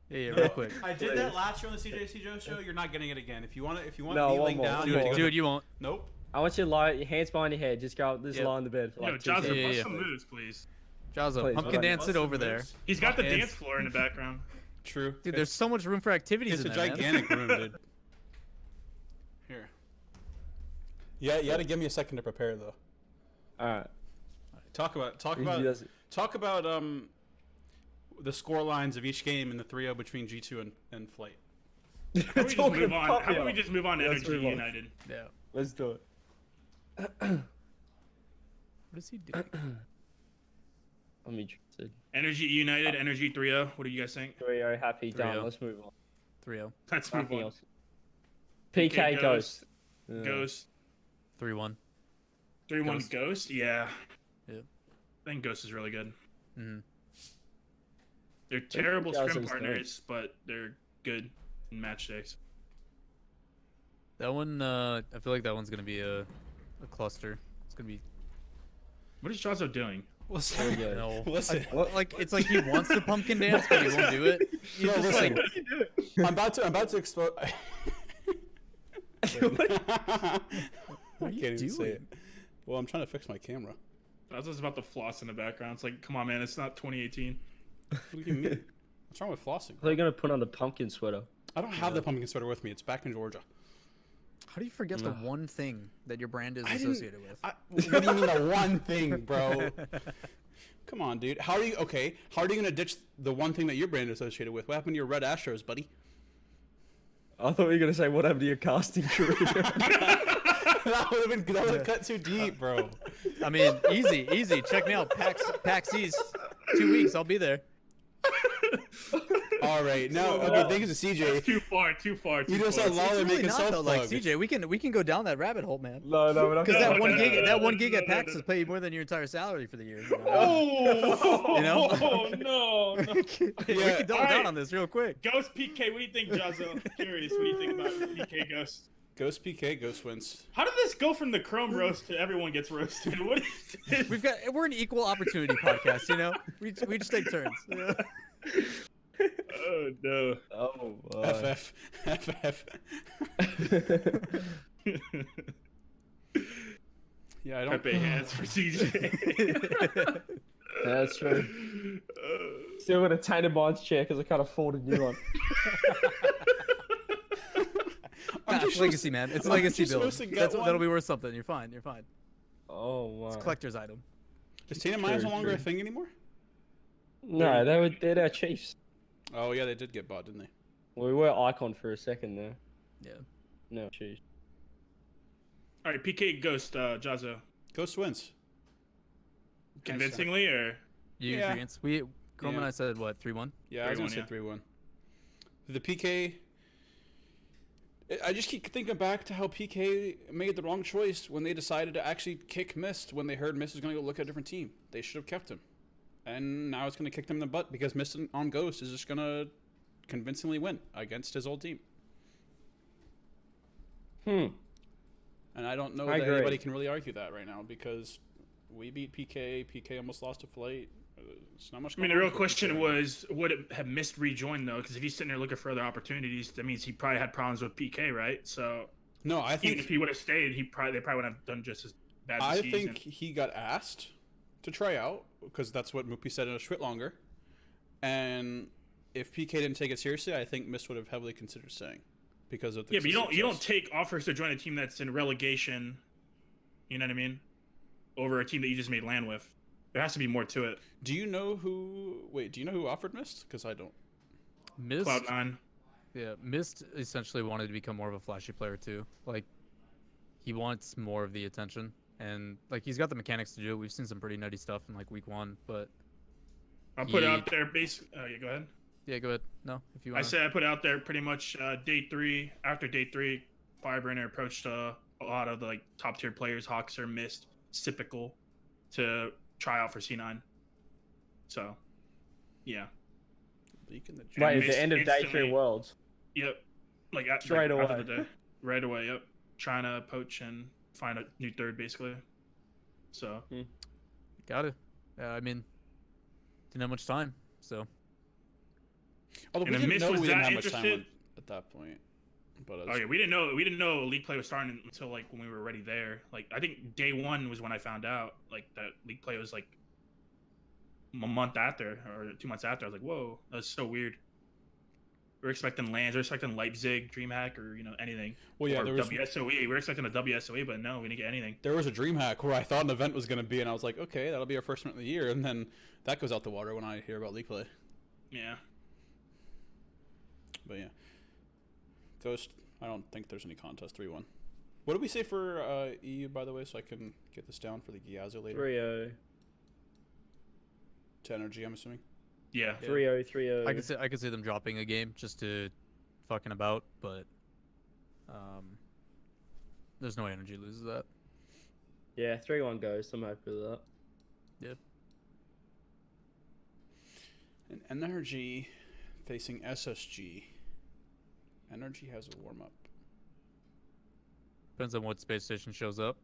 Yeah, real quick. I did that last year on the CJ show. You're not getting it again. If you want No, one kneeling more, down, one you have to more. go- Dude, you won't. Nope. I want you to lie, your hands behind your head. Just go, just Yep. lie on the bed for Yo, like 2 Jahzo, seconds. Yeah, bust yeah. some moves, please. Jahzo, Please, pumpkin right. dance it over there. He's got the Yes. dance floor in the background. True. Dude, there's so much room for activities It's in a there, man. gigantic room, dude. Here. Yeah, you got to give me a second to prepare though. All right. Talk about the score lines of each game in the 3-0 between G2 and Flight. How about we just move on? How about we just move on to Let's Energy move on. United? Yeah. Let's do it. What is he doing? I'm interested. Energy United, Energy 3-0. What do you guys think? 3-0, happy, done. 3-0. Let's move on. 3-0. Let's move Nothing on. else. PK Ghost. Ghost. 3-1. 3-1 Ghost. Ghost? Yeah. Yeah. I think Ghost is really good. Mm-hmm. They're terrible Jahzo's scrim nice. partners, but they're good in match days. That one, I feel like that one's gonna be a cluster. It's gonna be What is Jahzo doing? Listen, Yeah. no. listen. Like it's like he wants the pumpkin dance, but he won't do it. He's No, just listen. like, I'm about to expose. I can't even say doing? it. Well, I'm trying to fix my camera. Jahzo's about to floss in the background. It's like, come on, man, it's not 2018. What do you mean? What's wrong with flossing? They're gonna put on the pumpkin sweater. I don't have the pumpkin sweater with me. It's back in Georgia. how do you forget the one thing that your brand is I didn't- associated with? What do you mean the one thing, bro? Come on, dude. How are you gonna ditch the one thing that your brand is associated with? What happened to your red Astros, buddy? I thought you were gonna say what happened to your casting career. that would have cut too deep, bro. I mean, easy. Check me out. PAX East. 2 weeks. I'll be there. All right, now okay. Thank you to CJ. Too far. You just saw Lawler It's make really a not self though. Like plug. CJ, we can go down that rabbit hole, man. no, we're not. Because that one gig, no, that one no, gig no, at no, PAX no. has paid you more than your entire salary for the year. Oh, You know? no. we can double down Alright. on this real quick. Ghost PK, what do you think, Jahzo? Curious, what do you think about PK Ghost? Ghost PK, Ghost wins. How did this go from the Chrome roast to everyone gets roasted? What is this? We're an equal opportunity podcast, you know. We just take turns. Oh no. Oh, FF. Yeah, I don't. Pepe hands for CJ. That's true. Still got a tainted minds chair because I can't afford a new one. It's legacy, man. It's a legacy just build. supposed to get one. That'll be worth something. You're fine. Oh wow. It's a collector's item. Is Tina Myers no True, longer a true. thing anymore? No, they're our Chiefs. Oh yeah, they did get bought, didn't they? Well, we were Icon for a second there. Yeah. No, Chiefs. All right, PK Ghost, Jahzo. Ghost wins. Convincingly, or You Yeah. agreement? We Chrome and Yeah. I said what 3-1. Yeah, I was gonna 3-1, say yeah. 3-1. The PK. I just keep thinking back to how PK made the wrong choice when they decided to actually kick Mist when they heard Mist was going to go look at a different team. They should have kept him. And now it's going to kick them in the butt because Mist on Ghost is just going to convincingly win against his old team. Hmm. And I don't know I that agree. anybody can really argue that right now because we beat PK. PK almost lost a flight. It's not much. I mean, the going real on for question PK. was, would it have missed rejoin though? Because if he's sitting there looking for other opportunities, that means he probably had problems with PK, right? So No, I even if think he would have stayed, they probably would have done just as bad. This I season. think he got asked to try out because that's what Moopy said in a Schwit longer. And if PK didn't take it seriously, I think Mist would have heavily considered staying because of the but you don't success. take offers to join a team that's in relegation. You know what I mean? Over a team that you just made land with. There has to be more to it. Do you know who? Wait, do you know who offered Mist? Because I don't. Mist. Cloud9. Yeah, Mist essentially wanted to become more of a flashy player too. Like, he wants more of the attention, and like he's got the mechanics to do it. We've seen some pretty nutty stuff in like week 1, but I'll put He- out there yeah, go ahead. yeah, go ahead. No, if you I want. said I put out there pretty much day 3. After day 3, Fireburner approached a lot of the like top tier players, Hawkser, Mist, Sipical, to try out for C9. So, yeah. Leak in the Yeah, Wait, is missed the end of day 3 instantly. Worlds? Yep. Like Straight after away. the day. Right away. Yep. Trying to poach and find a new third, basically. So Got it. I mean, didn't have much time, so Although And we the didn't Mist know was we didn't that have much time interested? at that point. But oh yeah, we didn't know league play was starting until like when we were already there. Like I think day 1 was when I found out like that league play was like a month after or 2 months after. I was like, whoa, that's so weird. We were expecting lands, we were expecting Leipzig, DreamHack, or anything. well, yeah, or there was WSOE. We were expecting a WSOE, but no, we didn't get anything. there was a dream hack where I thought an event was going to be, and I was like, okay, that'll be our first event of the year, and then that goes out the water when I hear about league play. Yeah. But yeah, Ghost. I don't think there's any contest. 3-1. What did we say for EU, by the way, so I can get this down for the Jahzo later? 3-0. To energy, I'm assuming. Yeah. 3-0, 3-0. I could see them dropping a game just to fucking about, but there's no way energy loses that. Yeah, 3-1 goes. I'm happy with that. And energy facing SSG. Energy has a warm up. Depends on what space station shows up.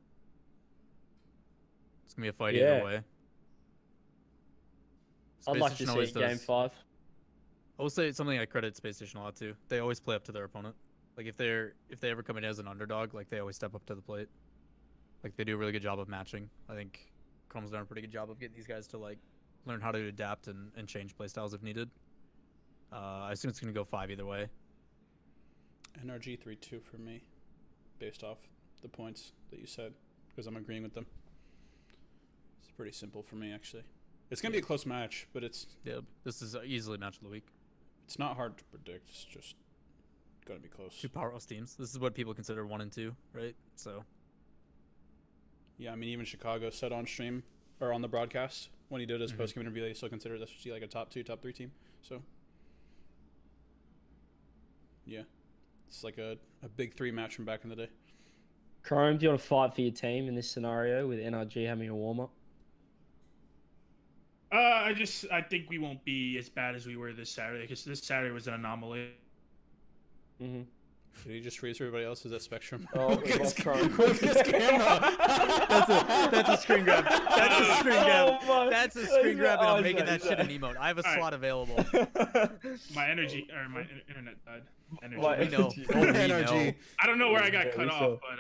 It's gonna be a fight Yeah. either way. I'd Space like to Station see always it game does- 5. I will say something I credit Space Station a lot too. They always play up to their opponent. Like if they ever come in as an underdog, like they always step up to the plate. Like they do a really good job of matching. I think Chrome's done a pretty good job of getting these guys to like learn how to adapt and change playstyles if needed. I assume it's gonna go 5 either way. NRG 3-2 for me, based off the points that you said, because I'm agreeing with them. It's pretty simple for me, actually. It's gonna be a close match, but it's Yeah, this is easily match of the week. not hard to predict. It's just gonna be close. 2 powerhouse teams. This is what people consider 1 and 2, right? So Yeah, I mean, even Chicago said on stream or on the broadcast when he did his Mhm. post-game interview, they still consider SSG like a top 2, top 3 team. So yeah, it's like a big 3 match from back in the day. Chrome, do you want to fight for your team in this scenario with NRG having a warm-up? I think we won't be as bad as we were this Saturday because this Saturday was an anomaly. Mm-hmm. Did he just freeze for everybody else? Is that Spectrum? Oh, Look we at lost his- Chrome. look at his camera. that's a screen grab. That's a screen grab. Oh my- That's a screen grab, and I'm oh, making sorry, that shit an sorry. emote. I have a Alright. slot available. My energy or my internet died. Energy. My We know. energy. Oh, we NRG. know. I don't know where I got Yeah, cut we off, saw. but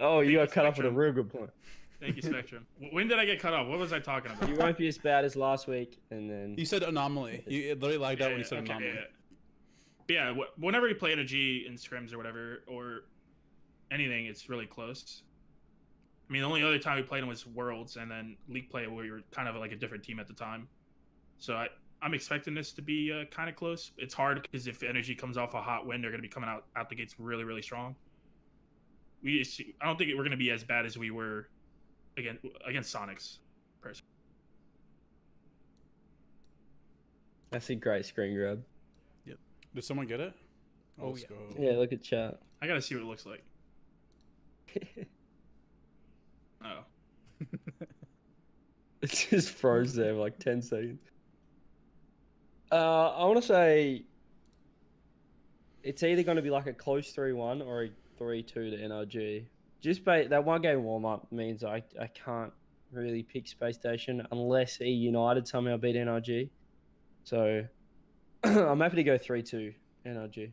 Oh, you Thank got you, cut off at a Spectrum. real good point. thank you, Spectrum. When did I get cut off? What was I talking about? You won't be as bad as last week, and then You said anomaly. You it literally lagged out when you said okay, anomaly. yeah. But yeah, whenever we play energy in scrims or whatever, or anything, it's really close. I mean, the only other time we played them was Worlds, and then League Play, where we were kind of like a different team at the time. So I'm expecting this to be kind of close. It's hard because if energy comes off a hot win, they're going to be coming out the gates really, really strong. I don't think we're going to be as bad as we were against Sonics. Personally. that's a great screen grab. Did someone get it? Oh, Let's yeah. go. Yeah, look at chat. I got to see what it looks like. Oh. It just froze there for like 10 seconds. I want to say it's either going to be like a close 3-1 or a 3-2 to NRG. Just that one game warm up means I can't really pick Space Station unless E United somehow beat NRG. So I'm happy to go 3-2 NRG.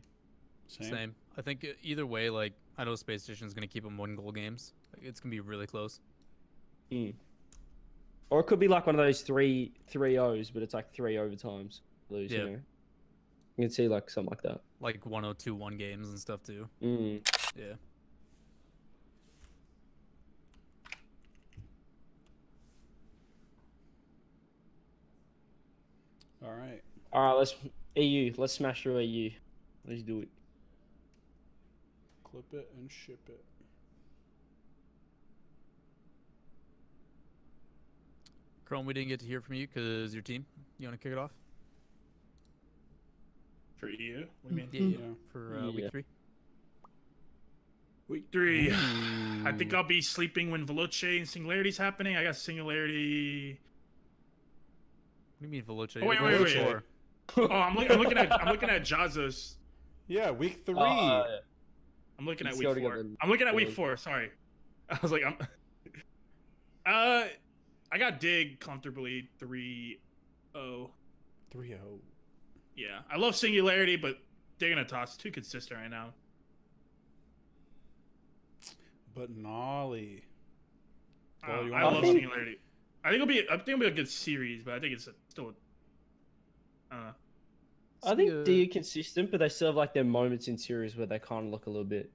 Same. I think either way, like, I know Space Station is going to keep them 1-goal games. Like, it's going to be really close. Or it could be like one of those 3-0s, but it's like 3 overtimes. Lose, Yeah. you know? You can see like something like that. Like 1-0-2-1 games and stuff too. Yeah. All right. All right, let's EU. Let's smash through EU. Let's do it. Clip it and ship it. Chrome, we didn't get to hear from you because your team. You want to kick it off? For EU? What do you mean? Yeah. For Yeah. week 3. Week 3. I think I'll be sleeping when Veloce and Singularity's happening. I got Singularity. What do you mean Veloce? Oh, wait, You're wait, going wait, for- Oh, I'm looking at Jahzo's. Yeah, week 3. Uh, I'm looking at He's week gotta get 4. the- I'm looking at week yeah. 4. Sorry, I was like, I got Dig comfortably 3-0. 3-0. Yeah, I love Singularity, but Dig and a toss too consistent right now. But Nolly. Well, you I wanna love think- Singularity. I think it'll be a good series, but I think it's still. I think D are consistent, but they still have like their moments in series where they kind of look a little bit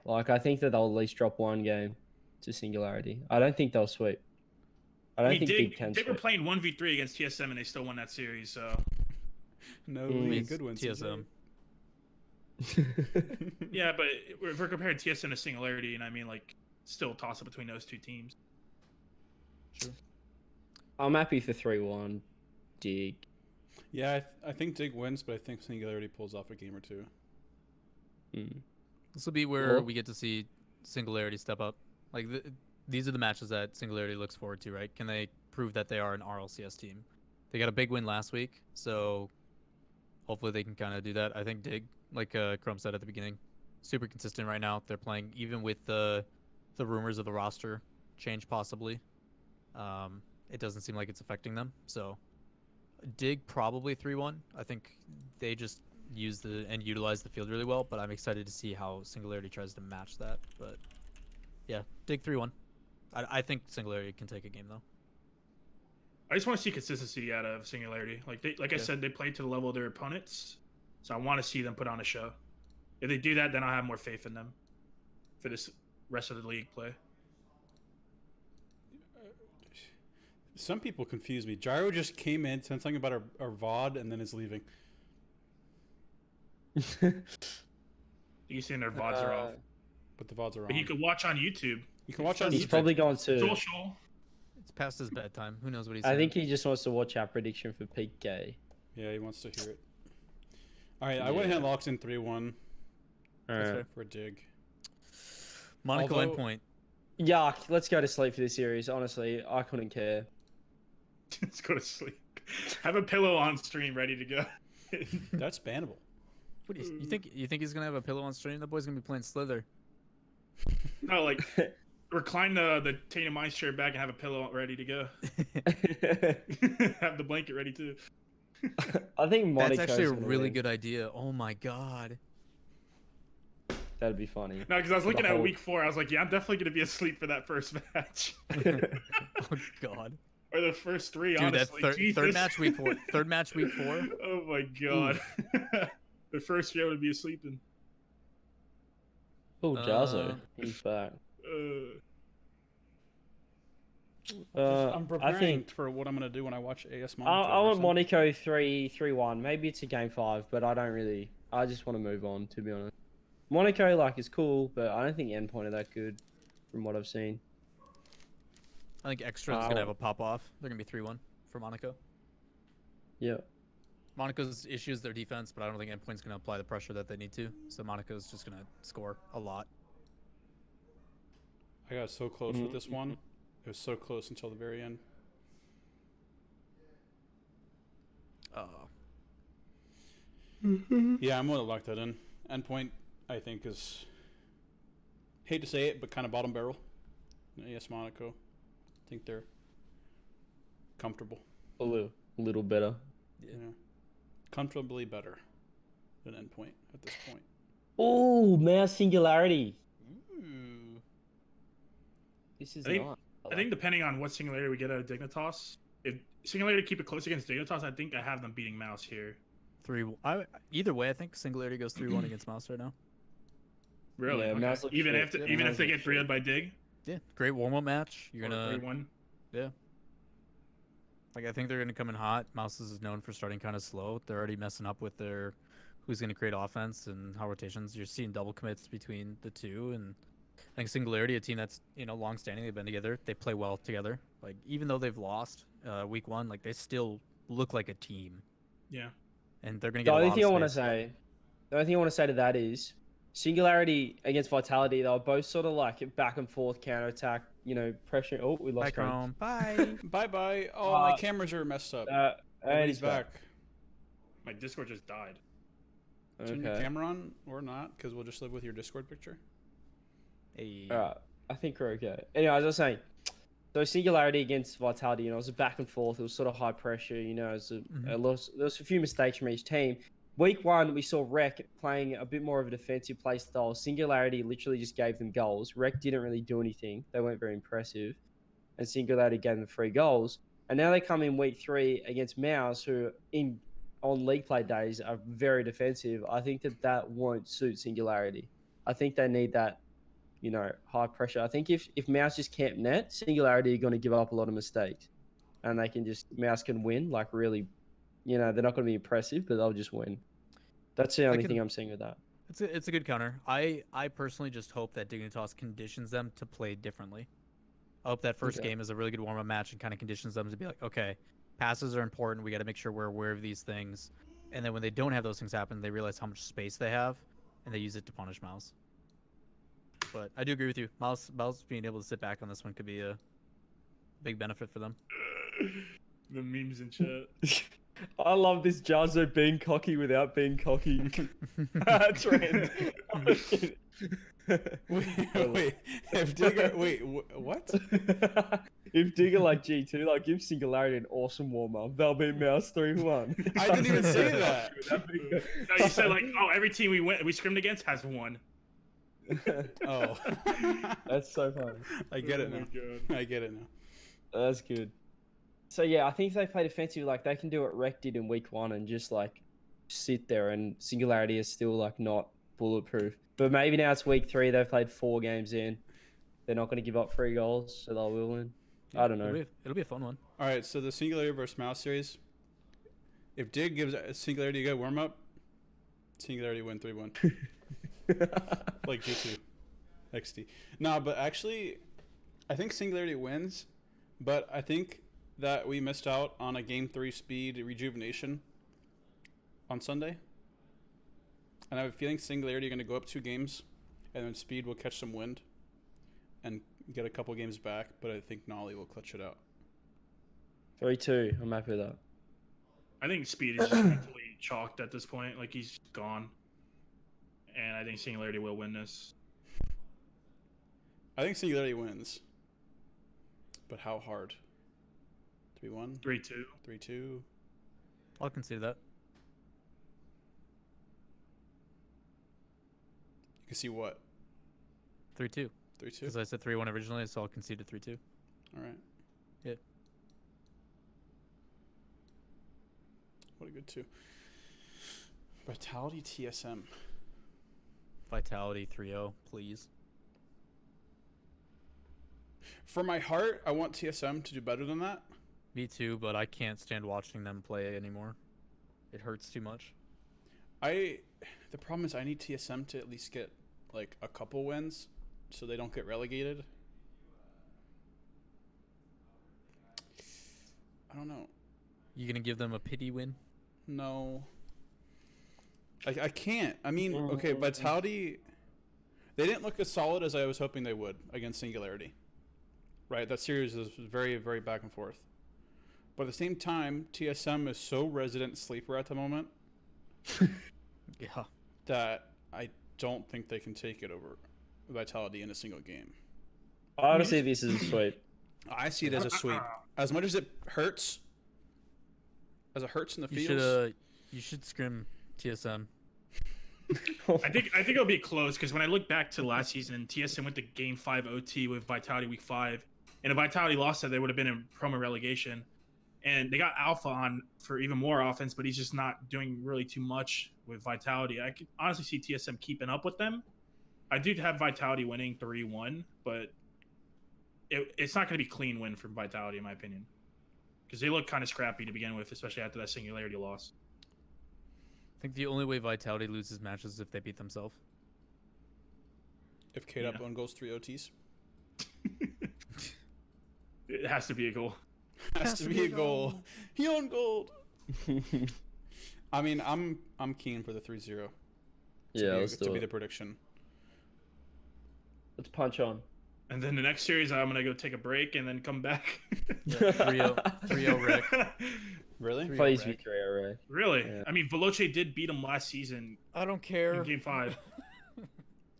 Like I think that they'll at least drop one game to Singularity. I don't think they'll sweep. I don't think Dig can Dig were sweep. playing 1v3 against TSM and they still won that series. So No, Mm. good one. TSM. yeah, but if we're comparing TSM to Singularity, and I mean like still toss up between those two teams. I'm happy for 3-1. Dig. Yeah, I think Dig wins, but I think Singularity pulls off a game or two. This will be where Well- we get to see Singularity step up. Like these are the matches that Singularity looks forward to, right? Can they prove that they are an RLCS team? They got a big win last week, so hopefully they can kind of do that. I think Dig, like Chrome said at the beginning, super consistent right now. They're playing even with the rumors of the roster change possibly. It doesn't seem like it's affecting them. So Dig probably 3-1. I think they just use and utilize the field really well, but I'm excited to see how Singularity tries to match that. But yeah, Dig 3-1. I think Singularity can take a game though. I just want to see consistency out of Singularity. Like I said, they play to the level of their opponents, so I want to see them put on a show. If they do that, then I'll have more faith in them for this rest of the league play. Some people confuse me. Gyro just came in, said something about our VOD, and then is leaving. You seen their VODs are off, But the VODs are on. but you could watch on YouTube. You can watch on He's YouTube. probably going to. Social. It's past his bedtime. Who knows what he's I saying? think he just wants to watch our prediction for PK. Yeah, he wants to hear it. All right, I went ahead and locked in 3-1 Alright. for Dig. Monaco Although- endpoint. Yuck. Let's go to sleep for this series. Honestly, I couldn't care. Let's go to sleep. Have a pillow on stream ready to go. That's bannable. What do you think? You think he's gonna have a pillow on stream? That boy's gonna be playing Slither. No, like recline the Tate and Mice chair back and have a pillow ready to go. Have the blanket ready too. I think Monaco's That's actually a gonna really win. good idea. Oh my god. That'd be funny. No, because I was looking The at whole- week 4. I was like, yeah, I'm definitely gonna be asleep for that first match. Oh god. Or the first 3, Dude, honestly. that third Jesus. match week 4. Third match week 4. Oh my god. The first 3 I would be asleep in. Oh, Jahzo. He's back. I'm I preparing think for what I'm going to do when I watch AS Monaco. I want or Monaco 3-1. Maybe it's a game 5, but I don't really. I just want to move on, to be honest. Monaco is cool, but I don't think Endpoint are that good, from what I've seen. I think Extra's gonna have a pop off. They're gonna be 3-1 for Monaco. Yeah. Monaco's issue is their defense, but I don't think Endpoint's gonna apply the pressure that they need to. So Monaco's just gonna score a lot. I got so close with this one. It was so close until the very end. Yeah, I'm going to lock that in. Endpoint, I think, is, hate to say it, but kind of bottom barrel. Yes, Monaco. I think they're comfortable. A little better. Yeah. Comfortably better than Endpoint at this point. Oh, Mouse Singularity. Ooh. This is I think- nice. I think depending on what Singularity we get out of Dignitas, if Singularity keep it close against Dignitas, I think I have them beating Mouse here. Either way, I think Singularity goes 3-1 against Mouse right now. Really? Yeah, Okay. Mouse looks Even shit. even Mouse if they looks get 3-0 shit. by Dig, Yeah, great warm-up match. You're or gonna 3-1. I think they're gonna come in hot. Mouse is known for starting kind of slow. They're already messing up with their who's gonna create offense and how rotations. You're seeing double commits between the two, and I think Singularity, a team that's long standing, they've been together. They play well together. Like even though they've lost week 1, like they still look like a team, Yeah. and they're gonna The get a only lot thing of I want to space. say, to that is Singularity against Vitality. They were both sort of like back and forth counter attack. Pressure. Oh, we Bye, lost Chrome. Chrome. Bye. Bye bye. Oh, my cameras are messed up. And Everybody's he's back. My Discord just died. Turn your Okay. camera on or not, because we'll just live with your Discord picture. Hey. All right. I think we're okay. Anyway, as I was saying, so Singularity against Vitality, it was a back and forth. It was sort of high pressure. It was there was a few mistakes from each team. Week 1, we saw Rec playing a bit more of a defensive play style. Singularity literally just gave them goals. Rec didn't really do anything. They weren't very impressive. And Singularity gave them 3 goals. And now they come in week 3 against Mouse, who on league play days are very defensive. I think that won't suit Singularity. I think they need that, high pressure. I think if Mouse just camp net, Singularity are going to give up a lot of mistakes. And Mouse can win, like really, they're not going to be impressive, but they'll just win. That's the only thing I'm seeing with that. It's a good counter. I personally just hope that Dignitas conditions them to play differently. I hope that first game is a really good warm-up match and kind of conditions them to be like, okay, passes are important. We got to make sure we're aware of these things. And then when they don't have those things happen, they realize how much space they have, and they use it to punish Mouse. But I do agree with you. Mouse being able to sit back on this one could be a big benefit for them. The memes in chat. I love this Jahzo being cocky without being cocky trend. Wait. If Digger, what? If Digger like G2, like give Singularity an awesome warm up, they'll beat Mouse 3-1. I didn't even say that. No, you said every team we scrimmed against has won. Oh. That's so funny. I get it Oh my now. God. I get it now. That's good. So yeah, I think if they play defensive, like they can do what Rec did in week 1 and just like sit there, and Singularity is still like not bulletproof. But maybe now it's week 3, they've played 4 games in. They're not going to give up 3 goals, so they'll win. I don't know. It'll be a fun one. All right, so the Singularity versus Mouse series. If Dig gives Singularity a good warm up, Singularity win 3-1. Like G2. XD. No, but actually, I think Singularity wins, but I think that we missed out on a Game 3 speed rejuvenation on Sunday. And I have a feeling Singularity are going to go up 2 games, and then speed will catch some wind and get a couple games back, but I think Nolly will clutch it out. 3-2. I'm happy with that. I think Speed is just mentally chalked at this point. Like he's gone, and I think Singularity will win this. I think Singularity wins, but how hard? 3-1? 3-2. 3-2? I'll consider that. You can see what? 3-2. 3-2? Because I said 3-1 originally, so I'll concede to 3-2. All right. Yeah. What a good 2. Vitality TSM. Vitality 3-0, please. For my heart, I want TSM to do better than that. Me too, but I can't stand watching them play anymore. It hurts too much. The problem is I need TSM to at least get like a couple wins so they don't get relegated. I don't know. You gonna give them a pity win? No. I can't. I mean, okay, Vitality, they didn't look as solid as I was hoping they would against Singularity. Right? That series is very, very back and forth. But at the same time, TSM is so resident sleeper at the moment Yeah. that I don't think they can take it over Vitality in a single game. I honestly, this is a sweep. I see it as a sweep. As much as it hurts, in the feels. You should scrim TSM. I think it'll be close because when I look back to last season, TSM went to Game 5 OT with Vitality Week 5, and if Vitality lost that, they would have been in promo relegation. And they got Alpha on for even more offense, but he's just not doing really too much with Vitality. I could honestly see TSM keeping up with them. I do have Vitality winning 3-1, but it's not going to be clean win for Vitality, in my opinion. Because they look kind of scrappy to begin with, especially after that Singularity loss. I think the only way Vitality loses matches is if they beat themselves. If Kate Up goes 3 OTs. It has to be a goal. Has to be a goal. He on gold. I mean, I'm keen for the 3-0. Yeah, let's do to be it. the prediction. Let's punch on. And then the next series, I'm going to go take a break and then come back. Yeah, 3-0 Rick. Really? Please be 3-0, Ray. Really? Yeah. I mean, Veloce did beat him last season I don't in care. Game 5.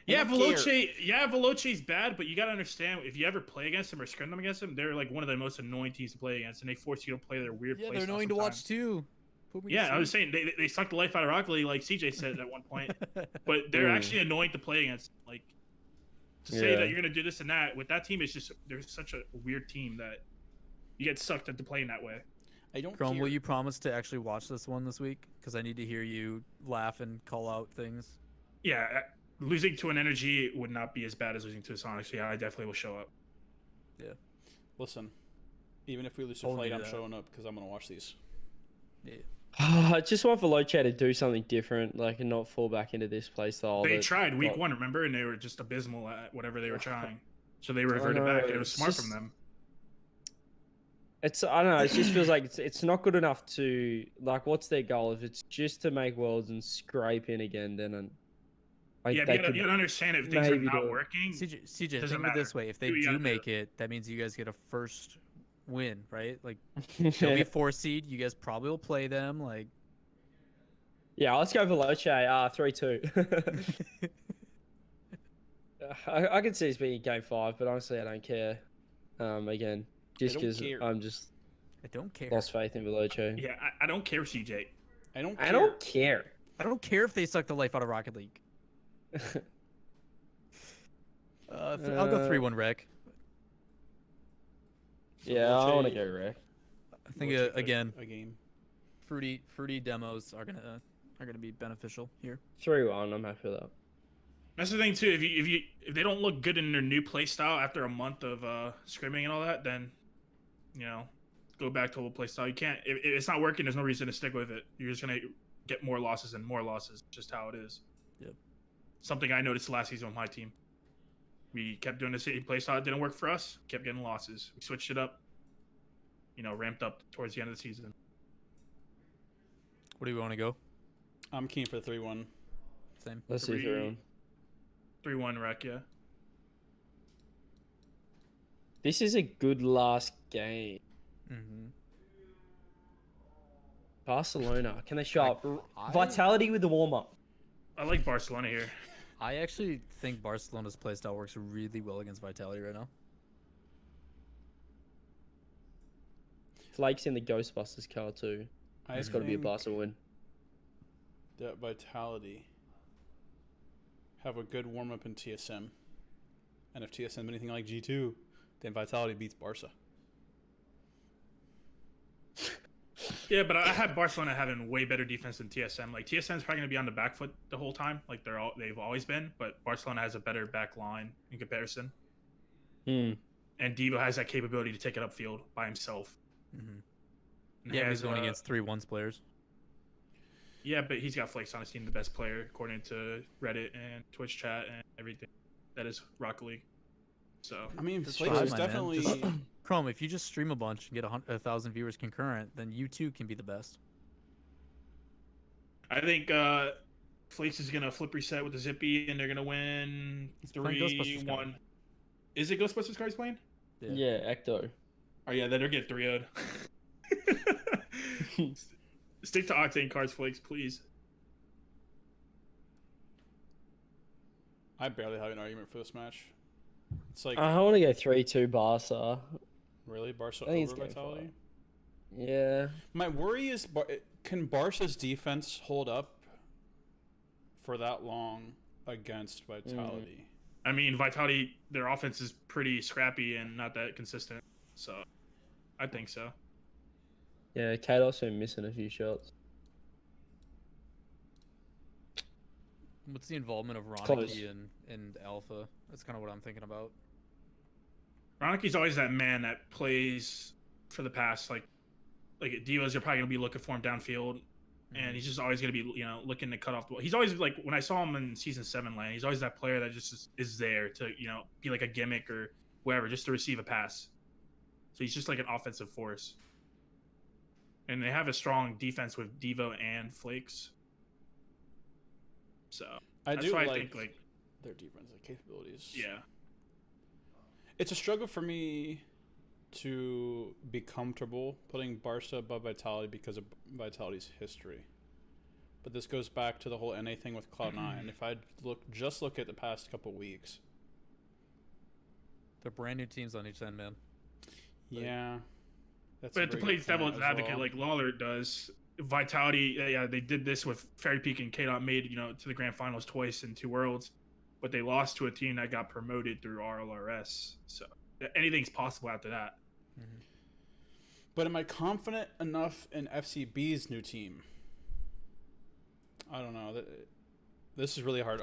Yeah, Veloce's bad, but you got to understand, if you ever play against him or scrim them against him, they're like one of the most annoying teams to play against, and they force you to play their weird Yeah, play they're style annoying to watch sometimes. too. Put me to Yeah, I was sleep. saying they suck the life out of Rocket League, like CJ said at one point, but they're actually annoying to play against. Like, to say Yeah. that you're gonna do this and that with that team is just they're such a weird team that you get sucked into playing that way. I don't Chrome, care. will you promise to actually watch this one this week? Because I need to hear you laugh and call out things. Yeah, losing to an Energy would not be as bad as losing to a Sonic. So yeah, I definitely will show up. Listen, even if we lose a Hold me fight, to I'm that. showing up because I'm gonna watch these. Yeah. I just want Veloce to do something different, like, and not fall back into this play style. They that- tried week got- 1, remember, and they were just abysmal at whatever they were trying. So they reverted know, back, and it was it's smart just- from them. I don't know. It just feels like it's not good enough to, like, what's their goal? If it's just to make worlds and scrape in again, then like Yeah, they you gotta, could you gotta understand if things are maybe not do it. working. CJ, Doesn't think of it this matter. way: if they Do what you do gotta do. make it, that means you guys get a first win, right? Like they'll be 4 seed. You guys probably will play them. Like Yeah, let's go Veloce. 3-2. I could see this being Game 5, but honestly, I don't care. Again, just don't because care. I'm just I don't care. lost faith in Veloce. Yeah, I don't care, CJ. I don't care. I don't care. I don't care if they suck the life out of Rocket League. I'll go 3-1 Rec. Yeah, I want to Veloce- go Rick. I think We'll take again, a game. fruity demos are gonna be beneficial here. 3-1. I'm happy with that. That's the thing too. If they don't look good in their new play style after a month of scrimming and all that, then go back to old play style. You can't. If it's not working, there's no reason to stick with it. You're just gonna get more losses and more losses. Just how it is. Yep. Something I noticed last season with my team. We kept doing the same play style. It didn't work for us. Kept getting losses. We switched it up. Ramped up towards the end of the season. Where do we want to go? I'm keen for the 3-1. Same. Let's see 3-1. 3-1 Rec, yeah. This is a good last game. Mm-hmm. Barcelona. Can they show up? I- Vitality with the warm up. I like Barcelona here. I actually think Barcelona's playstyle works really well against Vitality right now. Flake's in the Ghostbusters car too. It's got to be a think Barca win. that Vitality have a good warm up in TSM, and if TSM anything like G2, then Vitality beats Barca. Yeah, but I have Barcelona having way better defense than TSM. Like TSM's probably gonna be on the back foot the whole time, like they've always been. But Barcelona has a better back line in comparison, Hmm. and Devo has that capability to take it upfield by himself. Mm-hmm. And Yeah, has, he's going against 3-1 players. Yeah, but he's got Flakes on his team, the best player according to Reddit and Twitch chat and everything. That is Rocket League. So I mean, Just Flakes try, is my man. definitely. Just- Chrome, if you just stream a bunch and get 1,000 viewers concurrent, then you too can be the best. I think Flakes is gonna flip reset with the Zippy, and they're gonna win playing Ghostbusters 3-1. card. Is it Ghostbusters cards playing? Yeah, Ecto. Oh yeah, then they're getting 3-0'd. Stick to Octane cards, Flakes, please. I barely have an argument for this match. It's like I want to go 3-2 Barca. Really, Barca I think it's over game Vitality? 5. Yeah. My worry is, can Barca's defense hold up for that long against Vitality? I mean, Vitality, their offense is pretty scrappy and not that consistent. So, I think so. Yeah, Kato's been missing a few shots. What's the involvement of close. Ronicky and Alpha? That's kind of what I'm thinking about. Roniki's always that man that plays for the pass. Like Divas, you're probably gonna be looking for him downfield, and he's just always gonna be looking to cut off the ball. He's always like when I saw him in season 7 land, he's always that player that just is there to be like a gimmick or whatever, just to receive a pass. So he's just like an offensive force. And they have a strong defense with Devo and Flakes. So that's why I think like their defensive capabilities. Yeah. It's a struggle for me to be comfortable putting Barca above Vitality because of Vitality's history. But this goes back to the whole NA thing with Cloud9. If I look at the past couple weeks, They're brand new teams on each end, man. Yeah. But to play devil's advocate like Lawler does, Vitality, yeah, they did this with Fairy Peak and K-Dot made, to the grand finals twice in 2 worlds, but they lost to a team that got promoted through RLRS. So anything's possible after that. Mm-hmm. But am I confident enough in FCB's new team? I don't know. This is really hard.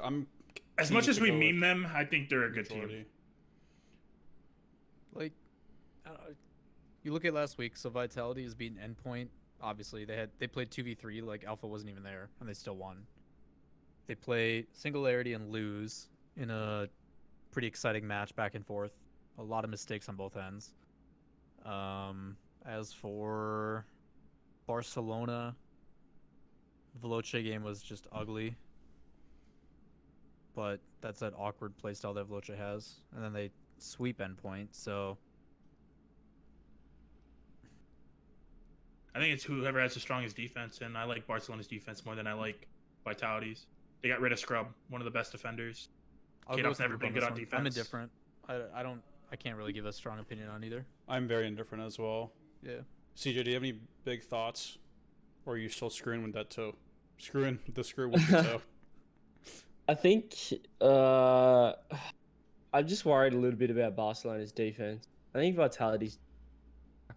As much as we meme them, I think they're a good majority. team. Like, you look at last week, so Vitality has beaten Endpoint. Obviously, they played 2v3, like Alpha wasn't even there, and they still won. They play Singularity and lose in a pretty exciting match back and forth. A lot of mistakes on both ends. As for Barcelona, Veloce game was just ugly. But that's that awkward playstyle that Veloce has. And then they sweep Endpoint, so... I think it's whoever has the strongest defense, and I like Barcelona's defense more than I like Vitality's. They got rid of Scrub, one of the best defenders. K-Dot's never been good on defense. I'm indifferent. I can't really give a strong opinion on either. I'm very indifferent as well. Yeah. CJ, do you have any big thoughts? Or are you still screwing with that toe? Screwing with the screw with the toe? I think I'm just worried a little bit about Barcelona's defense. I think Vitality's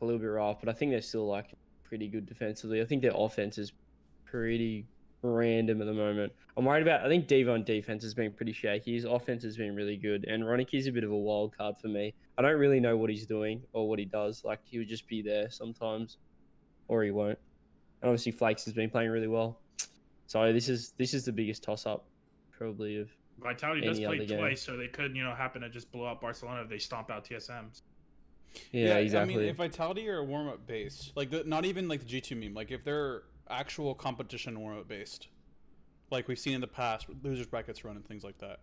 a little bit rough, but I think they're still pretty good defensively. I think their offense is pretty random at the moment. I think Devo on defense has been pretty shaky. His offense has been really good, and Roniki's a bit of a wild card for me. I don't really know what he's doing or what he does. Like, he would just be there sometimes, or he won't. And obviously Flakes has been playing really well. So this is the biggest toss-up probably of Vitality does any play other game. twice, so they could, happen to just blow out Barcelona if they stomp out TSMs. Yeah, exactly. I mean, if Vitality are warm-up based, not even like the G2 meme, like if they're actual competition warm-up based, like we've seen in the past, losers brackets run and things like that.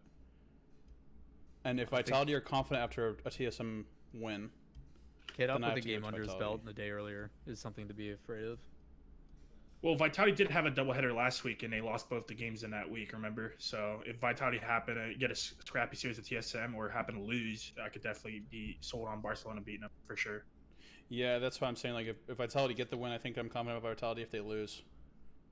And if Vitality are confident after a TSM win, K-Dot then I with have the to game go under his Vitality. belt in the day earlier is something to be afraid of. Well, Vitality did have a doubleheader last week, and they lost both the games in that week, remember? So if Vitality happen to get a scrappy series of TSM or happen to lose, I could definitely be sold on Barcelona beating them for sure. yeah, that's why I'm saying, like, if Vitality get the win, I think I'm confident about Vitality. If they lose,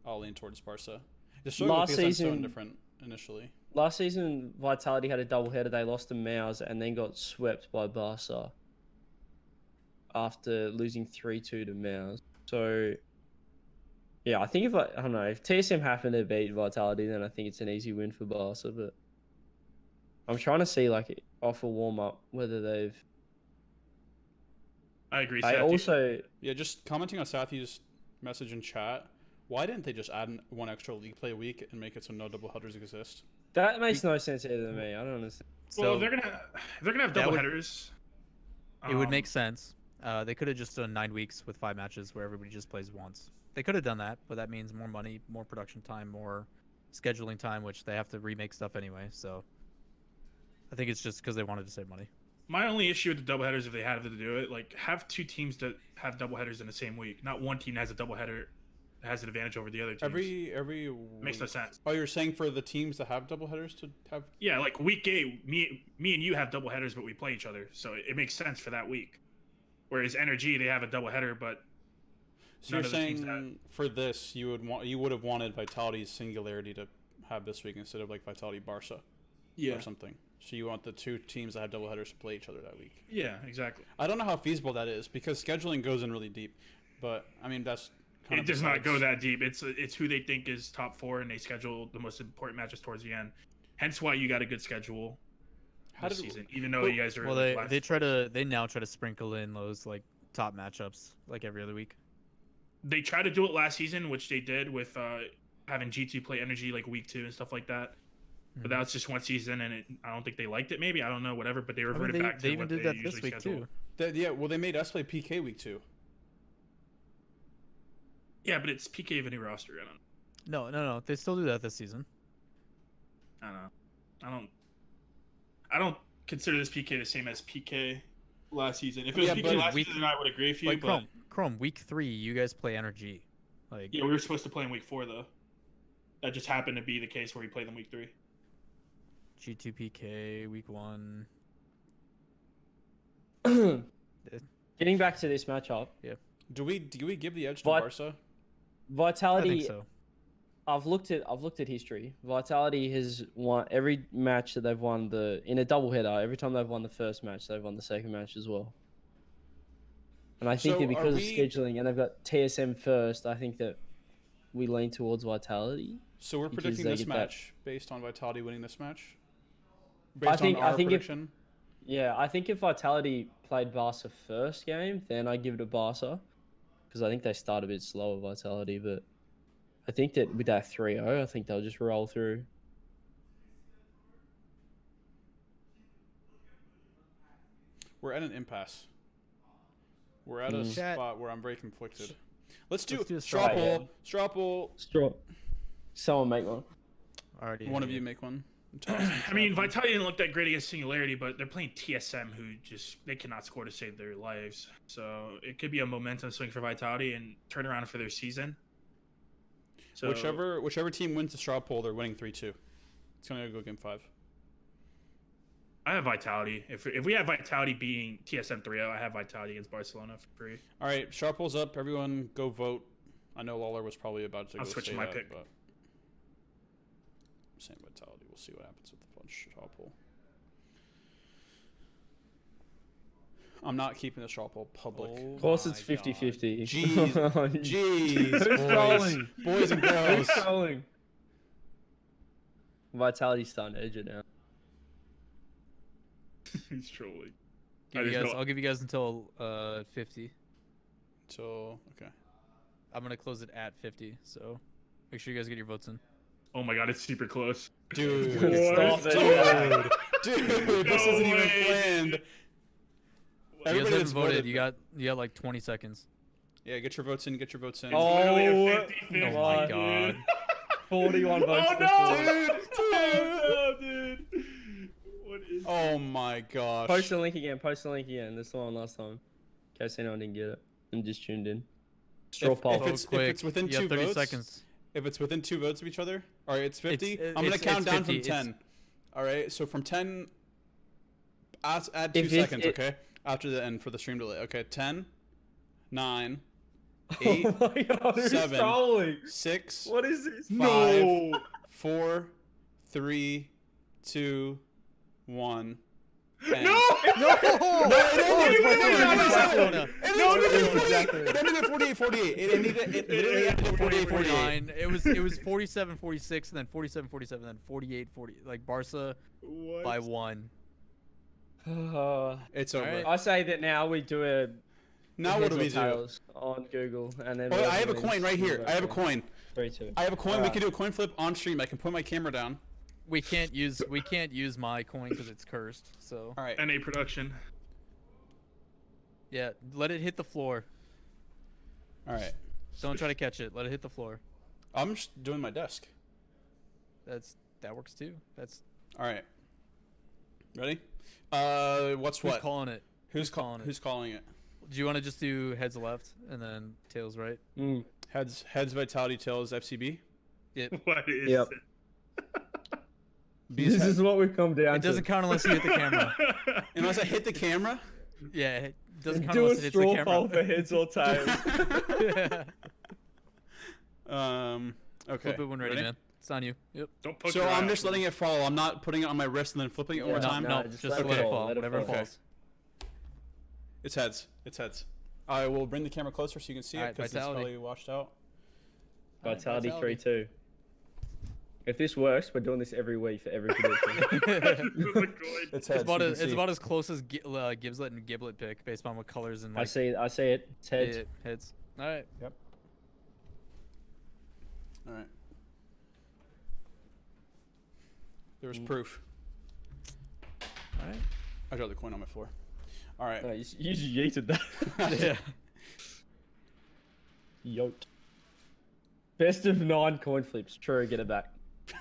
I'll lean towards Barca. The struggle Last because I'm so season- indifferent initially. Last season, Vitality had a doubleheader. They lost to Mouse and then got swept by Barca after losing 3-2 to Mouse. So, yeah, I think if TSM happen to beat Vitality, then I think it's an easy win for Barca. But I'm trying to see, off a warm-up, whether they've... I agree. I Seth. also... Yeah, just commenting on Sathy's message in chat. Why didn't they just add one extra league play week and make it so no double headers exist? That makes no sense either to me. I don't understand. Well, So they're gonna have that double would- headers. it would make sense. They could have just done 9 weeks with 5 matches where everybody just plays once. They could have done that, but that means more money, more production time, more scheduling time, which they have to remake stuff anyway. So I think it's just because they wanted to save money. My only issue with the doubleheaders, if they had to do it, have 2 teams that have doubleheaders in the same week. Not one team that has a doubleheader that has an advantage over the other teams. Every Makes no week. sense. Oh, you're saying for the teams that have double headers to have? Yeah, like week 8, me and you have doubleheaders, but we play each other, so it makes sense for that week. Whereas Energy, they have a doubleheader, but So none you're of the teams saying for this, you would have wanted Vitality's Singularity to have this week instead of like Vitality Barca or something. So you want the two teams that have doubleheaders to play each other that week. Yeah, exactly. I don't know how feasible that is because scheduling goes in really deep, but I mean that's kind It of does not go besides- that deep. It's who they think is top 4, and they schedule the most important matches towards the end. Hence why you got a good schedule How this did season, even though well- you guys are. Well, last they now try to sprinkle in those like top matchups like every other week. They tried to do it last season, which they did with having G2 play Energy like week 2 and stuff like that. But that was just one season, and I don't think they liked it. Maybe I don't know, whatever. But they I mean, reverted back to they even what did they that this usually week schedule. too. Yeah, well they made us play PK week 2. Yeah, but it's PK of any roster. I don't. No. They still do that this season. I don't know. I don't consider this PK the same as PK last season. If it was Yeah, PK but last week- season, I would agree with you. Like but Chrome, week 3, you guys play Energy. Like yeah, we were supposed to play in week 4 though. That just happened to be the case where we played them week 3. G2 PK week 1. Getting back to this matchup, Do we give the edge to But- Barca? I Vitality. think so. I've looked at history. Vitality has won every match that they've won in a doubleheader. Every time they've won the first match, they've won the second match as well. And I think So that are because of we- scheduling and they've got TSM first, I think that we lean towards Vitality. So we're because predicting they this get that- match based on Vitality winning this match. Based think- on I our think if- prediction. Yeah, I think if Vitality played Barca first game, then I give it to Barca. Because I think they start a bit slower, Vitality, but I think that with that 3-0, I think they'll just roll through. We're at an impasse. We're at a Mm. spot where I'm very conflicted. Let's do do a straw straw poll. poll. Straw poll. Straw. Someone make one. Already. One of you make one. I mean, Vitality didn't look that great against Singularity, but they're playing TSM, who they cannot score to save their lives. So it could be a momentum swing for Vitality and turn around for their season. So Whichever team wins the straw poll, they're winning 3-2. It's gonna go game 5. I have Vitality. If we have Vitality beating TSM 3-0, I have Vitality against Barcelona for free. All right, straw poll's up. Everyone go vote. I know Lawler was probably about to I'm go switching say my that, pick. but same Vitality. We'll see what happens with the fun straw poll. I'm not keeping the straw poll public. Of course, it's 50-50. Jeez, jeez, Who's boys, trolling? boys and Who's girls. trolling? Vitality's starting to edge it now. He's trolling. I'll give you guys until 50. So okay. I'm gonna close it at 50. So make sure you guys get your votes in. Oh my god, it's super close. Dude, Stop it. dude, this No isn't even way. planned. You guys Everybody haven't that's voted. voted, You got like 20 seconds. yeah, get your votes in. Get your votes in. Oh, Literally a oh 50-50, my dude. God. 41 votes. Oh to no, 4. dude! What is? Oh my gosh. Post the link again. Post the link again. That's the one last time. In case anyone didn't get it and just tuned in. Straw If- poll. if it's- Vote quick. within you have 2 30 votes, seconds. If it's within 2 votes of each other, all right, it's 50. It's- I'm gonna it's count down 50. from 10. All right, so from 10, add 2 If it's- seconds, it- okay? After the end for the stream delay. Okay, 10, 9, 8, Oh my god, who's 7, trolling? 6, What is this? 5, 4, 3, 2, 1. No! No! It ended at 48-48. It literally ended at 48-48. 49. It was 47-46 and then 47-47 and then 48-40. Like Barca What? by 1. It's over. Alright. I say that now we do a Now what heads do or we do? tails on Google and then. Oh, I whoever have a wins, coin right we here. vote I have a for. coin. 3-2. I have a coin. We Alright. can do a coin flip on stream. I can put my camera down. We can't use my coin because it's cursed. So All right. NA production. yeah, let it hit the floor. All right. Don't try to catch it. Let it hit the floor. I'm just doing my desk. That works too. That's All right. Ready? What's who's what? calling it. Who's calling it? Who's calling it? Do you want to just do heads left and then tails right? Mm. Heads Vitality, tails FCB. Yep. What is Yep. it? B's This head- is what we've come down It doesn't count unless you hit the camera. Unless I hit the camera. Yeah, doesn't count Do a unless it hits the straw camera. poll for heads or tails. Okay. Flip it when ready, man. It's on you. Yep. Don't poke So your eye I'm out, just letting please. it fall. I'm not putting it on my wrist and then flipping it Yeah, over time. No, just just let it let it fall, fall. let it Whatever fall. falls. It's heads. It's heads. I will bring the camera closer so you can see it Alright, because it's Vitality. probably washed out. Vitality Vitality. 3-2. If this works, we're doing this every week for every prediction. It's heads. It's about as close as Gibbslet and Giblet pick based on what colors and I like see it. It's heads. heads. All right. Yep. All right. There was proof. All right. I dropped the coin on my floor. All right. No, you yeeted that. Yeah. Yoked. Best of 9 coin flips. True, get it back.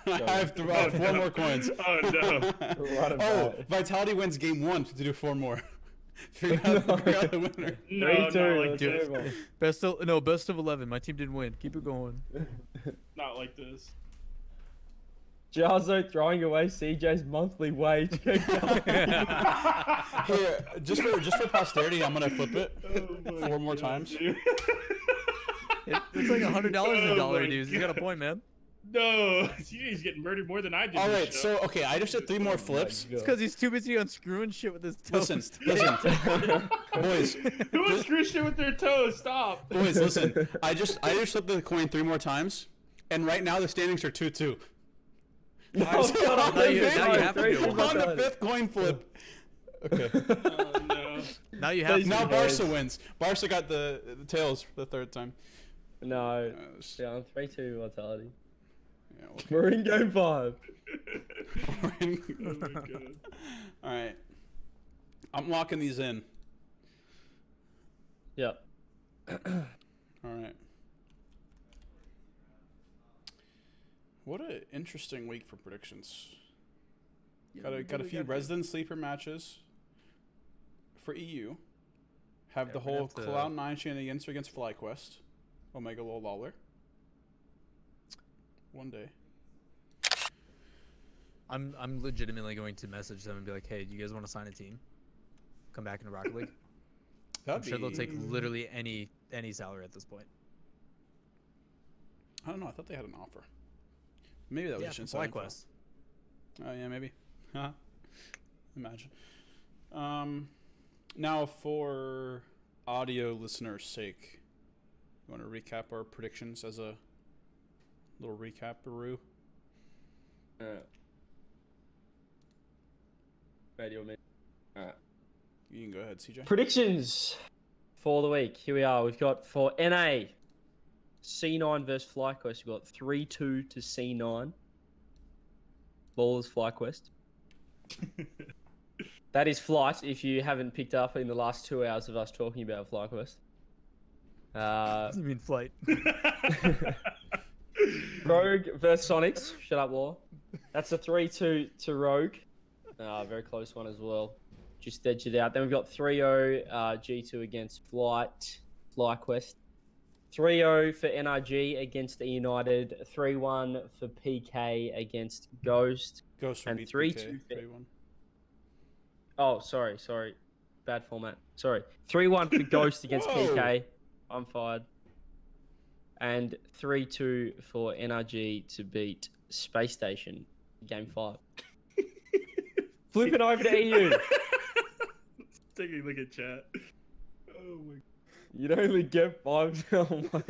I have 4 more coins. Oh no. Right Oh, about Vitality wins game 1 to do 4 more. figure out the winner. No, 3-2, not like let's this. move on. Best of 11. My team didn't win. Keep it going. Not like this. Jahzo throwing away CJ's monthly wage. Here, just for posterity, I'm gonna flip it Oh 4 more times. It's like $100 Oh a dollar, my dudes. You got a point, man. No, CJ's getting murdered more than I did. All this right, show. so okay, I just did 3 more flips. It's because he's too busy unscrewing shit with his toes. Listen, boys, Who would screw shit with their toes? Stop. boys, listen. I just flipped the coin 3 more times, and right now the standings are 2-2. No, I'm shut up. now you Fifth have to one, do it. three on the Vitality. 5th coin flip. Okay. Oh no. Now you have Now to. Barca wins. Barca got the tails for the 3rd time. No. s- Yeah, I'm 3-2 Vitality. Yeah, We're in game 5. Oh my god. All right. I'm locking these in. Yep. All right. What an interesting week for predictions. Got a few resident sleeper matches for EU. Have Yeah, the we're gonna whole have to- Cloud9 shenanigans against FlyQuest. Omega Low Lawler. One day. I'm legitimately going to message them and be like, hey, do you guys want to sign a team? Come back into Rocket League. I'm sure they'll take literally any salary at this point. I don't know. I thought they had an offer. Maybe that was Yeah, just from inside info. FlyQuest. Oh yeah, maybe. Huh. Imagine. Now for audio listeners' sake, you want to recap our predictions as a little recap-aroo? Radio minute. Alright. You can go ahead, CJ. Predictions for the week. Here we are. We've got for NA C9 versus FlyQuest. We've got 3-2 to C9. Lawler's FlyQuest. That is Flight, if you haven't picked up in the last 2 hours of us talking about FlyQuest. You mean flight? Rogue versus Sonics. Shut up, Law. That's a 3-2 to Rogue. Very close one as well. Just edged it out. Then we've got 3-0 G2 against FlyQuest. 3-0 for NRG against E United. 3-1 for PK against Ghost. Ghost would And beat 3-2 PK, fit. 3-1. Oh, sorry. Bad format. Sorry. 3-1 for Ghost against Whoa. PK. I'm fired. And 3-2 for NRG to beat Space Station. Game 5. Flipping over to EU. Taking a look at chat. Oh my. You'd only get 5. Oh my.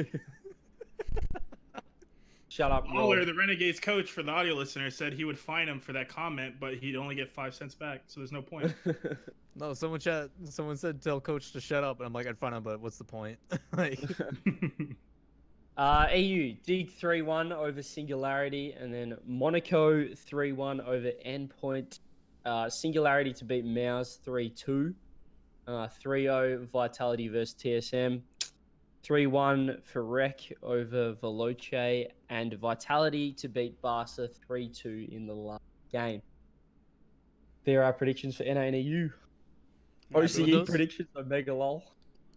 Shut up, Lawler, Rob. the Renegades coach for the audio listener, said he would fine him for that comment, but he'd only get 5 cents back, so there's no point. No, someone said tell coach to shut up, and I'm like, I'd find out, but what's the point? Like, EU, Dig 3-1 over Singularity, and then Monaco 3-1 over Endpoint. Singularity to beat Mouse 3-2. 3-0 Vitality versus TSM. 3-1 for Rec over Veloce, and Vitality to beat Barca 3-2 in the last game. There are predictions for NA and EU. with OCE those? predictions are mega lol.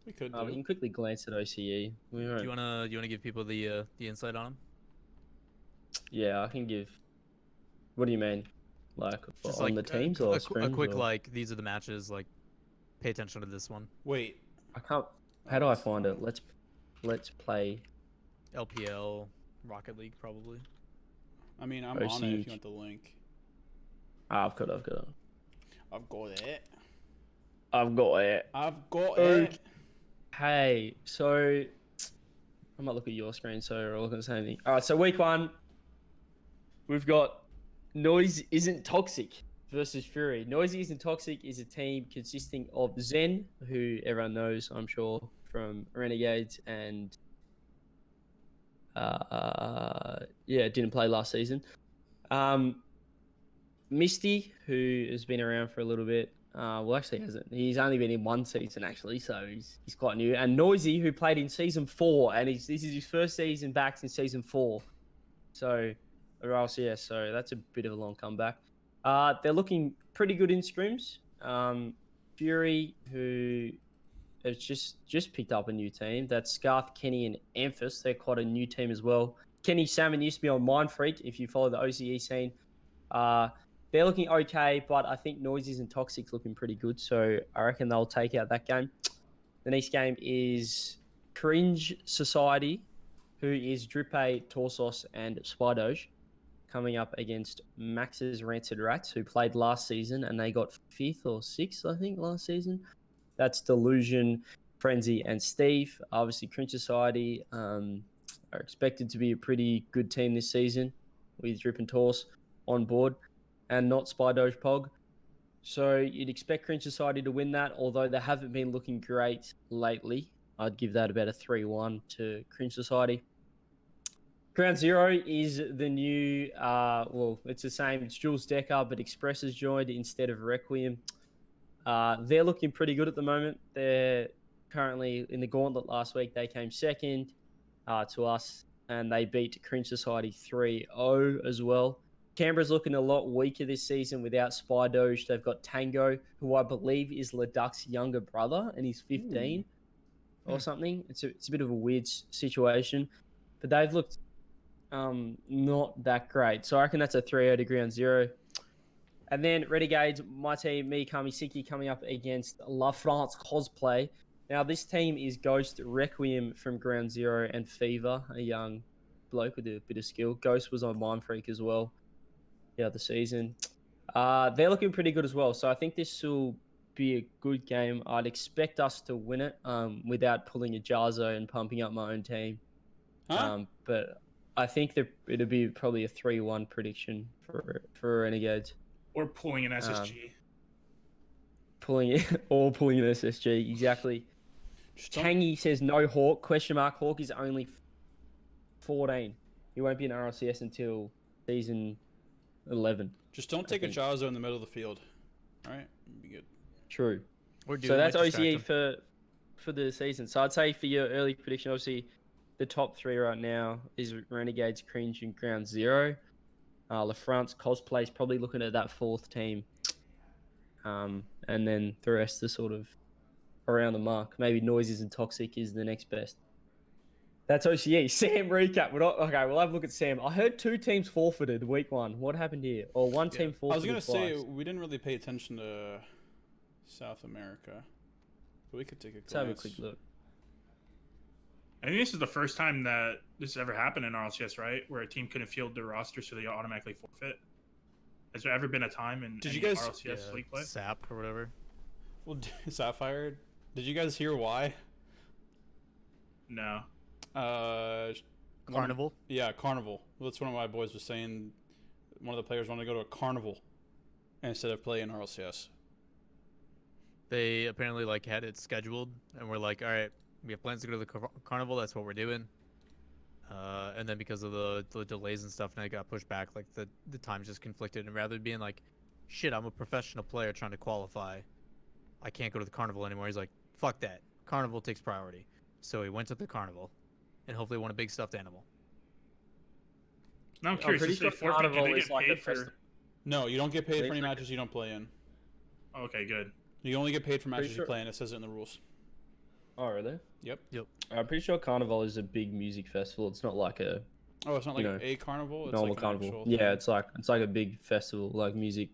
We could We do. can quickly glance at OCE. We do won't- you wanna give people the insight on them? Yeah, I can give. What do you mean? Like Just on like the teams a or quick scrims or... like these are the matches, like pay attention to this one. Wait. I can't. How do I find it? Let's play. LPL, Rocket League, probably. I mean, I'm on it if OCH. you want the link. I've got it. I've got it. I've got it. I've got Okay. it. Hey, so I might look at your screen, so we're all looking at the same thing. All right, so week 1, we've got Noise Isn't Toxic versus Fury. Noisy Isn't Toxic is a team consisting of Zen, who everyone knows, I'm sure, from Renegades, and didn't play last season. Misty, who has been around for a little bit. Well, actually hasn't. He's only been in 1 season, actually, so he's quite new. And Noisy, who played in Season 4, and this is his first season back since Season 4. So, RLCS, so that's a bit of a long comeback. They're looking pretty good in scrims. Fury, who has just picked up a new team. That's Scarth, Kenny, and Amphis. They're quite a new team as well. Kenny Salmon used to be on Mindfreak, if you follow the OCE scene. They're looking okay, but I think Noises and Toxic's looking pretty good, so I reckon they'll take out that game. The next game is Cringe Society, who is Drippe, Torsos, and Spidoge, coming up against Max's Rancid Rats, who played last season, and they got 5th or 6th, I think, last season. That's Delusion, Frenzy, and Steve. Obviously, Cringe Society are expected to be a pretty good team this season, with Drip and Tors on board, and not Spidoge Pog. So you'd expect Cringe Society to win that, although they haven't been looking great lately. I'd give that about a 3-1 to Cringe Society. Ground Zero is the new, it's the same. It's Jules Decker, but Express has joined instead of Requiem. They're looking pretty good at the moment. They're currently in the gauntlet last week. They came second to us, and they beat Cringe Society 3-0 as well. Canberra's looking a lot weaker this season without Spidoge. They've got Tango, who I believe is Leduc's younger brother, and he's 15 or something. It's a bit of a weird situation, but they've looked not that great. So I reckon that's a 3-0 to Ground Zero. And then Renegades, my team, me, Kamisiki, coming up against La France Cosplay. Now, this team is Ghost, Requiem from Ground Zero, and Fever, a young bloke with a bit of skill. Ghost was on Mindfreak as well the other season. They're looking pretty good as well. So I think this will be a good game. I'd expect us to win it without pulling a Jahzo and pumping up my own team. But I think that it'll be probably a 3-1 prediction for Renegades. Or pulling an SSG. Pulling an SSG, exactly. Tangy says no Hawk, question mark. Hawk is only 14. He won't be in RLCS until season 11. Just don't take a Jahzo in the middle of the field. All right? Be good. True. Or So that's OCE for the season. So I'd say for your early prediction, obviously, the top 3 right now is Renegades, Cringe, and Ground Zero. La France Cosplay is probably looking at that 4th team. And then the rest are sort of around the mark. Maybe Noises and Toxic is the next best. That's OCE. Sam recap. We'll have a look at Sam. I heard 2 teams forfeited week 1. What happened here? Or 1 team forfeited. I was going to say, twice. we didn't really pay attention to South America. But we could take a glance. Let's have a quick look. I think this is the first time that this has ever happened in RLCS, right? Where a team couldn't field their roster, so they automatically forfeit. Has there ever been a time in Did any you guys- RLCS league play? SAP or whatever. Well, Sapphire, did you guys hear why? No. Carnival. Yeah, Carnival. Well, that's one of my boys was saying. One of the players wanted to go to a Carnival instead of playing RLCS. They apparently had it scheduled, and we're like, all right, we have plans to go to the carnival. That's what we're doing. And then because of the delays and stuff, and it got pushed back, the times just conflicted. And rather than being like, shit, I'm a professional player trying to qualify, I can't go to the carnival anymore. He's like, fuck that. Carnival takes priority. So he went to the carnival, and hopefully won a big stuffed animal. Now I'm curious. pretty If they sure forfeit, do Carnival they is get like a paid for? festival. No, you don't get paid They for any freaking- matches you don't play in. Okay, good. You only get paid for matches sure. you play in. It says it in the rules. Oh, really? Yep. I'm pretty sure Carnival is a big music festival. It's not like a Oh, it's not like You know, a carnival. It's normal like an carnival. actual Yeah, thing. it's like a big festival, like music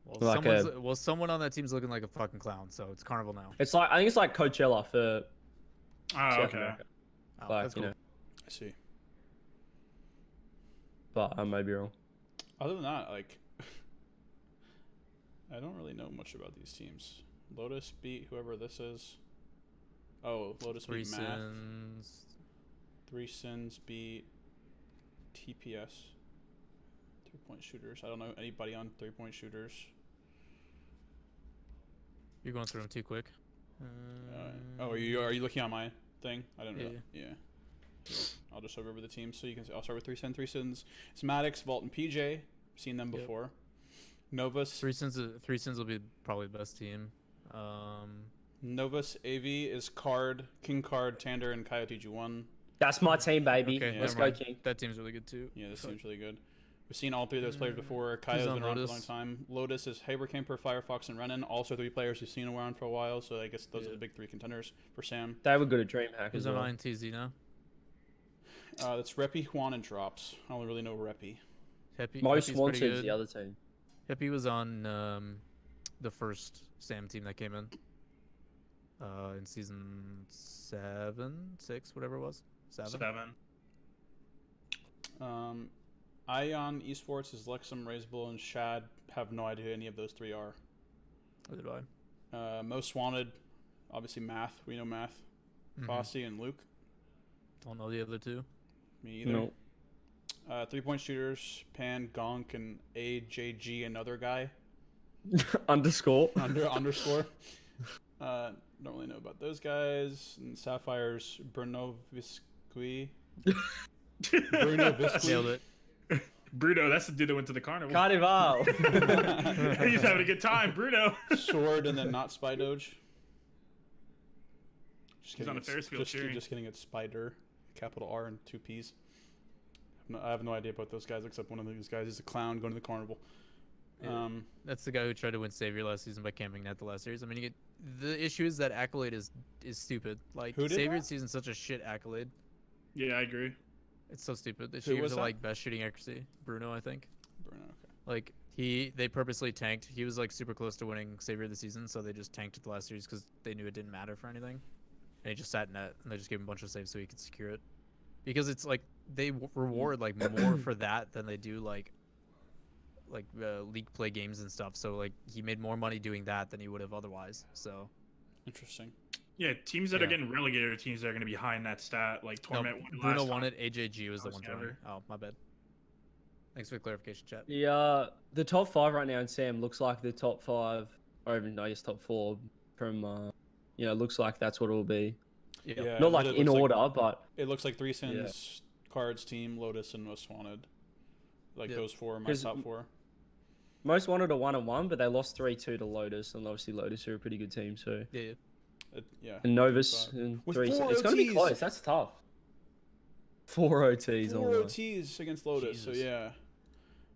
Well, Like someone on that team's looking like a fucking clown, so it's Carnival now. It's like I think it's like Coachella for Oh, South okay. America. Oh, Like, that's cool. you know, I see. but I may be wrong. Other than that, like, I don't really know much about these teams. Lotus beat whoever this is. Oh, Lotus Three beat Math. Sins. Three Sins beat TPS. 3-point shooters. I don't know anybody on 3-point shooters. You're going through them too quick. Oh, are you looking at my thing? I don't know. Yeah. Yeah. I'll just over the teams so you can see. I'll start with 3 Sins. It's Maddox, Vault, and PJ. Seen them Yep. before. Novus. Three Sins will be probably the best team. Novus AV is Card, King Card, Tander, and Coyote G1. That's my team, baby. Okay, Let's never go, mind. King. That team's really good too. Yeah, this seems really good. We've seen all three of those players before. Kaya's on been around for a long Lotus? time. Lotus is Haber Camper, Firefox, and Renan. Also 3 players we've seen around for a while, so I guess those are the big 3 contenders for Sam. They were good at DreamHack Who's as on well. INTZ now? That's Reppy, Juan, and Drops. I only really know Reppy. Happy. Most Happy's pretty Wanted's good. the other team. Happy was on the first Sam team that came in. In season 7, 6, whatever it was. 7. Ion Esports is Lexum, Razebull, and Shad. Have no idea who any of those 3 are. Neither do I. Most Wanted, obviously Math. We know Math. Mhm. Fossey and Luke. Don't know the other two. Me either. No. 3-point shooters, Pan, Gonk, and AJG, another guy. Underscore. Underscore. Don't really know about those guys. And Sapphires, Bruno Visqui. Bruno Visqui. Nailed it. Bruno, that's the dude that went to the carnival. Carnival. He's having a good time, Bruno. Sword and then not Spy Doge. Just He's on a it's- Ferris wheel just, cheering. just kidding, it's Spider. Capital R and 2 P's. I have no idea about those guys except one of these guys is a clown going to the carnival. Yeah. That's the guy who tried to win Savior last season by camping net the last series. I mean, the issue is that accolade is stupid. Like, Who did Savior that? season's such a shit accolade. Yeah, I agree. It's so stupid. They Who should give was it that? like best shooting accuracy. Bruno, I think. Bruno, okay. Like they purposely tanked. He was like super close to winning Savior of the season, so they just tanked it the last series because they knew it didn't matter for anything. And he just sat net, and they just gave him a bunch of saves so he could secure it. Because it's like they reward like more for that than they do like league play games and stuff. So like he made more money doing that than he would have otherwise. So Interesting. Yeah, teams that are Yeah. getting relegated are teams that are going to be high in that stat. Like no, Torment won Bruno last won time. it. AJG was the Most one throwing. ever. Oh, my bad. Thanks for the clarification, chat. The top 5 right now in Sam looks like the top 5, or even I guess top 4 from looks like that's what it will be. Yeah. Not like it in looks order, but It looks like 3 Sins, Cards Team, Lotus, and Most Wanted. Like Yeah. those 4 are my 'Cause top 4. most wanted a 1-1, but they lost 3-2 to Lotus, and obviously Lotus are a pretty good team. So Yeah. Yeah. and Novus But- and With 3. four It's gonna be OTs. close. That's tough. 4 OTs. 4 almost. OTs against Lotus, so Jesus. yeah.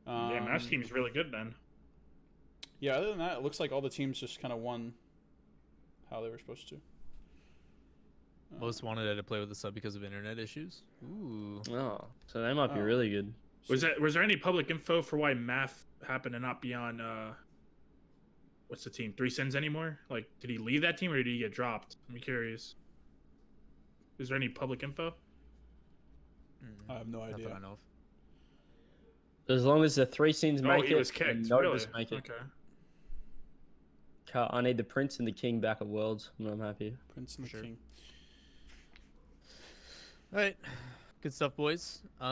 Yeah, Mass team's really good then. Yeah, other than that, it looks like all the teams just kind of won how they were supposed to. Most wanted had to play with the sub because of internet issues. Ooh. Oh, so they might be Oh. really good. Was there any public info for why Math happened to not be on what's the team? 3 Sins anymore? Like, did he leave that team or did he get dropped? I'm curious. Is there any public info? I have no Not that idea. I know of. As long as the 3 Sins Oh, make he it, was kicked. and Really? Novus make it. Okay. I need the Prince and the King back at Worlds, and I'm happy. Prince and the Sure. King. All right. Good stuff, boys. it.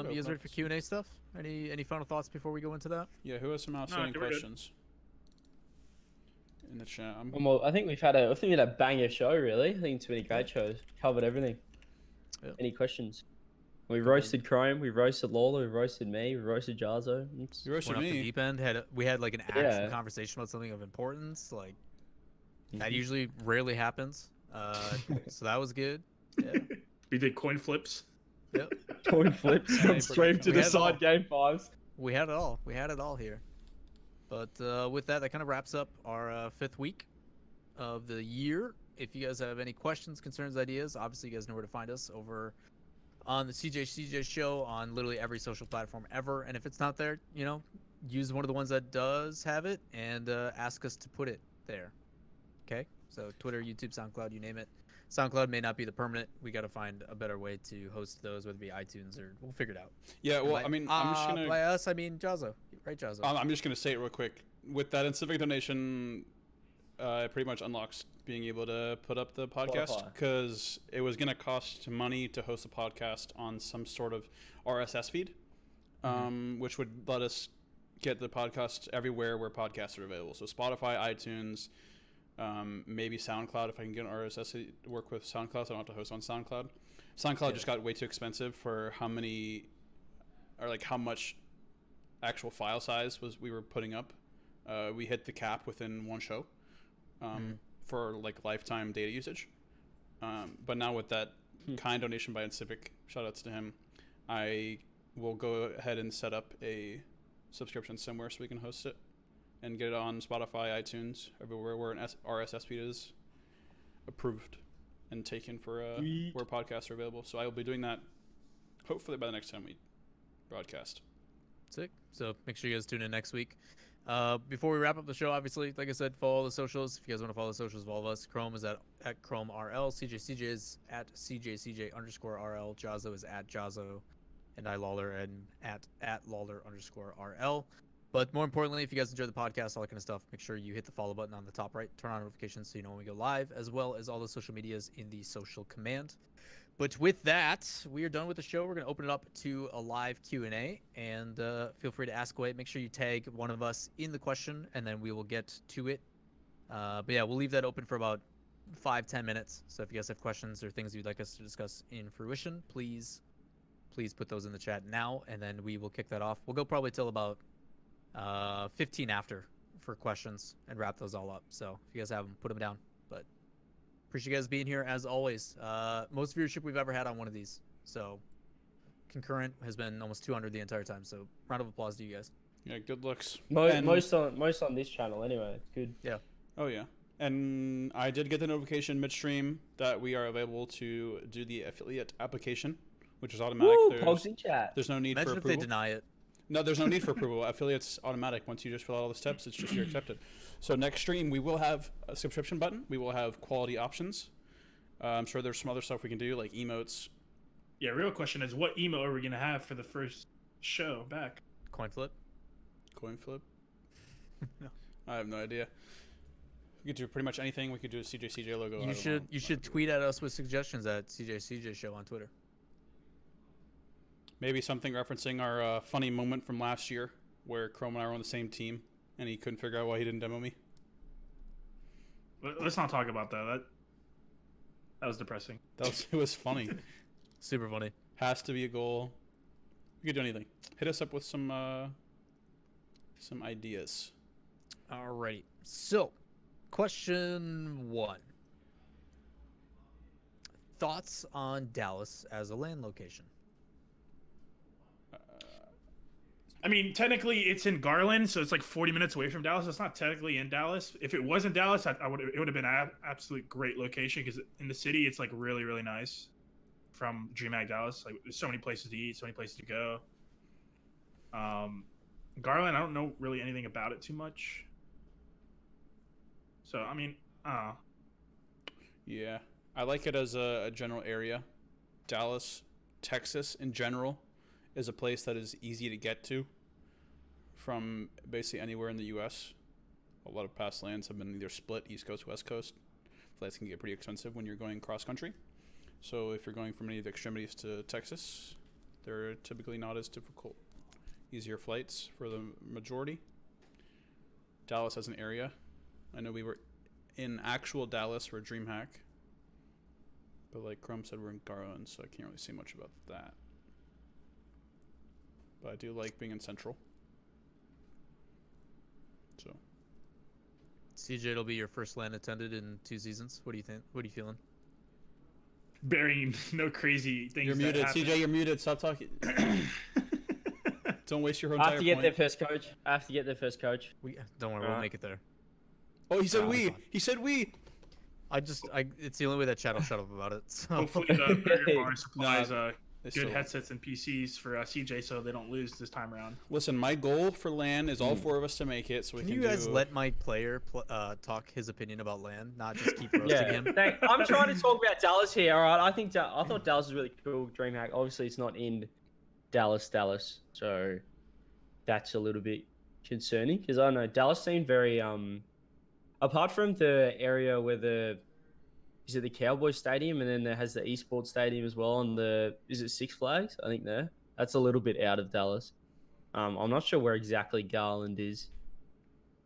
You guys ready for Q&A stuff? Any final thoughts before we go into that? Yeah, who has some outstanding we're good. questions? In the chat. Well, I think we had a banger show. Really, I think it's been a great show. Covered everything. Yep. Any questions? We roasted Chrome. We roasted Lawler. We roasted me. We roasted Jahzo. You roasted Went off the me. deep end. We had like an actual Yeah. conversation about something of importance. Like that Mhm. usually rarely happens. So that was good. Yeah. We did coin flips. Yep. Coin flips Yeah, on stream to we had it all. decide game 5s. We had it all. We had it all here. But with that kind of wraps up our 5th week of the year. If you guys have any questions, concerns, ideas, obviously you guys know where to find us over on the CJ show on literally every social platform ever. And if it's not there, use one of the ones that does have it and ask us to put it there. Okay? So Twitter, YouTube, SoundCloud, you name it. SoundCloud may not be the permanent. We got to find a better way to host those, whether it be iTunes or we'll figure it out. Yeah, well, By- I mean, I'm just gonna. by us, I mean Jahzo. Right, Jahzo? I'm just gonna say it real quick. With that civic donation, it pretty much unlocks being able to put up the podcast Spotify. because it was gonna cost money to host a podcast on some sort of RSS feed, which would let us get the podcast everywhere where podcasts are available. So Spotify, iTunes, maybe SoundCloud if I can get an RSS to work with SoundCloud, so I don't have to host on SoundCloud. SoundCloud just got way too expensive for how much actual file size we were putting up. We hit the cap within one show for like lifetime data usage. But now with that kind donation by Civic, shout outs to him, I will go ahead and set up a subscription somewhere so we can host it and get it on Spotify, iTunes, everywhere where an RSS feed is approved and taken for where podcasts are available. So I will be doing that hopefully by the next time we broadcast. Sick. So make sure you guys tune in next week. Before we wrap up the show, obviously, like I said, follow all the socials. If you guys want to follow the socials of all of us, Chrome is at Chrome RL, CJ is at CJ_RL, Jahzo is at Jahzo, and I Lawler and at Lawler_RL. But more importantly, if you guys enjoy the podcast, all that kind of stuff, make sure you hit the follow button on the top right, turn on notifications so you know when we go live, as well as all the social medias in the social command. But with that, we are done with the show. We're going to open it up to a live Q&A, and feel free to ask away. Make sure you tag one of us in the question, and then we will get to it. But yeah, we'll leave that open for about 5-10 minutes. So if you guys have questions or things you'd like us to discuss in fruition, please put those in the chat now, and then we will kick that off. We'll go probably till about 15 after for questions and wrap those all up. So if you guys have them, put them down. But appreciate you guys being here as always. Most viewership we've ever had on one of these. So concurrent has been almost 200 the entire time. So round of applause to you guys. Yeah, good looks. Most on this channel anyway. It's good. Yeah. Oh yeah. And I did get the notification midstream that we are available to do the affiliate application, which is automatic. Woo, Pogs in chat. There's no need Imagine for if approval. they deny it. No, there's no need for approval. Affiliate's automatic. Once you just fill out all the steps, it's just you're accepted. So next stream, we will have a subscription button. We will have quality options. I'm sure there's some other stuff we can do, like emotes. Yeah, real question is, what emo are we gonna have for the first show back? Coin flip. Coin flip? I have no idea. We could do pretty much anything. We could do a CJ logo. I don't know. You should tweet at us with suggestions at CJ Show on Twitter. Maybe something referencing our funny moment from last year where Chrome and I were on the same team and he couldn't figure out why he didn't demo me. Let's not talk about that. That was depressing. It was funny. Super funny. Has to be a goal. We could do anything. Hit us up with some ideas. Alrighty. So, question 1. Thoughts on Dallas as a land location? I mean, technically it's in Garland, so it's like 40 minutes away from Dallas. It's not technically in Dallas. If it was in Dallas, it would have been an absolute great location because in the city it's like really, really nice. From DreamHack Dallas, like there's so many places to eat, so many places to go. Garland, I don't know really anything about it too much. So I mean, Yeah, I like it as a general area. Dallas, Texas in general, is a place that is easy to get to from basically anywhere in the U.S. A lot of past lands have been either split, East Coast, West Coast. Flights can get pretty expensive when you're going cross-country. So if you're going from any of the extremities to Texas, they're typically not as difficult. Easier flights for the majority. Dallas as an area. I know we were in actual Dallas for DreamHack. But like Chrome said, we're in Garland, so I can't really say much about that. But I do like being in Central. So. CJ, it'll be your first land attended in 2 seasons. What do you think? What are you feeling? bearing no crazy things. You're that muted, happen. CJ. You're muted. Stop talking. Don't waste your whole I entire have to get point. there first, coach. I have to get there first, coach. Don't worry, we'll Alright. make it there. Oh, he said Oh, we. fine. He said we. It's the only way that chat will shut up about it. So. Hopefully the burger bar supplies They good still- headsets and PCs for CJ, so they don't lose this time around. Listen, my goal for LAN is all 4 of us to make it, so we Can can you guys do... let my player talk his opinion about LAN, not just keep roasting Yeah, him? I'm trying to talk about Dallas here. All right, I thought Dallas was really cool. DreamHack. Obviously, it's not in Dallas, so that's a little bit concerning because I don't know Dallas seemed very apart from the area where is it the Cowboys Stadium and then there has the Esports Stadium as well and is it Six Flags? I think that's a little bit out of Dallas. I'm not sure where exactly Garland is,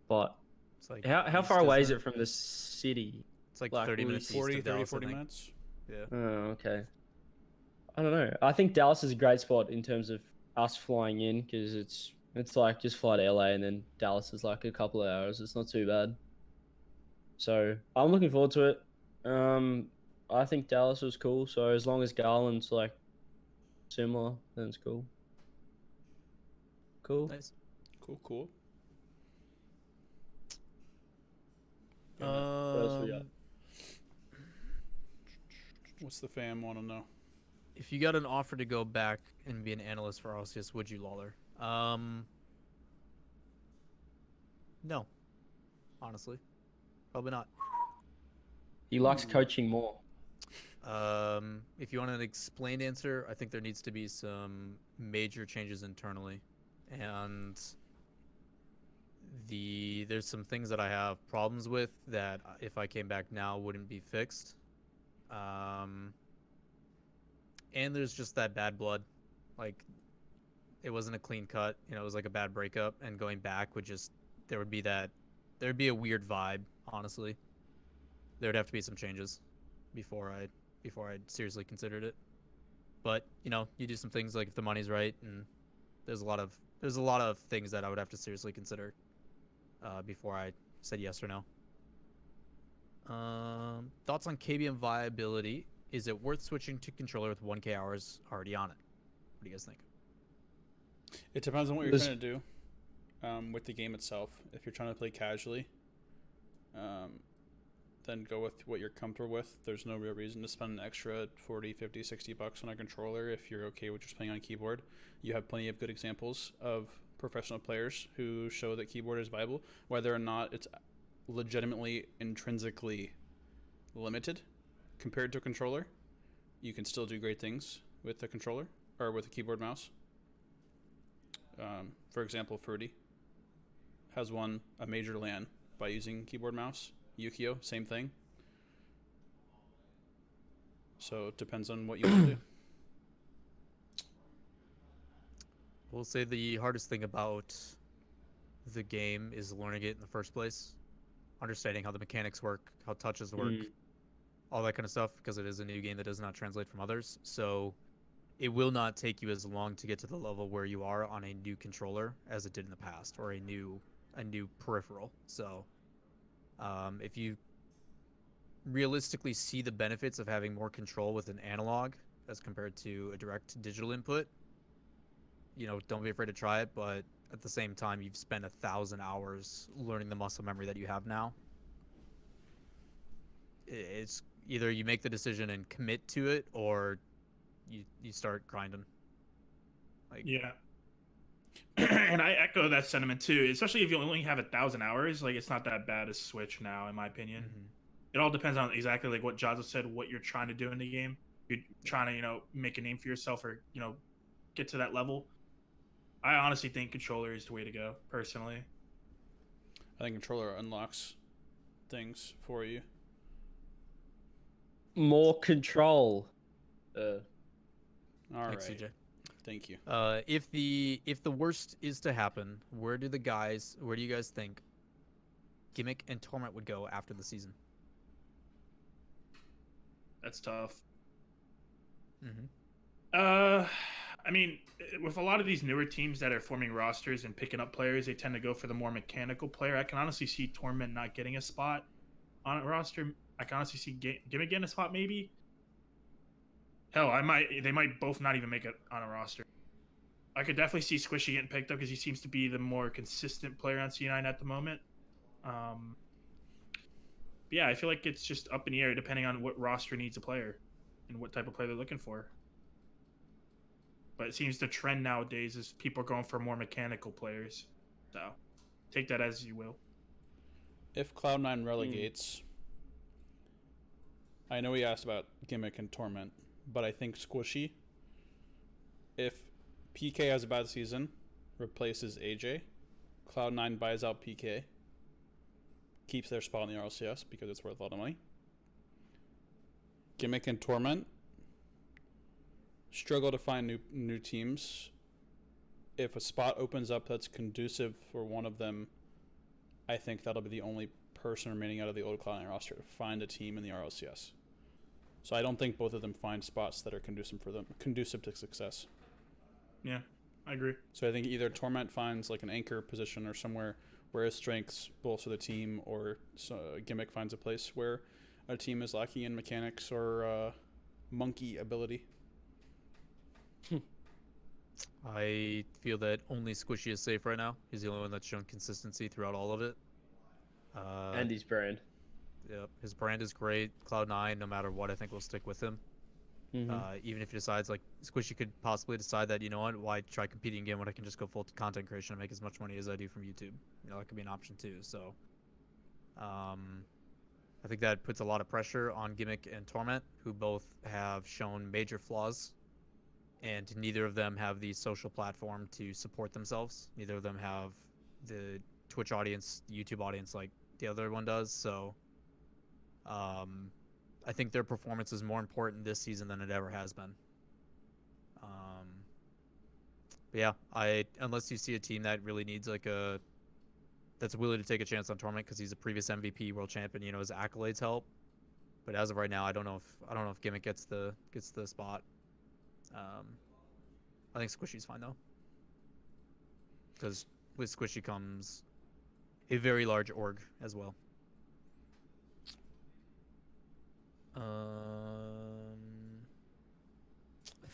but It's like how east, far away is isn't it from the city? It's like Like, 30 will minutes you- east 40, of 30, Dallas, 40 I think. minutes? Yeah. Oh, okay. I don't know. I think Dallas is a great spot in terms of us flying in because it's like just fly to LA and then Dallas is like a couple of hours. It's not too bad. So I'm looking forward to it. I think Dallas was cool. So as long as Garland's like similar, then it's cool. Cool. Nice. Cool. What else we got? What's the fam want to know? If you got an offer to go back and be an analyst for RLCS, would you, Lawler? No. Honestly. Probably not. He likes coaching more. If you want an explained answer, I think there needs to be some major changes internally. And there's some things that I have problems with that if I came back now wouldn't be fixed. And there's just that bad blood. Like, it wasn't a clean cut. It was like a bad breakup, and going back would just there'd be a weird vibe, honestly. There'd have to be some changes before I'd seriously considered it. But, you do some things like if the money's right, and there's a lot of things that I would have to seriously consider before I said yes or no. Thoughts on KBM viability? Is it worth switching to controller with 1K hours already on it? What do you guys think? It depends on what you're trying to do with the game itself. If you're trying to play casually, then go with what you're comfortable with. There's no real reason to spend an extra 40, 50, 60 bucks on a controller if you're okay with just playing on keyboard. You have plenty of good examples of professional players who show that keyboard is viable, whether or not it's legitimately intrinsically limited compared to a controller. You can still do great things with a controller or with a keyboard mouse. For example, Fruity has won a major LAN by using keyboard mouse. Yukio, same thing. So it depends on what you want to do. We'll say the hardest thing about the game is learning it in the first place. Understanding how the mechanics work, how touches work, all that kind of stuff, because it is a new game that does not translate from others. So it will not take you as long to get to the level where you are on a new controller as it did in the past, or a new peripheral. So if you realistically see the benefits of having more control with an analog as compared to a direct digital input, don't be afraid to try it. But at the same time, you've spent 1,000 hours learning the muscle memory that you have now. It's either you make the decision and commit to it, or you start grinding. Yeah. And I echo that sentiment too, especially if you only have 1,000 hours. Like, it's not that bad to switch now, in my opinion. Mm-hmm. It all depends on exactly like what Jahzo said, what you're trying to do in the game. You're trying to, make a name for yourself, or, get to that level. I honestly think controller is the way to go, personally. I think controller unlocks things for you. More control. All Thanks, right. CJ. Thank you. If the worst is to happen, where do you guys think Gimmick and Torment would go after the season? That's tough. Mm-hmm. I mean, with a lot of these newer teams that are forming rosters and picking up players, they tend to go for the more mechanical player. I can honestly see Torment not getting a spot on a roster. I can honestly see Gimmick getting a spot, maybe. Hell, they might both not even make it on a roster. I could definitely see Squishy getting picked up because he seems to be the more consistent player on C9 at the moment. Yeah, I feel like it's just up in the air depending on what roster needs a player and what type of player they're looking for. But it seems the trend nowadays is people are going for more mechanical players. So take that as you will. If Cloud9 relegates, I know he asked about Gimmick and Torment, but I think Squishy, if PK has a bad season, replaces AJ, Cloud9 buys out PK, keeps their spot in the RLCS because it's worth a lot of money. Gimmick and Torment struggle to find new teams. If a spot opens up that's conducive for one of them, I think that'll be the only person remaining out of the old Cloud9 roster to find a team in the RLCS. So I don't think both of them find spots that are conducive to success. Yeah, I agree. So I think either Torment finds like an anchor position or somewhere where his strengths bolster the team, or Gimmick finds a place where a team is lacking in mechanics or monkey ability. I feel that only Squishy is safe right now. He's the only one that's shown consistency throughout all of it. And his brand. Yep, his brand is great. Cloud9, no matter what, I think will stick with him. Even if he decides, like, Squishy could possibly decide that, you know what, why try competing again when I can just go full content creation and make as much money as I do from YouTube. You know, that could be an option too. So, I think that puts a lot of pressure on Gimmick and Torment, who both have shown major flaws, and neither of them have the social platform to support themselves. Neither of them have the Twitch audience, the YouTube audience like the other one does. So, I think their performance is more important this season than it ever has been. But yeah, unless you see a team that really needs that's willing to take a chance on Torment because he's a previous MVP, world champion, you know, his accolades help. But as of right now, I don't know if Gimmick gets the spot. I think Squishy's fine though, because with Squishy comes a very large org as well.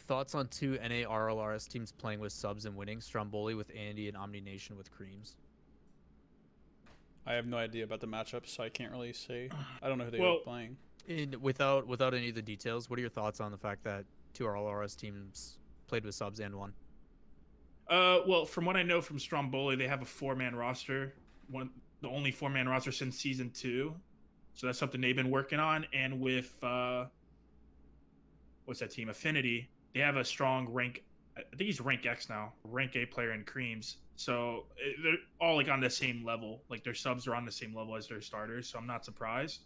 Thoughts on two NA RLRS teams playing with subs and winning? Stromboli with Andy and Omni Nation with Creams. I have no idea about the matchups, so I can't really say. I don't know who they are playing. Without any of the details, what are your thoughts on the fact that two RLRS teams played with subs and won? Well, from what I know from Stromboli, they have a 4-man roster. The only 4-man roster since season 2. So that's something they've been working on. And with what's that team? Affinity. They have a strong rank. I think he's rank X now, rank A player in Creams. So they're all like on the same level. Like their subs are on the same level as their starters. So I'm not surprised.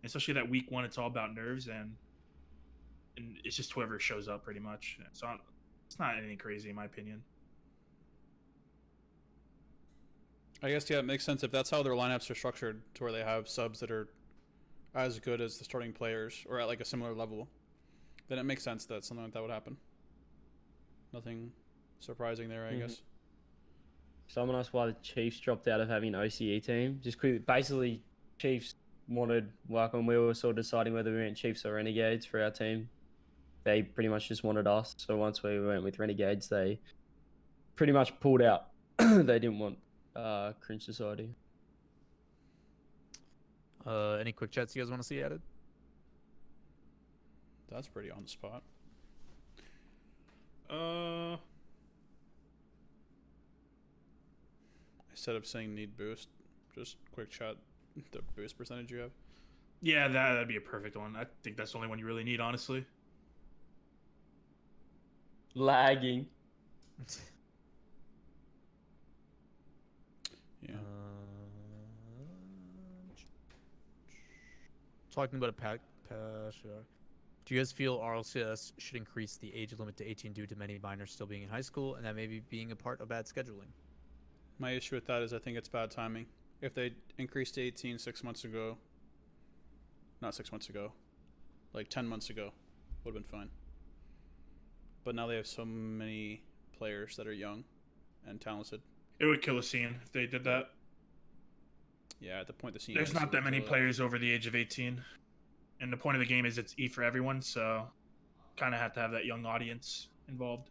Especially that week 1, it's all about nerves and it's just whoever shows up pretty much. So it's not anything crazy in my opinion. I guess, yeah, it makes sense if that's how their lineups are structured, to where they have subs that are as good as the starting players or at like a similar level. Then it makes sense that something like that would happen. Nothing surprising there, I guess. Someone asked why the Chiefs dropped out of having an OCE team. Just quickly, basically, Chiefs wanted, like when we were sort of deciding whether we went Chiefs or Renegades for our team, they pretty much just wanted us. So once we went with Renegades, they pretty much pulled out. They didn't want Cringe Society. Any quick chats you guys want to see added? That's pretty on the spot. Instead of saying need boost, just quick chat the boost percentage you have. Yeah, that'd be a perfect one. I think that's the only one you really need, honestly. Lagging. Yeah. Talking about a pack. Do you guys feel RLCS should increase the age limit to 18 due to many minors still being in high school and that maybe being a part of bad scheduling? My issue with that is I think it's bad timing. If they increased to 18 6 months ago, not 6 months ago, like 10 months ago, would have been fine. But now they have so many players that are young and talented. It would kill a scene if they did that. Yeah, at the point the scene There's is, not that many kill it. players over the age of 18. And the point of the game is it's E for everyone, so kind of have to have that young audience involved.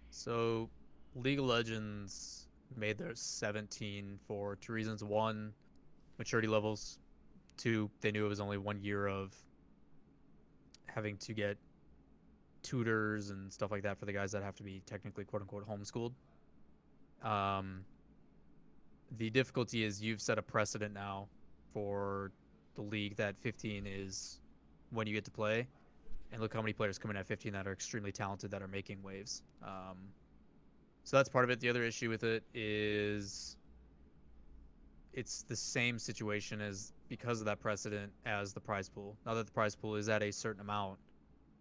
So, League of Legends made their 17 for two reasons. One, maturity levels. Two, they knew it was only 1 year of having to get tutors and stuff like that for the guys that have to be technically quote unquote homeschooled. The difficulty is you've set a precedent now for the league that 15 is when you get to play, and look how many players come in at 15 that are extremely talented that are making waves. So that's part of it. The other issue with it is it's the same situation as because of that precedent as the prize pool. Now that the prize pool is at a certain amount,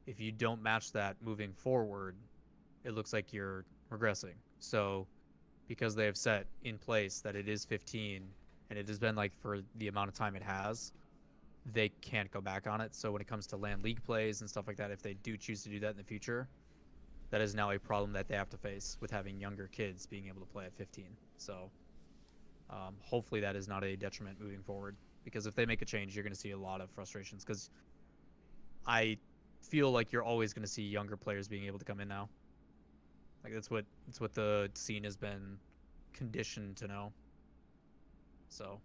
if you don't match that moving forward, it looks like you're regressing. So because they have set in place that it is 15 and it has been like for the amount of time it has, they can't go back on it. So when it comes to land league plays and stuff like that, if they do choose to do that in the future, that is now a problem that they have to face with having younger kids being able to play at 15. So hopefully that is not a detriment moving forward, because if they make a change, you're going to see a lot of frustrations, because I feel like you're always going to see younger players being able to come in now. Like that's what the scene has been conditioned to know. So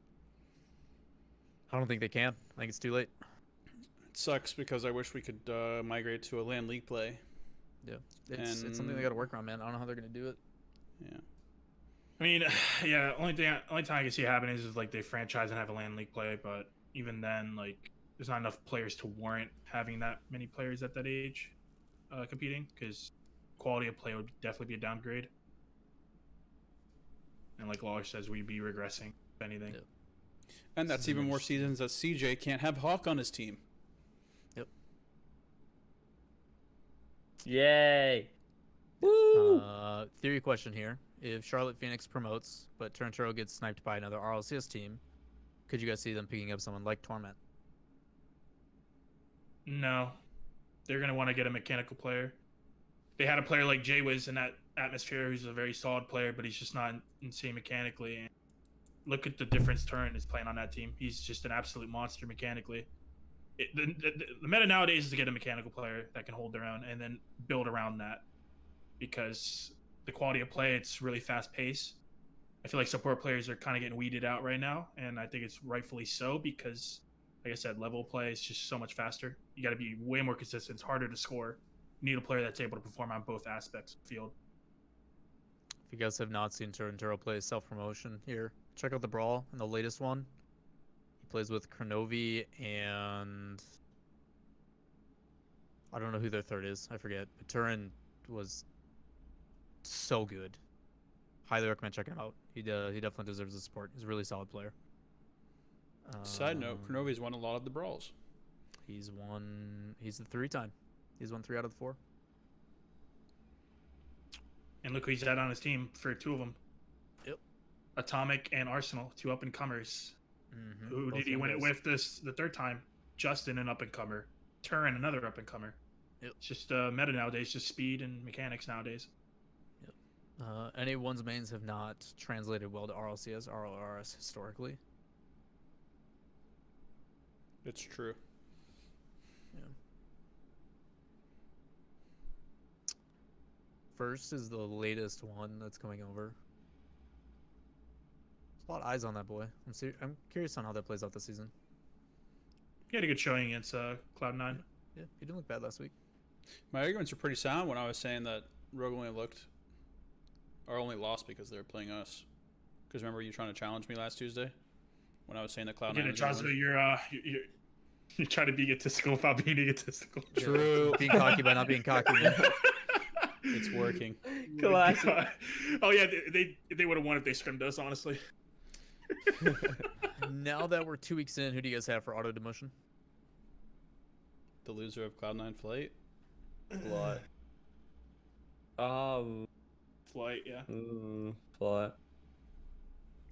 I don't think they can. I think it's too late. It sucks because I wish we could migrate to a land league play. Yeah, it's something they got to work on, man. I don't know how they're gonna do it. Yeah. I mean, yeah. Only time I can see it happening is if, like, they franchise and have a land league play. But even then, like, there's not enough players to warrant having that many players at that age competing, because quality of play would definitely be a downgrade. And like Lawler says, we'd be regressing, if anything. Yeah. And that's even more seasons that CJ can't have Hawk on his team. Yep. Yay! Woo! Theory question here: if Charlotte Phoenix promotes, but Torrentoro gets sniped by another RLCS team, could you guys see them picking up someone like Torment? No, they're gonna want to get a mechanical player. They had a player like Jaywiz in that atmosphere who's a very solid player, but he's just not insane mechanically. And look at the difference Turn is playing on that team. He's just an absolute monster mechanically. The meta nowadays is to get a mechanical player that can hold their own and then build around that, because the quality of play, it's really fast paced. I feel like support players are kind of getting weeded out right now, and I think it's rightfully so, because, like I said, level play is just so much faster. You got to be way more consistent. It's harder to score. You need a player that's able to perform on both aspects of the field. If you guys have not seen Torrentoro play self-promotion here, check out the Brawl in the latest one. He plays with Kronovi and I don't know who their third is. I forget. But Turin was so good. Highly recommend checking him out. He definitely deserves the support. He's a really solid player. Side note, Kronovi's won a lot of the brawls. He's the 3-time. He's won 3 out of the 4. And look who he's had on his team for 2 of them. Yep. Atomic and Arsenal, 2 up-and-comers. Mm-hmm. Who did he win it with the 3rd time? Justin, an up-and-comer. Turin, another up-and-comer. Yep. It's just meta nowadays, just speed and mechanics nowadays. Yep. NA1's mains have not translated well to RLCS, RLRS historically. It's true. Yeah. First is the latest one that's coming over. There's a lot of eyes on that boy. I'm curious on how that plays out this season. He had a good showing against Cloud9. Yeah, he didn't look bad last week. My arguments are pretty sound when I was saying that Rogue only lost because they were playing us. Because remember you trying to challenge me last Tuesday when I was saying that Cloud9 Okay, was gonna Jahzo, win? you're trying to be egotistical without being egotistical. True. Being cocky by not being cocky. Man. It's working. Classic. Oh yeah, they would have won if they scrimmed us, honestly. Now that we're 2 weeks in, who do you guys have for auto demotion? The loser of Cloud9 Flight. Flight. Flight, yeah. Flight.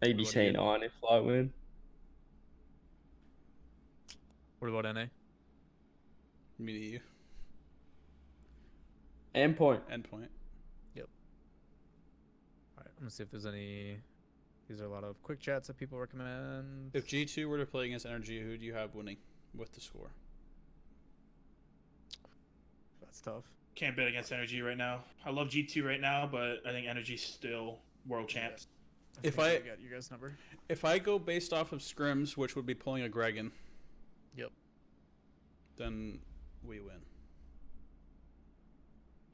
Maybe What do you- C9 if Flight win. What about NA? Me to you. Endpoint. Endpoint. All right, I'm gonna see if there's any. These are a lot of quick chats that people recommend. If G2 were to play against Energy, who do you have winning with the score? That's tough. Can't bet against Energy right now. I love G2 right now, but I think Energy's still world champs. If think I- got your guys' number. If I go based off of scrims, which would be pulling a Gregan, Yep. then we win.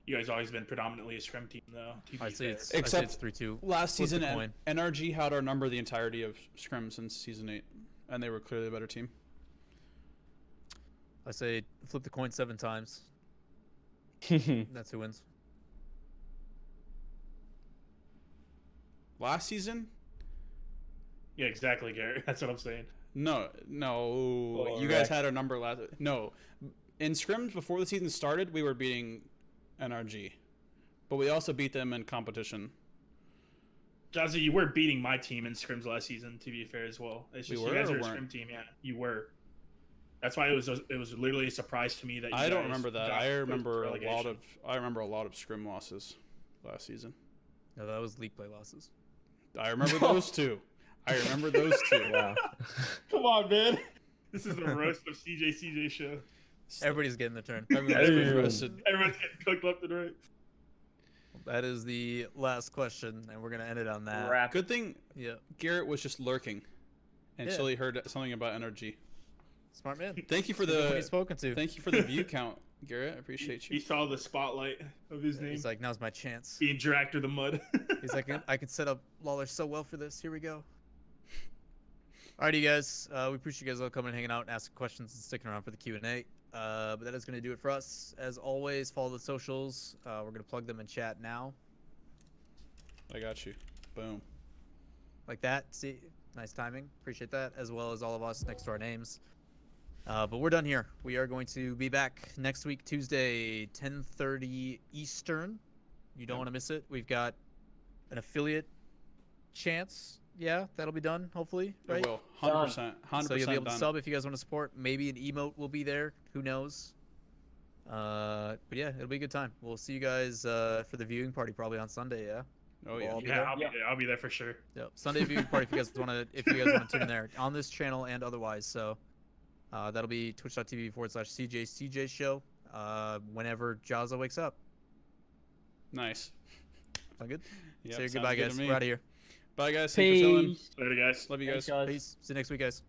You guys always been predominantly a scrim team, though. To be I'd say fair. it's Except 3-2. Last Flip the season, coin. NRG had our number the entirety of scrims since season 8, and they were clearly a better team. I say flip the coin 7 times. That's who wins. Last season? Yeah, exactly, Garrett. That's what I'm saying. No. Oh, You guys right. had our number last. No. In scrims before the season started, we were beating NRG. But we also beat them in competition. Jahzo, you were beating my team in scrims last season, to be fair as well. It's We just were you guys or are a weren't? scrim team, yeah. You were. That's why it was literally a surprise to me that you I don't guys remember that. got I close to remember relegation. a lot of scrim losses last season. No, that was league play losses. I remember those two. I remember those two. Wow. Come on, man. This is the roast of CJ show. Everybody's getting their turn. Everyone's been Hey. roasted. Everyone's getting cooked left and right. That is the last question, and we're gonna end it on that. Wrap. Good thing Yeah, Garrett was just lurking until he heard something about NRG. smart man. Thank you for Good one the he's spoken to. thank you for the view count, Garrett. I appreciate He you. saw the spotlight of his name He's like, now's my chance. being dragged through the mud. He's like, I could set up Lawler so well for this. Here we go. Alrighty, guys. We appreciate you guys all coming and hanging out and asking questions and sticking around for the Q&A. But that is going to do it for us. As always, follow the socials. We're going to plug them in chat now. I got you. Boom. Like that. See, nice timing. Appreciate that. As well as all of us next to our names. But we're done here. We are going to be back next week, Tuesday, 10:30 Eastern. You don't want to miss it. We've got an affiliate chance. Yeah, that'll be done, hopefully, I right? will. 100%. 100% So you'll be able to done. sub if you guys want to support. Maybe an emote will be there. Who knows? But yeah, it'll be a good time. We'll see you guys for the viewing party probably on Sunday. Yeah. Oh We'll yeah. all be Yeah, there. I'll be there. I'll be there for sure. Yep. Sunday viewing party if you guys want to tune in there on this channel and otherwise. So that'll be twitch.tv/CJ show whenever Jahzo wakes up. Nice. Sound good? Yep, Say your sounds goodbye, good to guys. me. We're out of here. Bye guys. Thanks for chilling. Peace. Later, guys. Love you Thanks, guys. Peace. See you next week, guys.